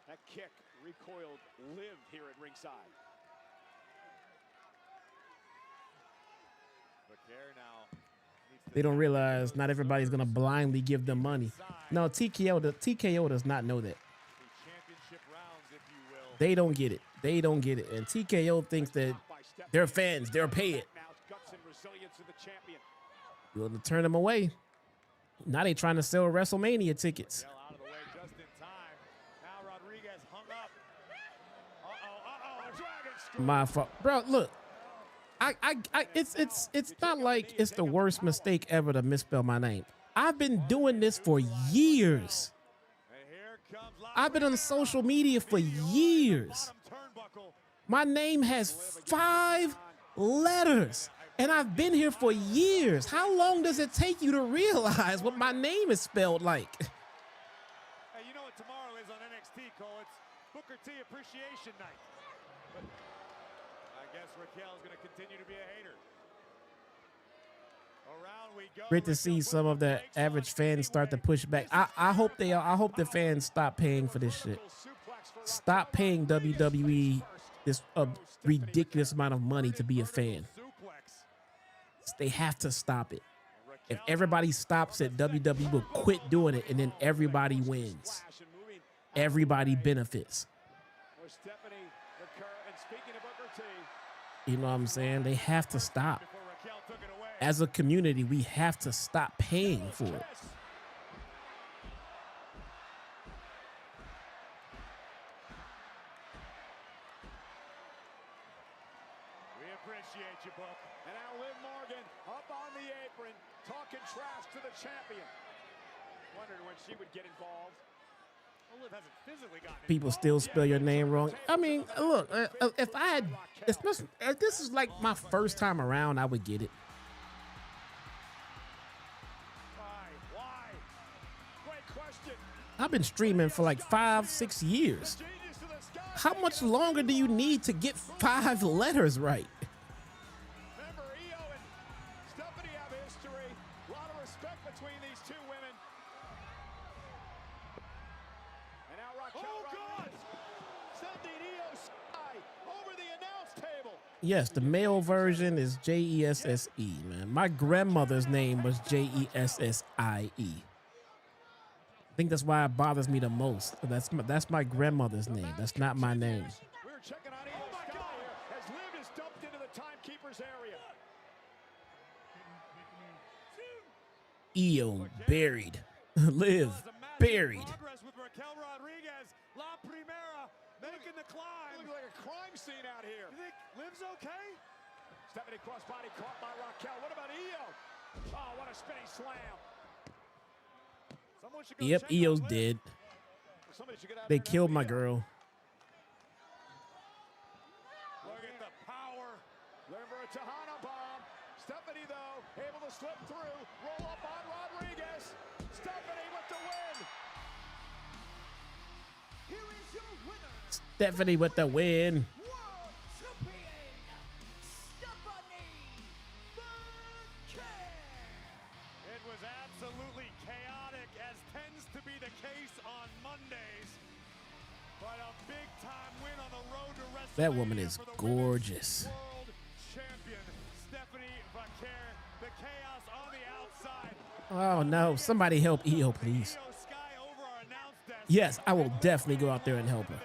That kick recoiled, lived here at ringside. They don't realize not everybody's gonna blindly give them money. No, TKO does not know that. They don't get it. They don't get it. And TKO thinks that they're fans. They'll pay it. You want to turn them away. Now they trying to sell WrestleMania tickets. My fault, bro. Look, it's not like it's the worst mistake ever to misspell my name. I've been doing this for years. I've been on social media for years. My name has 5 letters. And I've been here for years. How long does it take you to realize what my name is spelled like? Hey, you know what tomorrow is on NXT, Cole? It's Booker T Appreciation Night. But I guess Raquel's going to continue to be a hater. Around we go. Great to see some of the average fans start to push back. I hope the fans stop paying for this shit. Stop paying WWE this ridiculous amount of money to be a fan. They have to stop it. If everybody stops it, WWE will quit doing it, and then everybody wins. Everybody benefits. You know what I'm saying? They have to stop. As a community, we have to stop paying for it. Trash to the champion. Wondered when she would get involved. Liv hasn't physically gotten people still spell your name wrong. I mean, look, if I had, if this is like my first time around, I would get it. Why? Great I've been streaming for like 5-6 years. How much longer do you need to get 5 letters right? Remember, Io and Stephanie have history. A lot of respect between these two women. And now Raquel Rodriguez sending Io Sky over the announce table. Yes, the male version is Jesse, man. My grandmother's name was Jesse. I think that's why it bothers me the most. That's my grandmother's name. That's not my name. We're checking on Io Sky here as Liv is dumped into the timekeeper's area. Io buried. Liv buried. Progress with Raquel Rodriguez. La Primera making the climb. Looks like a crime scene out here. You think Liv's okay? Stephanie crossbody caught by Raquel. What about Io? Oh, what a spinning slam. Yep, Io's dead. They killed my girl. Look at the power. Looking for a Tejana bomb. Stephanie, though, able to slip through. Roll up on Rodriguez. Stephanie with the win. Here is your winner, Stephanie with the win. World Champion, Stephanie Finn. It was absolutely chaotic, as tends to be the case on Mondays. But a big-time win on the road to WrestleMania. That woman is gorgeous. World champion Stephanie Vaquer. The chaos on the outside. Oh no, somebody help Io, please. Yes, I will definitely go out there and help her.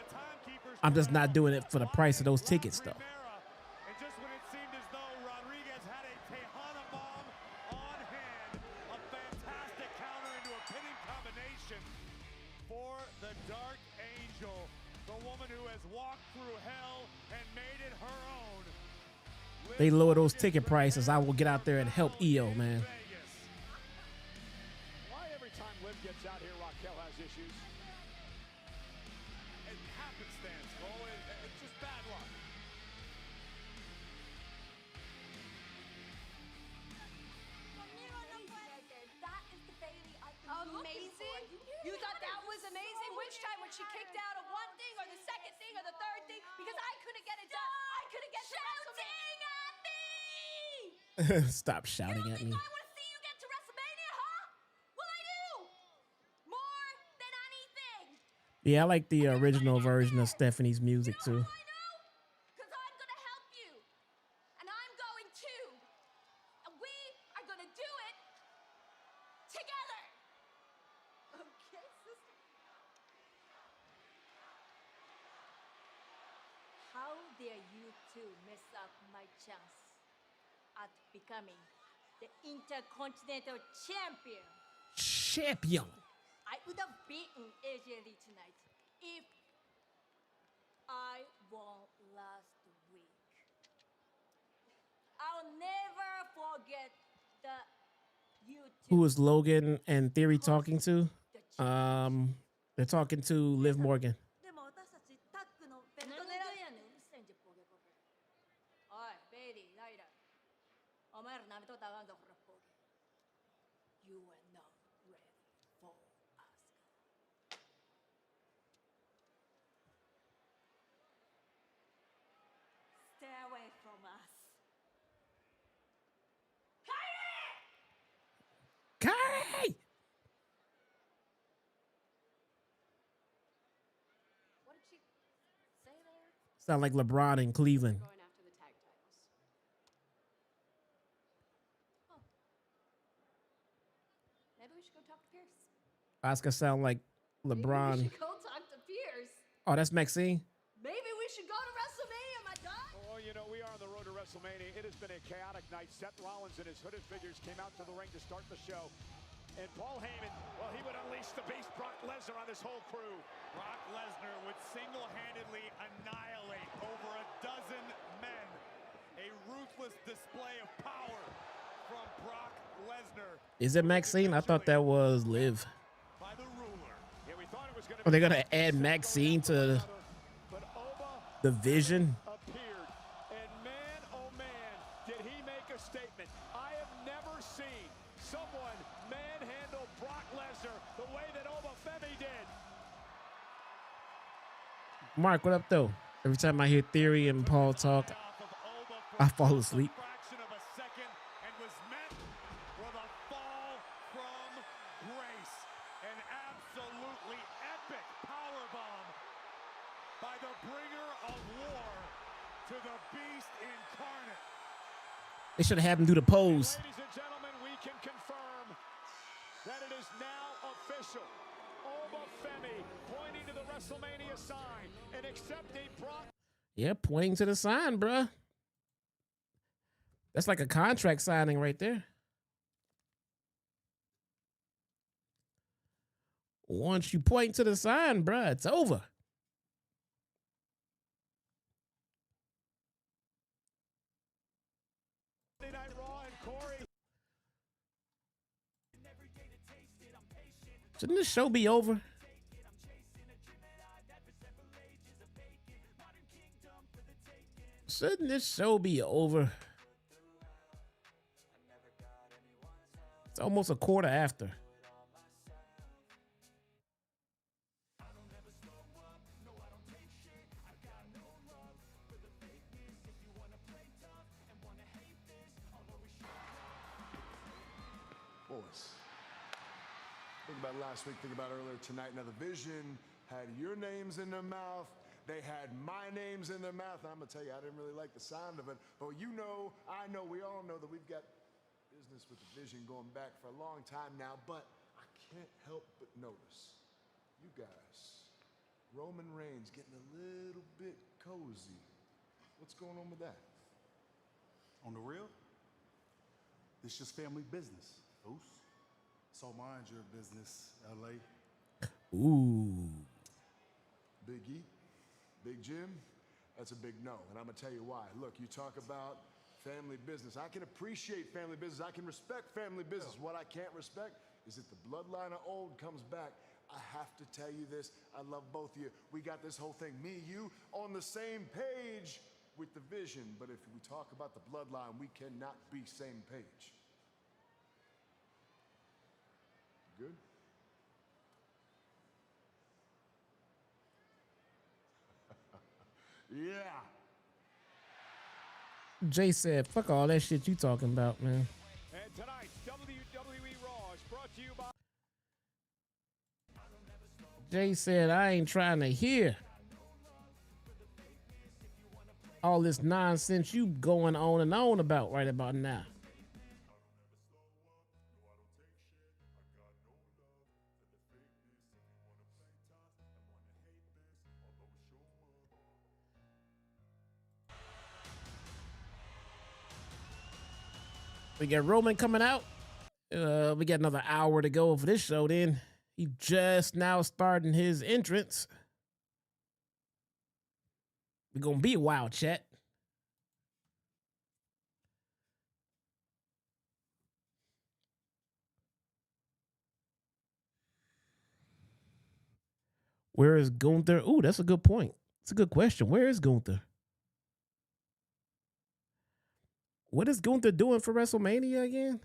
I'm just not doing it for the price of those tickets, though. And just when it seemed as though Rodriguez had a Tejana bomb on hand, a fantastic counter into a pinning combination for the Dark Angel, the woman who has walked through hell and made it her own. They lower those ticket prices, I will get out there and help Io, man. Why every time Liv gets out here, Raquel has issues? It happenstance, Cole. It's just bad luck. Amazing? You thought that was amazing? Which time when she kicked out of one thing or the second thing or the third thing? Because I couldn't get it done. I couldn't get shouting at me! Stop shouting at me. I want to see you get to WrestleMania, huh? Well, I do! More than anything! Yeah, I like the original version of Stephanie's music, too. Because I'm going to help you. And I'm going to. And we are going to do it together. Okay, sister. How dare you two mess up my chance at becoming the Intercontinental Champion? Champion. I would have beaten AJ Lee tonight if I won last week. I'll never forget the YouTube. Who is Logan and Theory talking to? They're talking to Liv Morgan. でも私たちタッグのベルト狙いやねん。うるせえんじゃボケボケ。おい、ベイリー、ライラ。お前ら舐めとったらあかんぞ、ほらボケ。You are not ready for us. Stay away from us. Kyrie! What did she say there? Sound like LeBron in Cleveland. Going after the tag titles. Oh. Maybe we should go talk to Pierce. Oscar sound like Maybe LeBron. we should go talk to Pierce. Oh, that's Maxine? Maybe we should go to WrestleMania, my guy. Oh, you know, we are on the road to WrestleMania. It has been a chaotic night. Seth Rollins and his hooded figures came out to the ring to start the show. And Paul Heyman, well, he would unleash the beast Brock Lesnar on this whole crew. Brock Lesnar would single-handedly annihilate over a dozen men. A ruthless display of power from Brock Lesnar. Is it Maxine? I thought that was Liv. By the ruler. Yeah, we thought it was going to Are they going to add Maxine to the Vision? appeared. And man, oh man, did he make a statement. I have never seen someone manhandle Brock Lesnar the way that Oba did. Mark, what up, though? Every time I hear Theory and Paul talk, I fall asleep. Fraction of a second and was met with a fall from grace. An absolutely epic powerbomb by the bringer of war to the beast incarnate. They should have had him do the pose. Ladies and gentlemen, we can confirm that it is now official. Oba Femi pointing to the WrestleMania sign and accepting Brock. Yeah, pointing to the sign, bruh. That's like a contract signing right there. Once you point to the sign, bruh, it's over. Shouldn't this show be over? Shouldn't this show be over? It's almost a quarter after. Boys, think about last week, think about earlier tonight. Now, the Vision had your names in their mouth. They had my names in their mouth. I'm going to tell you, I didn't really like the sound of it. But you know, I know, we all know that we've got business with the Vision going back for a long time now. But I can't help but notice, you guys, Roman Reigns getting a little bit cozy. What's going on with that? On the real, it's just family business, Oos. So mind your business, LA. Ooh. Big E, Big Jim, that's a big no. And I'm going to tell you why. Look, you talk about family business. I can appreciate family business. I can respect family business. What I can't respect is if the bloodline of old comes back. I have to tell you this. I love both of you. We got this whole thing, me, you, on the same page with the Vision. But if we talk about the bloodline, we cannot be same page. Good? Yeah. Jay said, fuck all that shit you talking about, man. And tonight's WWE Raw is brought to you by... Jay said, I ain't trying to hear all this nonsense you going on and on about right about now. We got Roman coming out. We got another hour to go for this show then. He just now starting his entrance. We're going to be a while, chat. Where is Gunther? Ooh, that's a good point. It's a good question. Where is Gunther? What is Gunther doing for WrestleMania again?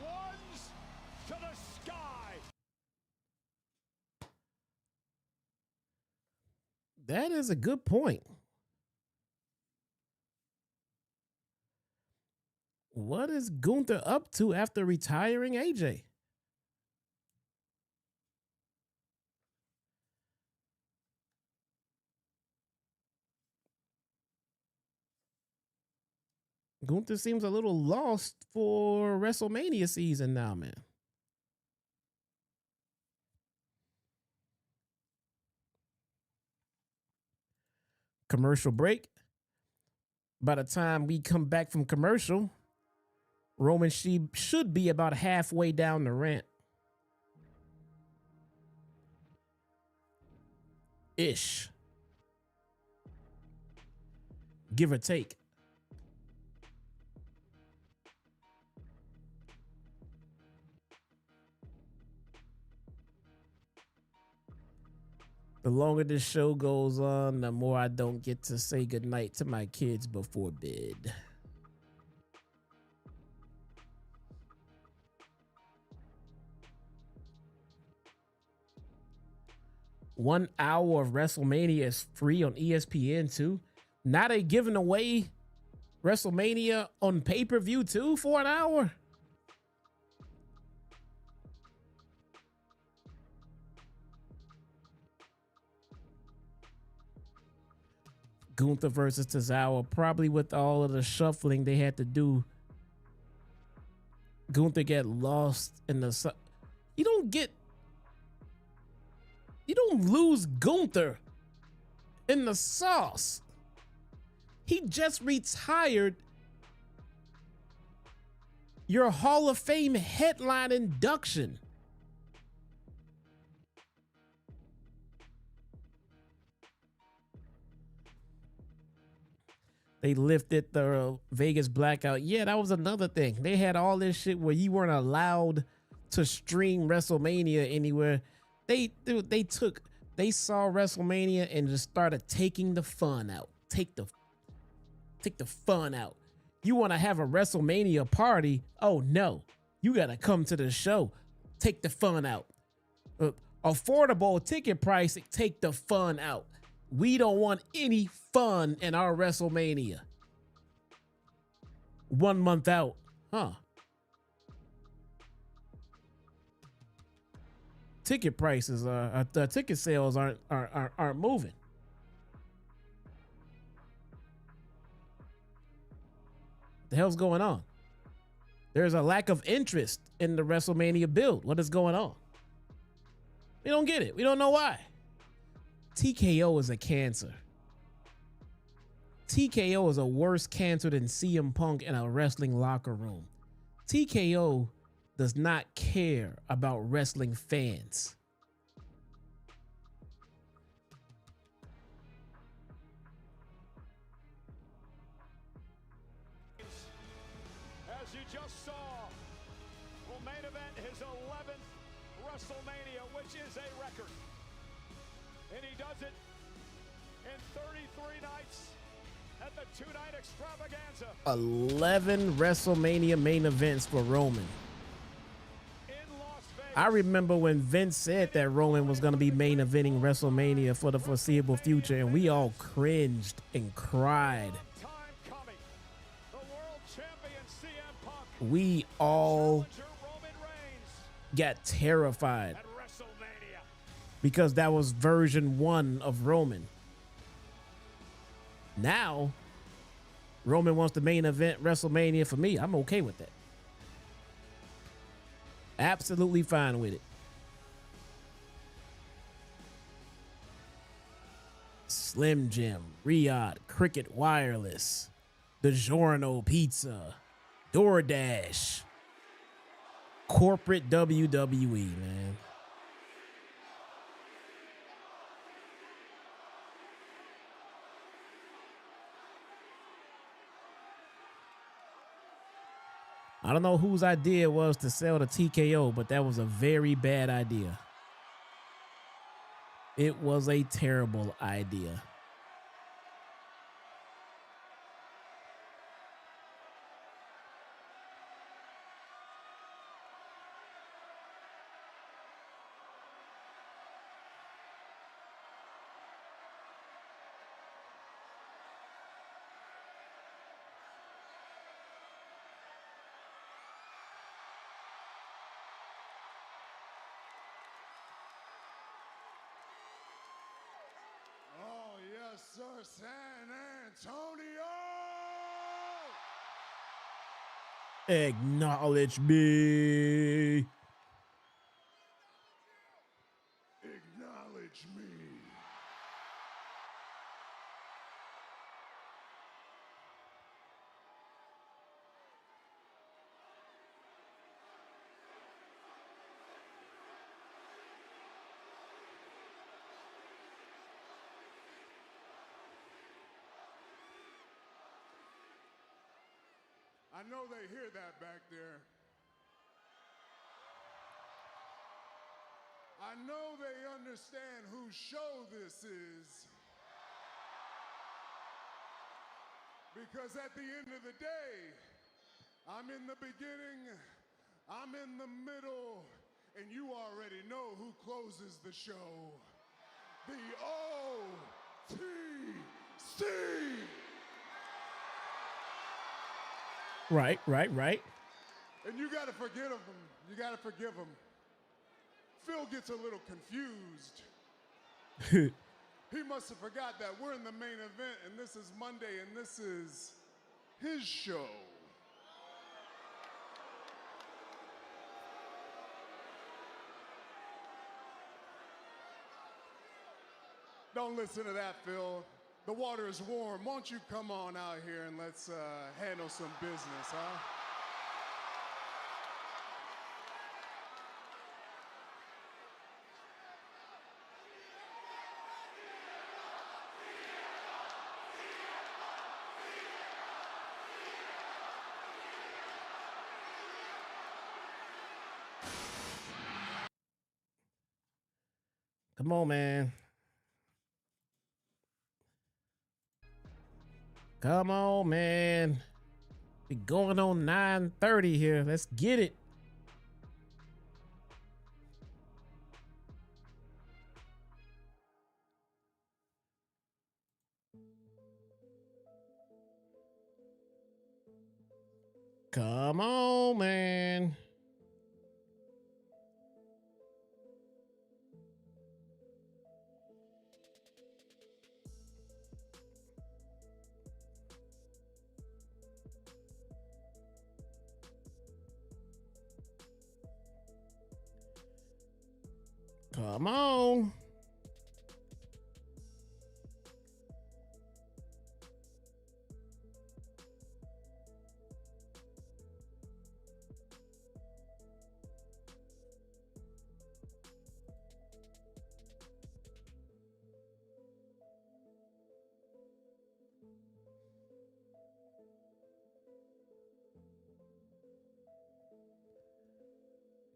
Ones to the sky. That is a good point. What is Gunther up to after retiring AJ? Gunther seems a little lost for WrestleMania season now, man. Commercial break. By the time we come back from commercial, Roman should be about halfway down the rant. Ish. Give or take. The longer this show goes on, the more I don't get to say goodnight to my kids before bed. 1 hour of WrestleMania is free on ESPN too. Now they giving away WrestleMania on pay-per-view too for an hour. Gunther versus Tozawa, probably with all of the shuffling they had to do. Gunther get lost in the. You don't lose Gunther in the sauce. He just retired your Hall of Fame headline induction. They lifted the Vegas blackout. Yeah, that was another thing. They had all this shit where you weren't allowed to stream WrestleMania anywhere. They saw WrestleMania and just started taking the fun out. Take the fun out. You want to have a WrestleMania party? Oh no, you gotta come to the show. Take the fun out. Affordable ticket price. Take the fun out. We don't want any fun in our WrestleMania. 1 month out, huh? Ticket prices the ticket sales aren't moving. What the hell's going on? There's a lack of interest in the WrestleMania build. What is going on? We don't get it. We don't know why. TKO is a cancer. TKO is a worse cancer than CM Punk in a wrestling locker room. TKO does not care about wrestling fans. As you just saw, will main event his 11th WrestleMania, which is a record. And he does it in 33 nights at the 2-night extravaganza. 11 WrestleMania main events for Roman. I remember when Vince said that Roman was going to be main eventing WrestleMania for the foreseeable future, and we all cringed and cried. We all got terrified because that was version 1 of Roman. Now, Roman wants the main event WrestleMania for me. I'm okay with that. Absolutely fine with it. Slim Jim, Riyadh, Cricket Wireless, DiGiorno Pizza, DoorDash, corporate WWE, man. I don't know whose idea it was to sell the TKO, but that was a very bad idea. It was a terrible idea. Oh, yes, sir, San Antonio! Acknowledge me. Acknowledge me. I know they hear that back there. I know they understand whose show this is. Because at the end of the day, I'm in the beginning, I'm in the middle, and you already know who closes the show. the OTC. Right. And you gotta forgive him. You gotta forgive him. Phil gets a little confused. He must have forgot that we're in the main event and this is Monday and this is his show. Don't listen to that, Phil. The water is warm. Won't you come on out here and let's handle some business, huh? Come on, man. Come on, man. We going on 9:30 here. Let's get it. Come on, man. Come on.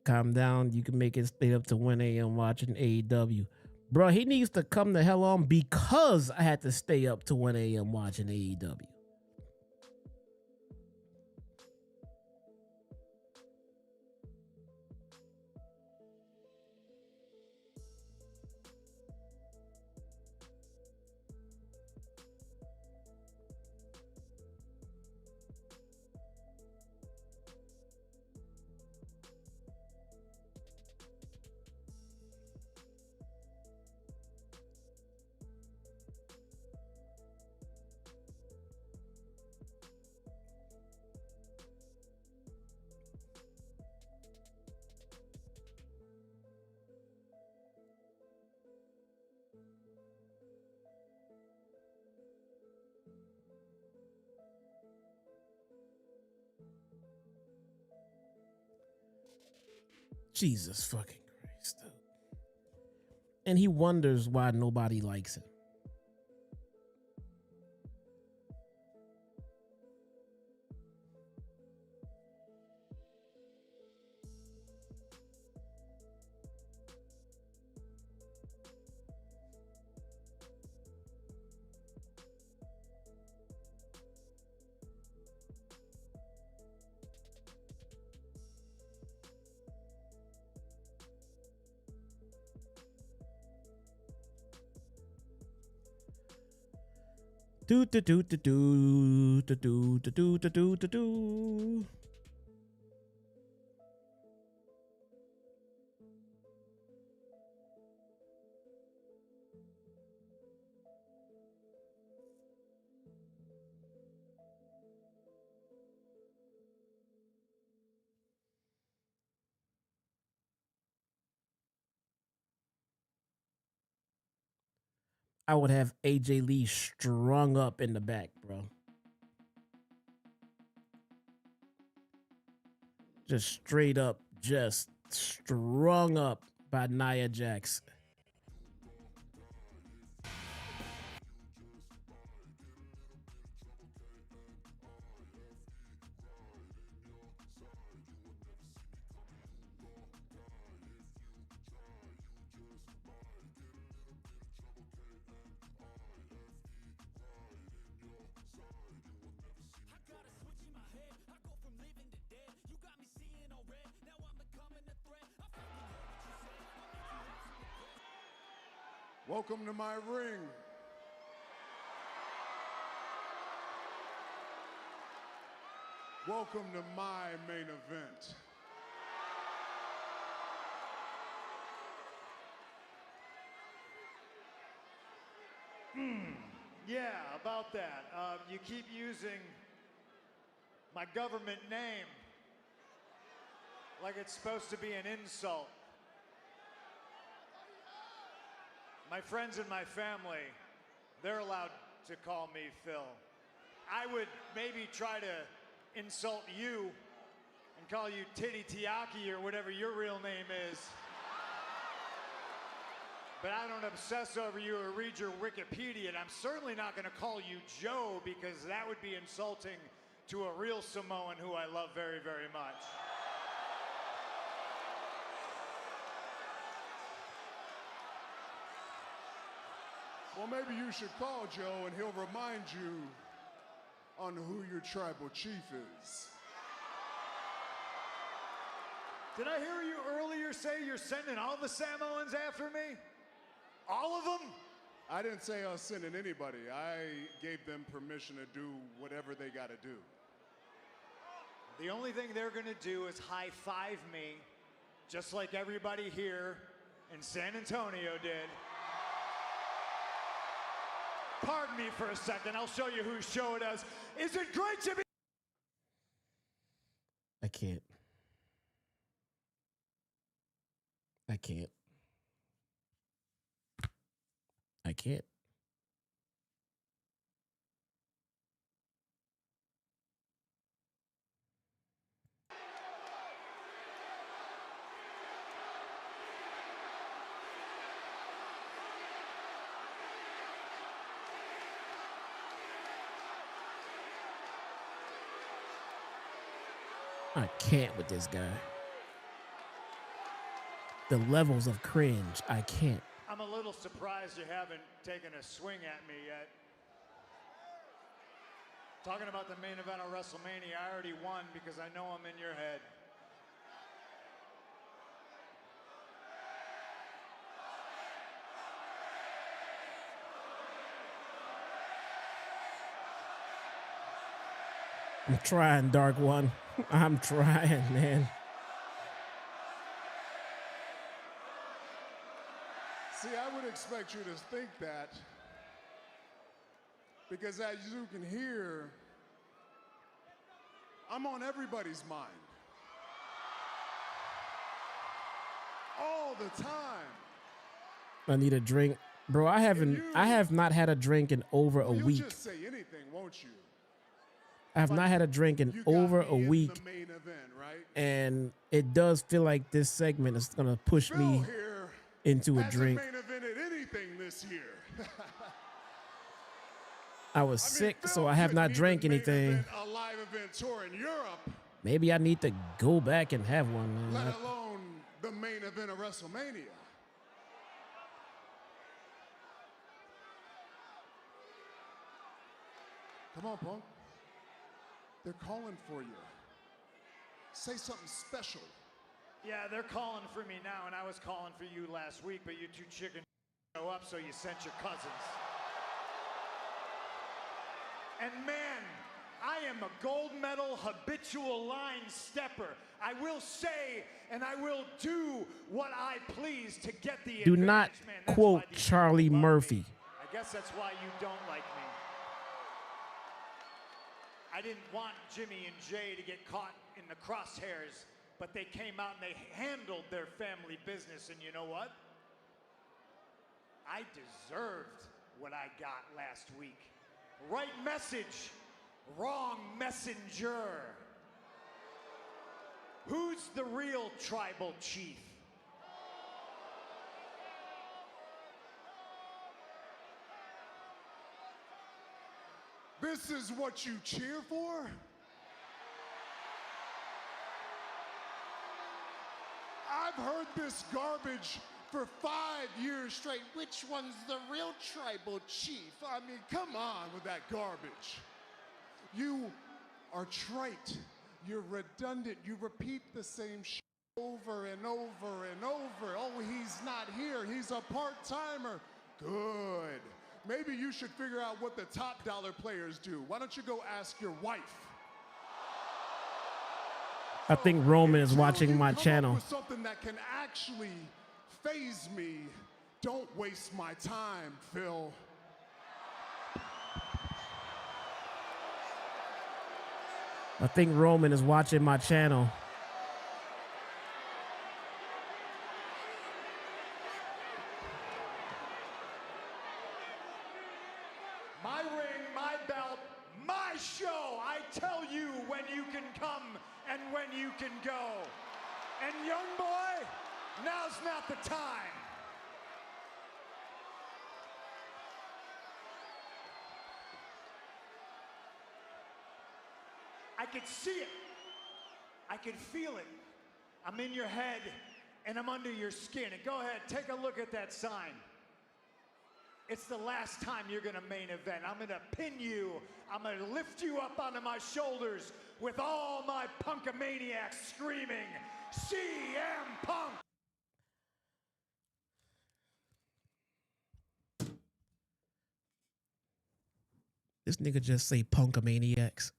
Calm down. You can make it stay up to 1 a.m. watching AEW. Bro, he needs to come the hell on because I had to stay up to 1 a.m. watching AEW. Jesus fucking Christ. And he wonders why nobody likes him. Do do do do do do do do do do do do. I would have AJ Lee strung up in the back, bro. Just straight up, just strung up by Nia Jax. Welcome to my ring. Welcome to my main event. Yeah, about that. You keep using my government name like it's supposed to be an insult. My friends and my family, they're allowed to call me Phil. I would maybe try to insult you and call you Titty Tiaki or whatever your real name is. But I don't obsess over you or read your Wikipedia, and I'm certainly not going to call you Joe because that would be insulting to a real Samoan who I love very, very much. Well, maybe you should call Joe and he'll remind you on who your tribal chief is. Did I hear you earlier say you're sending all the Samoans after me? All of them? I didn't say I was sending anybody. I gave them permission to do whatever they got to do. The only thing they're going to do is high-five me, just like everybody here in San Antonio did. Pardon me for a second. I'll show you whose show it is. Is it great to be... I can't. I can't. I can't. I can't with this guy. The levels of cringe, I can't. I'm a little surprised you haven't taken a swing at me yet. Talking about the main event of WrestleMania, I already won because I know I'm in your head. I'm trying, Dark One. I'm trying, man. See, I would expect you to think that because as you can hear, I'm on everybody's mind. All the time. I need a drink. Bro, I have not had a drink in over a week. You'll just say anything, won't you? I have not had a drink in over a week. The main event, right? And it does feel like this segment is gonna push me into a drink. Main evented anything this year. I was sick, so I have not drank anything. A live event tour in Europe. Maybe I need to go back and have one, man. Let alone the main event of WrestleMania. Come on, Punk. They're calling for you. Say something special. Yeah, they're calling for me now, and I was calling for you last week, but you two chickens show up, so you sent your cousins. And man, I am a gold medal habitual line stepper. I will say and I will do what I please to get the Do not quote Charlie Murphy. I guess that's why you don't like me. I didn't want Jimmy and Jay to get caught in the crosshairs, but they came out and they handled their family business, and you know what? I deserved what I got last week. Right message, wrong messenger. Who's the real tribal chief? This is what you cheer for? I've heard this garbage for 5 years straight. Which one's the real tribal chief? I mean, come on with that garbage. You are trite. You're redundant. You repeat the same shit over and over and over. Oh, he's not here. He's a part-timer. Good. Maybe you should figure out what the top dollar players do. Why don't you go ask your wife? I think Roman is watching my Come up channel. with something that can actually phase me. Don't waste my time, Phil. I think Roman is watching my channel. My ring, my belt, my show. I tell you when you can come and when you can go. And young boy, now's not the time. I could see it. I could feel it. I'm in your head and I'm under your skin. And go ahead, take a look at that sign. It's the last time you're gonna main event. I'm gonna pin you. I'm gonna lift you up onto my shoulders with all my punkamaniacs screaming, CM Punk! This nigga just say punkamaniacs.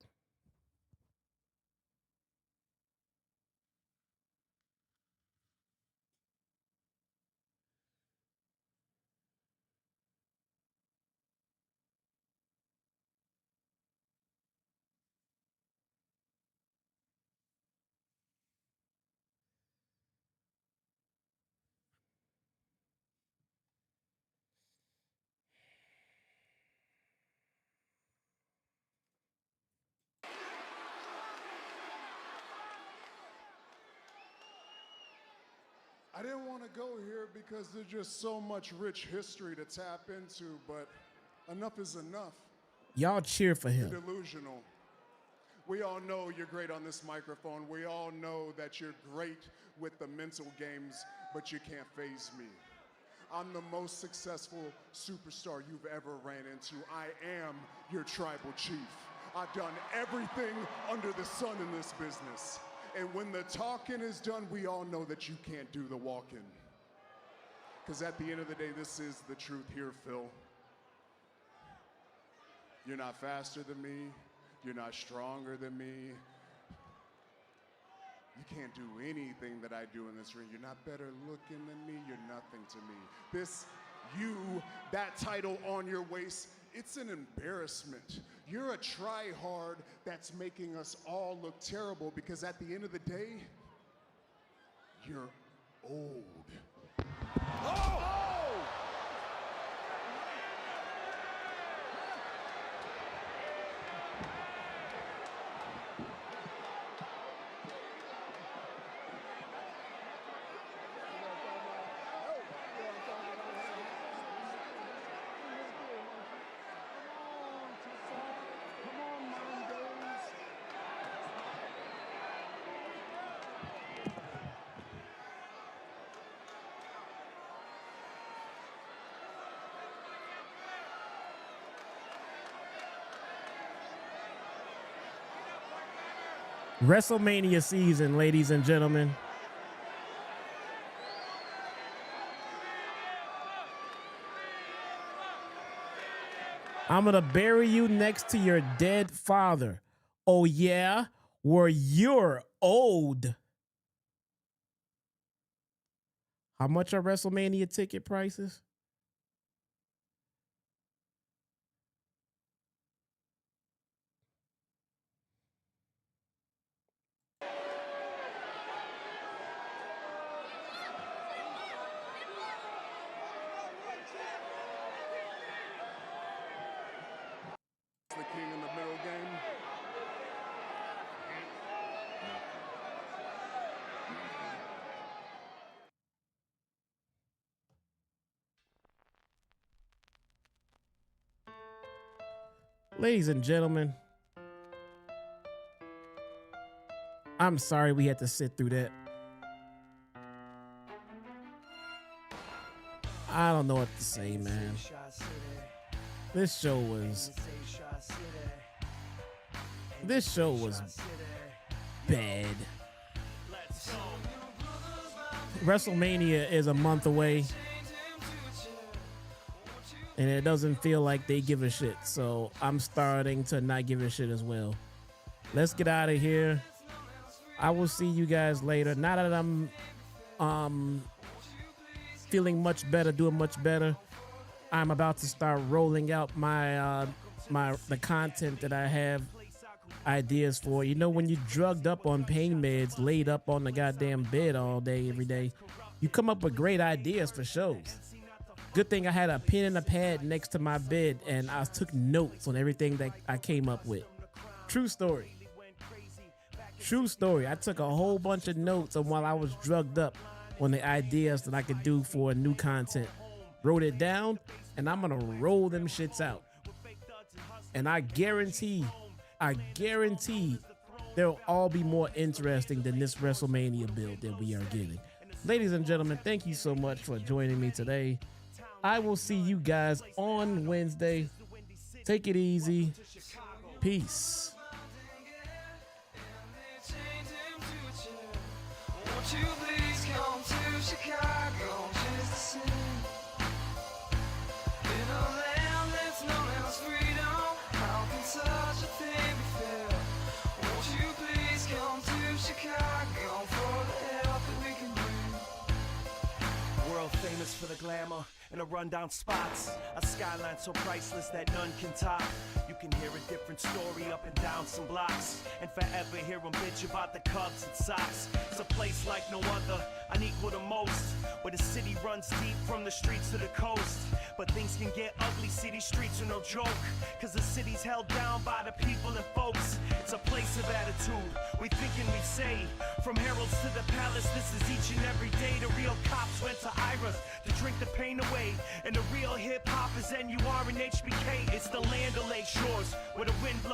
I didn't want to go here because there's just so much rich history to tap into, but enough is enough. Y'all cheer for You're him. delusional. We all know you're great on this microphone. We all know that you're great with the mental games, but you can't faze me. I'm the most successful superstar you've ever ran into. I am your tribal chief. I've done everything under the sun in this business. And when the talking is done, we all know that you can't do the walking. Because at the end of the day, this is the truth here, Phil. You're not faster than me. You're not stronger than me. You can't do anything that I do in this ring. You're not better looking than me. You're nothing to me. That title on your waist, it's an embarrassment. You're a try-hard that's making us all look terrible because at the end of the day, you're old. Oh! WrestleMania season, ladies and gentlemen. I'm gonna bury you next to your dead father. Oh yeah? Where you're old. How much are WrestleMania ticket prices? The king in the middle game. Ladies and gentlemen, I'm sorry we had to sit through that. I don't know what to say, man. This show was bad. WrestleMania is a month away. and it doesn't feel like they give a shit. So I'm starting to not give a shit as well. Let's get out of here. I will see you guys later. Now that I'm feeling much better, doing much better, I'm about to start rolling out my the content that I have ideas for. You know, when you drugged up on pain meds, laid up on the goddamn bed all day, every day, you come up with great ideas for shows. Good thing I had a pen and a pad next to my bed, and I took notes on everything that I came up with. True story. True story. I took a whole bunch of notes on while I was drugged up on the ideas that I could do for new content. Wrote it down, and I'm gonna roll them shits out. And I guarantee they'll all be more interesting than this WrestleMania build that we are getting. Ladies and gentlemen, thank you so much for joining me today. I will see you guys on Wednesday. Take it easy. Peace. Won't you please come to Chicago just to sing? In a land that's known as freedom, how can such a thing be fair? Won't you please come to Chicago for the help that we can bring? World famous for the glamour and the rundown spots. A skyline so priceless that none can top. You can hear a different story up and down some blocks, and forever hear them bitch about the Cubs and Sox. It's a place like no other, unequal to most, where the city runs deep from the streets to the coast. But things can get ugly, city streets are no joke, cause the city's held down by the people and folks. It's a place of attitude, we think and we say. From heralds to the palace, this is each and every day. The real cops went to Ira to drink the pain away, and the real hip-hop is NUR and HBK. It's the land of Lake Shores, where the wind blows.